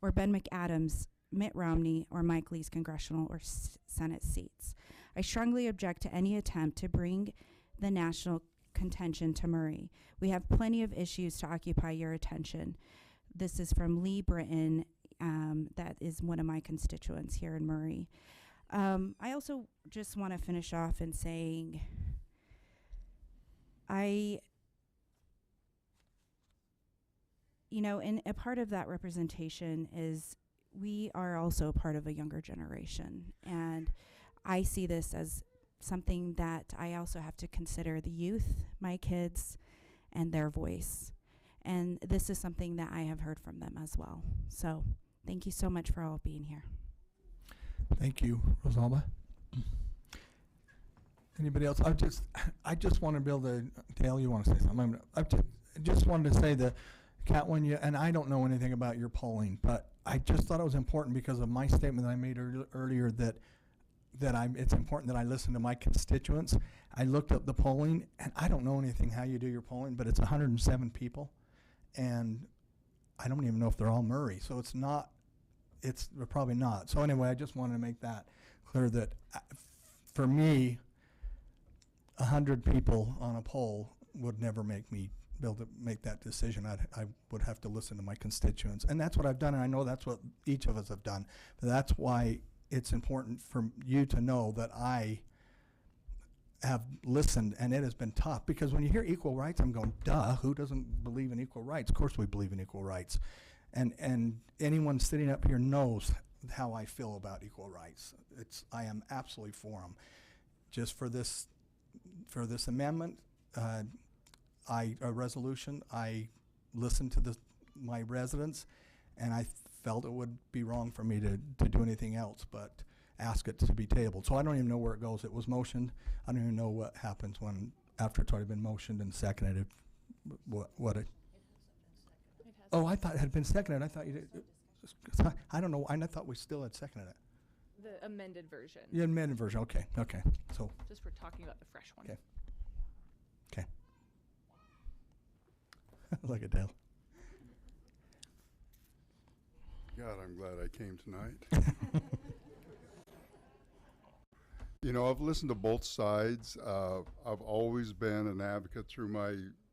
or Ben McAdams, Mitt Romney, or Mike Lee's congressional or Senate seats. I strongly object to any attempt to bring the national contention to Murray. We have plenty of issues to occupy your attention. This is from Lee Britton. That is one of my constituents here in Murray. I also just want to finish off in saying and a part of that representation is we are also part of a younger generation. And I see this as something that I also have to consider the youth, my kids, and their voice. And this is something that I have heard from them as well. So thank you so much for all being here. Thank you, Rosalba. Anybody else? I just want to build Dale, you want to say something? I just wanted to say that, Kat, and I don't know anything about your polling, but I just thought it was important because of my statement that I made earlier that it's important that I listen to my constituents. I looked up the polling, and I don't know anything how you do your polling, but it's 107 people, and I don't even know if they're all Murray, so they're probably not. So anyway, I just wanted to make that clear that for me, 100 people on a poll would never make me be able to make that decision. I would have to listen to my constituents, and that's what I've done, and I know that's what each of us have done. But that's why it's important for you to know that I have listened, and it has been tough, because when you hear equal rights, I'm going, duh, who doesn't believe in equal rights? Of course we believe in equal rights. And anyone sitting up here knows how I feel about equal rights. I am absolutely for them. Just for this amendment, a resolution, I listened to my residents, and I felt it would be wrong for me to do anything else but ask it to be tabled. So I don't even know where it goes. It was motioned. I don't even know what happens after it's already been motioned and seconded. I thought it had been seconded. I thought you did. I don't know. I thought we still had seconded it. The amended version. The amended version. Okay. So. Just we're talking about the fresh one. Okay. Look at Dale. God, I'm glad I came tonight. I've listened to both sides. I've always been an advocate through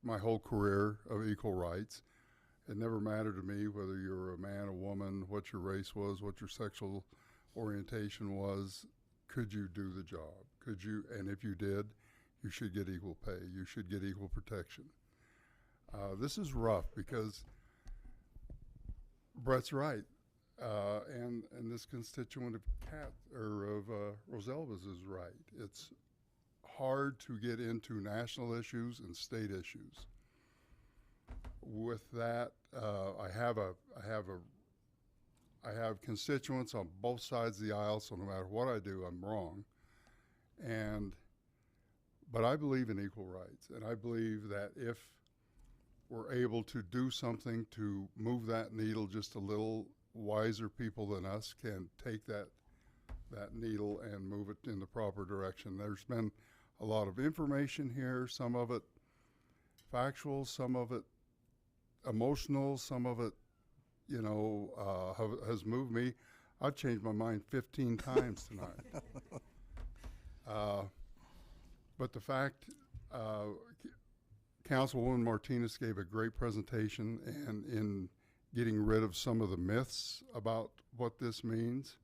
my whole career of equal rights. It never mattered to me whether you're a man, a woman, what your race was, what your sexual orientation was. Could you do the job? Could you? And if you did, you should get equal pay. You should get equal protection. This is rough because Brett's right. And this constituent of Rosalba's is right. It's hard to get into national issues and state issues. with that, I have constituents on both sides of the aisle, so no matter what I do, I'm wrong. But I believe in equal rights, and I believe that if we're able to do something to move that needle just a little, wiser people than us can take that needle and move it in the proper direction. There's been a lot of information here, some of it factual, some of it emotional, some of it, has moved me. I've changed my mind 15 times tonight. But the fact, Councilwoman Martinez gave a great presentation, and in getting rid of some of the myths about what this means,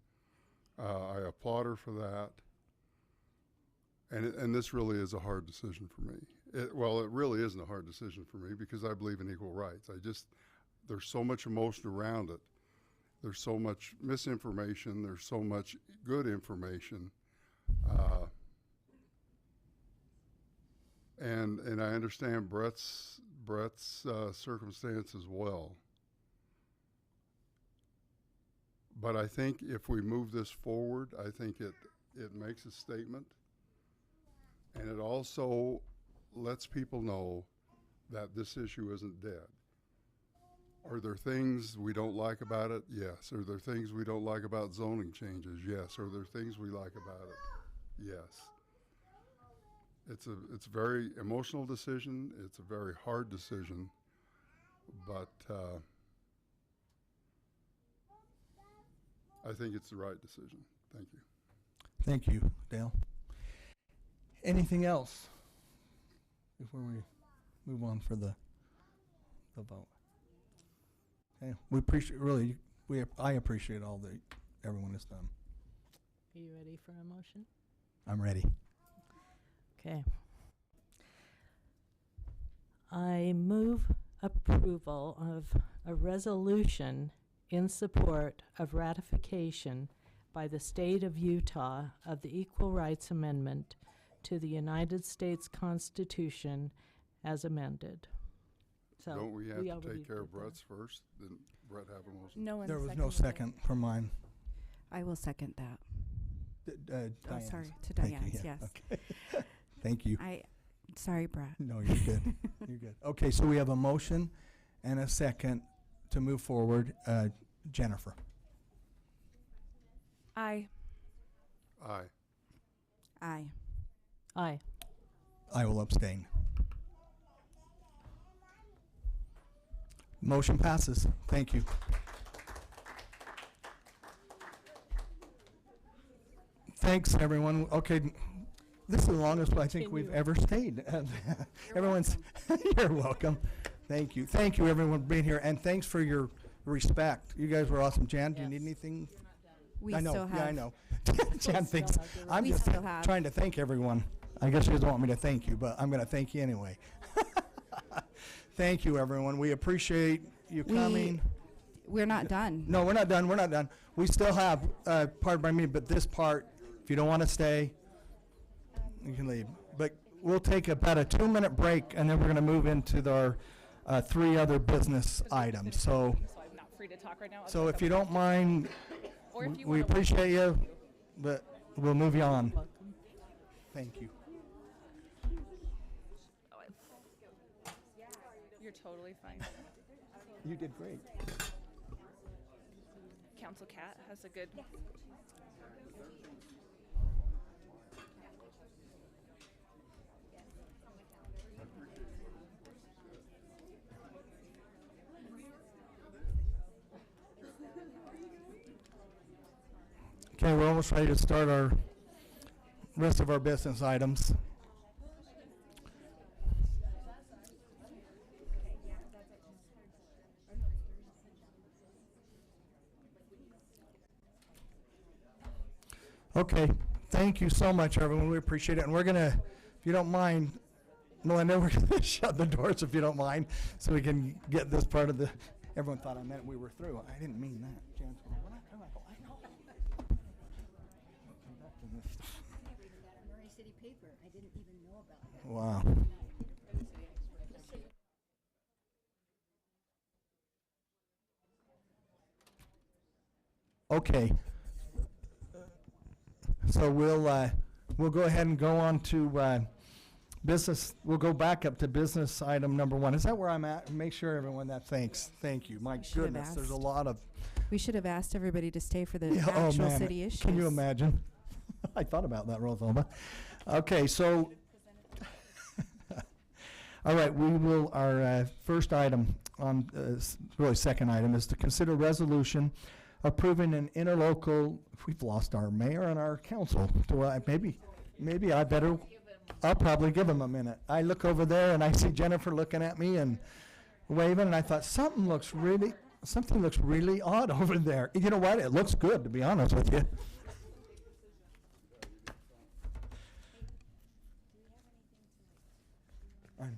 I applaud her for that. And this really is a hard decision for me. It really isn't a hard decision for me because I believe in equal rights. There's so much emotion around it. There's so much misinformation. There's so much good information. And I understand Brett's circumstance as well. But I think if we move this forward, I think it makes a statement. And it also lets people know that this issue isn't dead. Are there things we don't like about it? Yes. Are there things we don't like about zoning changes? Yes. Are there things we like about it? Yes. It's a very emotional decision. It's a very hard decision, but I think it's the right decision. Thank you. Thank you, Dale. Anything else before we move on for the vote? Okay, we appreciate I appreciate all that everyone has done. Are you ready for a motion? I'm ready. Okay. I move approval of a resolution in support of ratification by the state of Utah of the Equal Rights Amendment to the United States Constitution as amended. So don't we have to already take care of did that. Brett's first? Didn't Brett have a motion? No one There was no seconded it. second from mine. I will second that. Diane's. Sorry, to Thank you, Diane's, yeah, yes. okay. Thank you. Sorry, Brad. No, you're good. You're good. Okay, so we have a motion and a second to move forward. Jennifer. Aye. Aye. Aye. Aye. I will abstain. Motion passes. Thank you. Thanks, everyone. Okay, this is the longest I think we've ever stayed. Everyone's, you're welcome. Thank you. Thank you, everyone, for being here, and thanks for your respect. You guys were awesome. Jan, do you need anything? We I know. still have. Yeah, I know. Jan thinks. I'm We just still have. trying to thank everyone. I guess you guys want me to thank you, but I'm going to thank you anyway. Thank you, everyone. We appreciate you coming. We're not done. No, we're not done. We're not done. We still have part of my meeting, but this part, if you don't want to stay, you can leave. But we'll take about a 2-minute break, and then we're going to move into our 3 other business items. So, I'm not free to talk right now. so if you don't mind, Or if you we wanna watch appreciate you, but we'll move you on. Thank you. You're totally fine. You did great. Council Cat has a good. Okay, we're almost ready to start our rest of our business items. Okay, thank you so much, everyone. We appreciate it. And we're going to, if you don't mind, Melinda, we're going to shut the doors if you don't mind, so we can get this part of the, everyone thought I meant we were through. I didn't mean that. Jan's going, we're not through. I go, I know. Come back to this stuff. Murray City paper. I didn't even know about that. Wow. Okay. So we'll go ahead and go on to business. We'll go back up to business item number 1. Is that where I'm at? Make sure everyone that thanks. Thank you. My should have goodness, there's a asked. lot of. We should have asked everybody to stay for the Yeah, actual man, city issues. Can you imagine? I thought about that, Rosalba. Okay, so. All right, our first item on, really second item, is to consider resolution approving an interlocal, we've lost our mayor and our council. Maybe I better, I'll probably give him a minute. I look over there and I see Jennifer looking at me and waving, and I thought, something looks really odd over there. You know what? It looks good, to be honest with you. I know.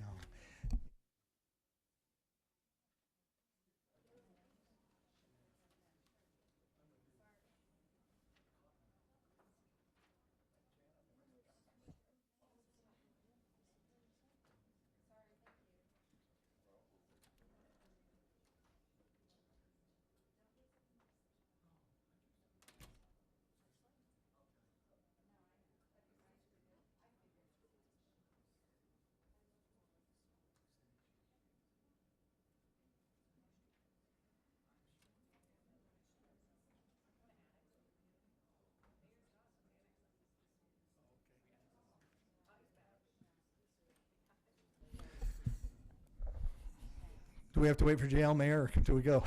Do we have to wait for JL Mayor, or do we go?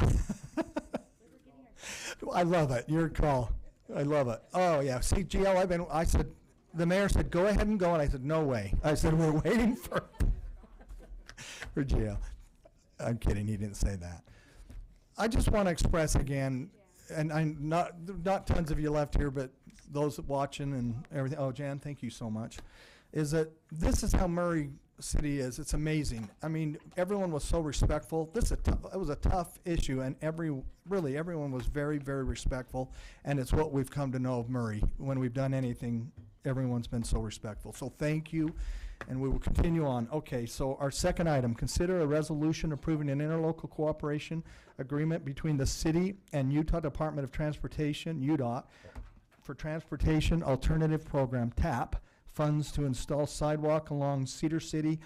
I love it. Your call. I love it. Oh, yeah. See, GL, I said, the mayor said, go ahead and go, and I said, no way. I said, we're waiting for GL. I'm kidding. He didn't say that. I just want to express again, and I'm not tons of you left here, but those watching and everything. Oh, Jan, thank you so much. Is that this is how Murray City is. It's amazing. I mean, everyone was so respectful. It was a tough issue, and everyone was very, very respectful, and it's what we've come to know of Murray. When we've done anything, everyone's been so respectful. So thank you, and we will continue on. Okay, so our second item, consider a resolution approving an interlocal cooperation agreement between the city and Utah Department of Transportation, UDOT, for Transportation Alternative Program, TAP, funds to install sidewalk along Cedar Street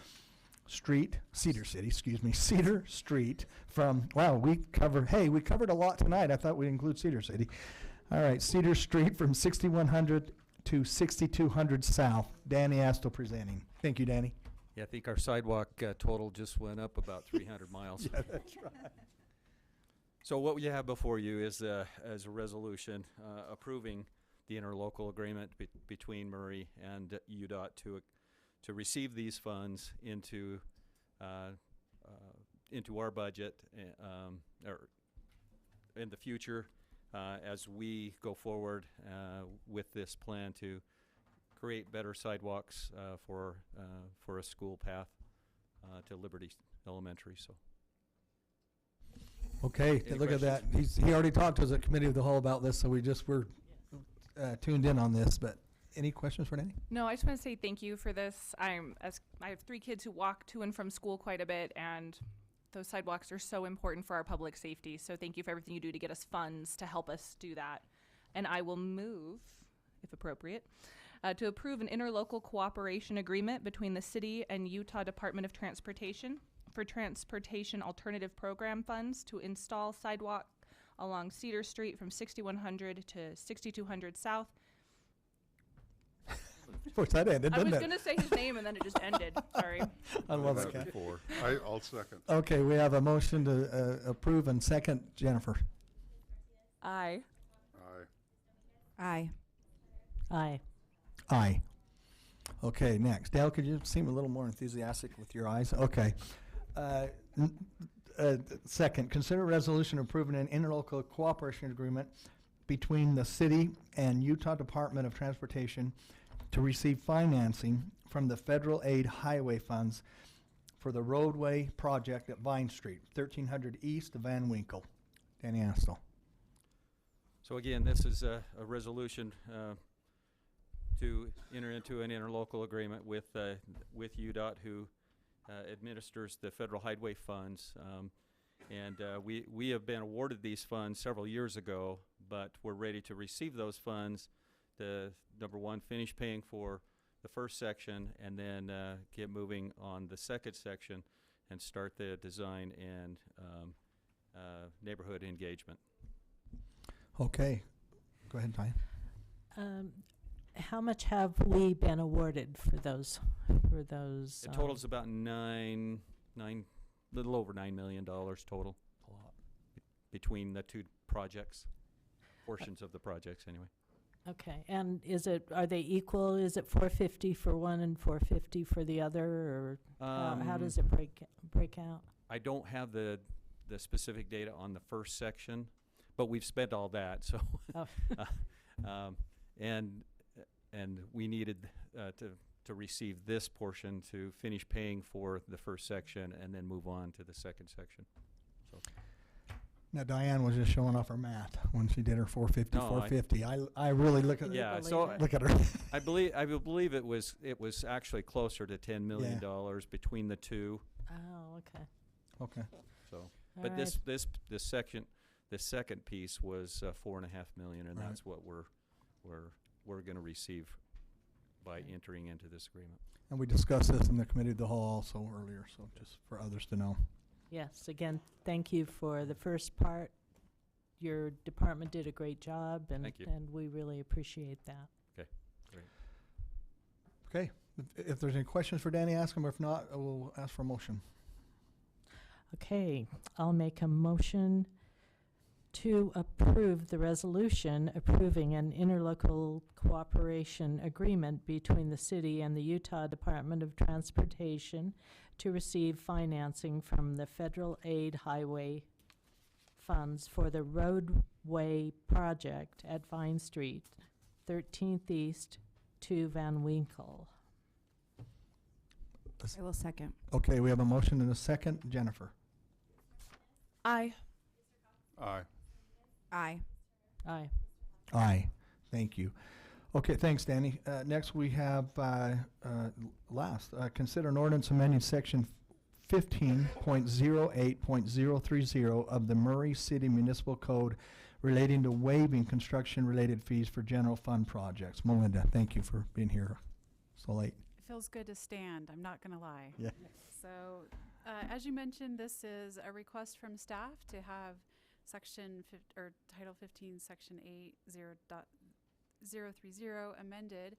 from, wow, we covered a lot tonight. I thought we'd include Cedar City. All right, Cedar Street from 6100 to 6200 South. Danny Astle presenting. Thank you, Danny. Yeah, I think our sidewalk total just went up about 300 miles. Yeah, that's right. So what we have before you is a resolution approving the interlocal agreement between Murray and UDOT to receive these funds into our budget or in the future as we go forward with this plan to create better sidewalks for a school path to Liberty Elementary. So. Okay, Any look at that. questions? He already talked to us at Committee of the Whole about this, so we're tuned in on this. But any questions for Danny? No, I just want to say thank you for this. I have 3 kids who walk to and from school quite a bit, and those sidewalks are so important for our public safety. So thank you for everything you do to get us funds to help us do that. And I will move, if appropriate, to approve an interlocal cooperation agreement between the city and Utah Department of Transportation for Transportation Alternative Program funds to install sidewalk along Cedar Street from 6100 to 6200 South. Of course, that ended, I didn't was it? going to say his name and then it just ended. Sorry. I love it. That before. I'll second. Okay, we have a motion to approve and second. Jennifer. Aye. Aye. Aye. Aye. Okay, next. Dale, could you seem a little more enthusiastic with your eyes? Okay. Second, consider resolution approving an interlocal cooperation agreement between the city and Utah Department of Transportation to receive financing from the federal aid highway funds for the roadway project at Vine Street, 1300 East of Van Winkle. Danny Astle. So again, this is a resolution to enter into an interlocal agreement with UDOT, who administers the federal highway funds. And we have been awarded these funds several years ago, but we're ready to receive those funds to, number one, finish paying for the first section, and then get moving on the second section and start the design and neighborhood engagement. Okay. Go ahead, Diane. How much have we been awarded for those? The total's about little over $9 million total. A lot. Between the two projects, portions of the projects anyway. Okay, and are they equal? Is it 450 for one and 450 for the other, or how does it break out? I don't have the specific data on the first section, but we've spent all that, so and we needed to receive this portion to finish paying for the first section and then move on to the second section. So. Now, Diane was just showing off her math when she did her 450, No, 450. I really look at look at her. I believe it was actually closer to $10 million between the two. Oh, okay. Okay. So, but right. this second piece was $4.5 million, and that's what we're going to receive by entering into this agreement. And we discussed this in the committee of the whole also earlier, so just for others to know. Yes, again, thank you for the first part. Your department did a great job, and Thank you. And we really appreciate that. Okay, great. Okay, if there's any questions for Danny, ask them. If not, we'll ask for a motion. Okay, I'll make a motion to approve the resolution approving an interlocal cooperation agreement between the city and the Utah Department of Transportation to receive financing from the federal aid highway funds for the roadway project at Vine Street, 13th East to Van Winkle. I will second. Okay, we have a motion and a second. Jennifer. Aye. Aye. Aye. Aye. Aye. Thank you. Okay, thanks, Danny. Next, we have consider an ordinance amending section 15.08.030 of the Murray City Municipal Code relating to waiving construction-related fees for general fund projects. Melinda, thank you for being here so late. It feels good to stand, I'm not going to lie. Yeah. So, as you mentioned, this is a request from staff to have Title 15, Section 8.0.030 amended.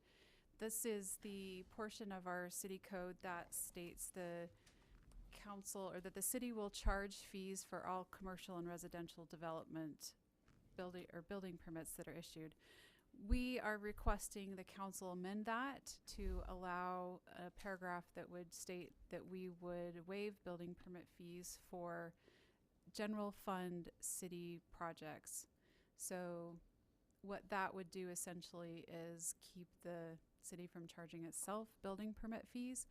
This is the portion of our city code that states the council, or that the city will charge fees for all commercial and residential development building permits that are issued. We are requesting the council amend that to allow a paragraph that would state that we would waive building permit fees for general fund city projects. So what that would do essentially is keep the city from charging itself building permit fees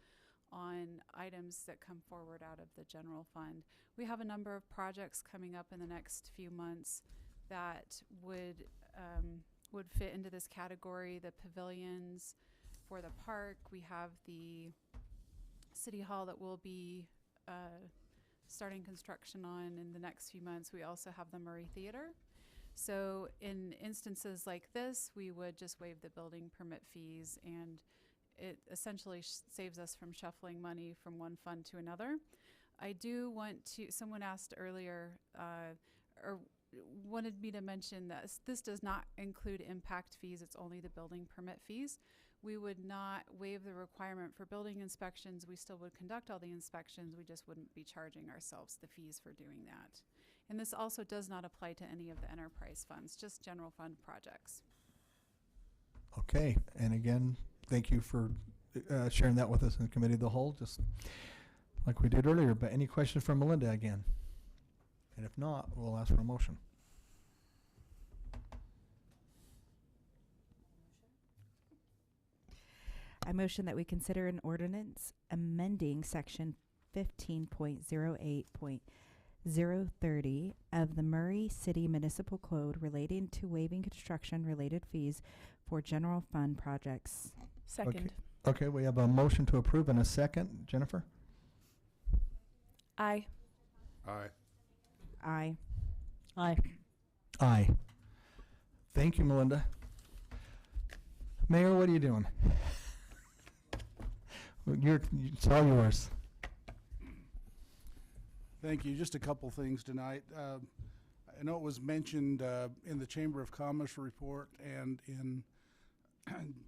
on items that come forward out of the general fund. We have a number of projects coming up in the next few months that would fit into this category. The pavilions for the park. We have the city hall that will be starting construction on in the next few months. We also have the Murray Theater. So in instances like this, we would just waive the building permit fees, and it essentially saves us from shuffling money from one fund to another. I do want to, someone asked earlier, or wanted me to mention that this does not include impact fees, it's only the building permit fees. We would not waive the requirement for building inspections. We still would conduct all the inspections, we just wouldn't be charging ourselves the fees for doing that. And this also does not apply to any of the enterprise funds, just general fund projects. Okay, and again, thank you for sharing that with us in the committee of the whole, just like we did earlier. But any questions from Melinda again? And if not, we'll ask for a motion. I motion that we consider an ordinance amending section 15.08.030 of the Murray City Municipal Code relating to waiving construction-related fees for general fund projects. Second. Okay, we have a motion to approve and a second. Jennifer? Aye. Aye. Aye. Aye. Aye. Thank you, Melinda. Mayor, what are you doing? It's all yours. Thank you. Just a couple things tonight. I know it was mentioned in the Chamber of Commerce report and in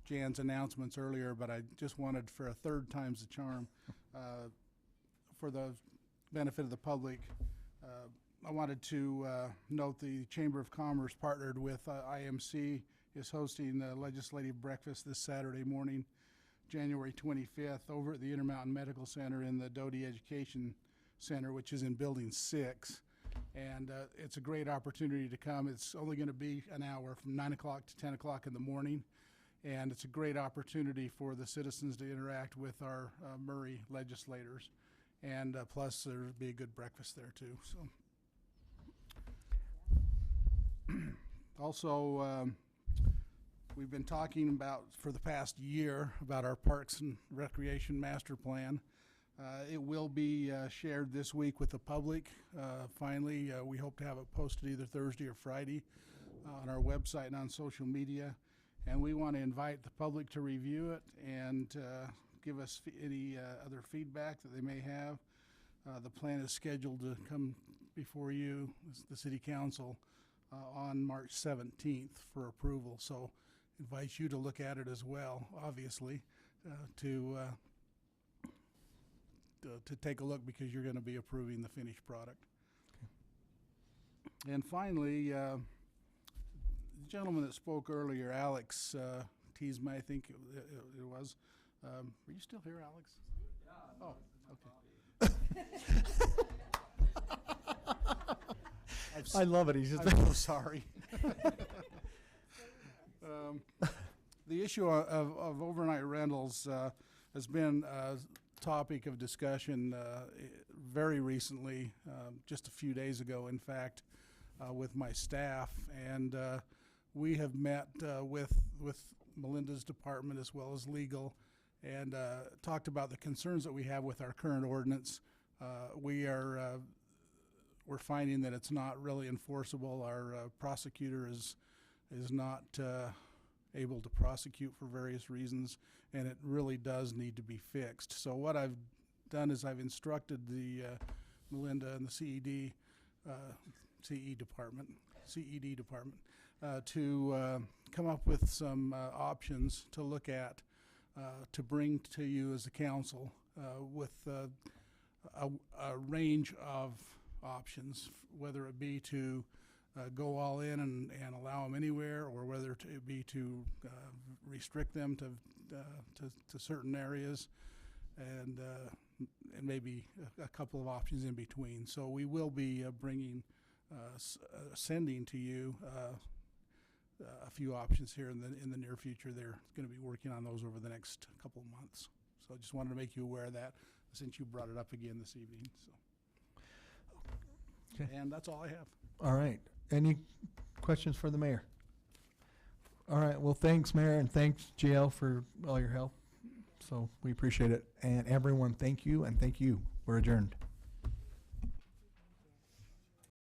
Jan's announcements earlier, but I just wanted, for a third time's the charm, for the benefit of the public, I wanted to note the Chamber of Commerce partnered with IMC, is hosting a legislative breakfast this Saturday morning, January 25th, over at the Intermountain Medical Center in the Doty Education Center, which is in Building 6. And it's a great opportunity to come. It's only going to be an hour, from 9 o'clock to 10 o'clock in the morning. And it's a great opportunity for the citizens to interact with our Murray legislators. And plus, there'll be a good breakfast there, too. So, also, we've been talking about, for the past year, about our Parks and Recreation Master Plan. It will be shared this week with the public. Finally, we hope to have it posted either Thursday or Friday on our website and on social media. And we want to invite the public to review it and give us any other feedback that they may have. The plan is scheduled to come before you, the City Council, on March 17th for approval. So invite you to look at it as well, obviously, to take a look, because you're going to be approving the finished product. Okay. And finally, the gentleman that spoke earlier, Alex Teasma, I think it was. Are you still here, Alex? Yeah. Oh, okay. I love it. He's just I'm so sorry. The issue of overnight rentals has been a topic of discussion very recently, just a few days ago, in fact, with my staff. And we have met with Melinda's department as well as legal, and talked about the concerns that we have with our current ordinance. We're finding that it's not really enforceable. Our prosecutor is not able to prosecute for various reasons, and it really does need to be fixed. So what I've done is I've instructed the Melinda and the CED department to come up with some options to look at, to bring to you as a council with a range of options, whether it be to go all in and allow them anywhere, or whether it be to restrict them to certain areas, and maybe a couple of options in between. So we will be sending to you a few options here in the near future. They're going to be working on those over the next couple of months. So I just wanted to make you aware of that, since you brought it up again this evening. So. Okay. And that's all I have. All right. Any questions for the mayor? All right. Well, thanks, Mayor, and thanks, GL, for all your help. So we appreciate it. And everyone, thank you, and thank you. We're adjourned.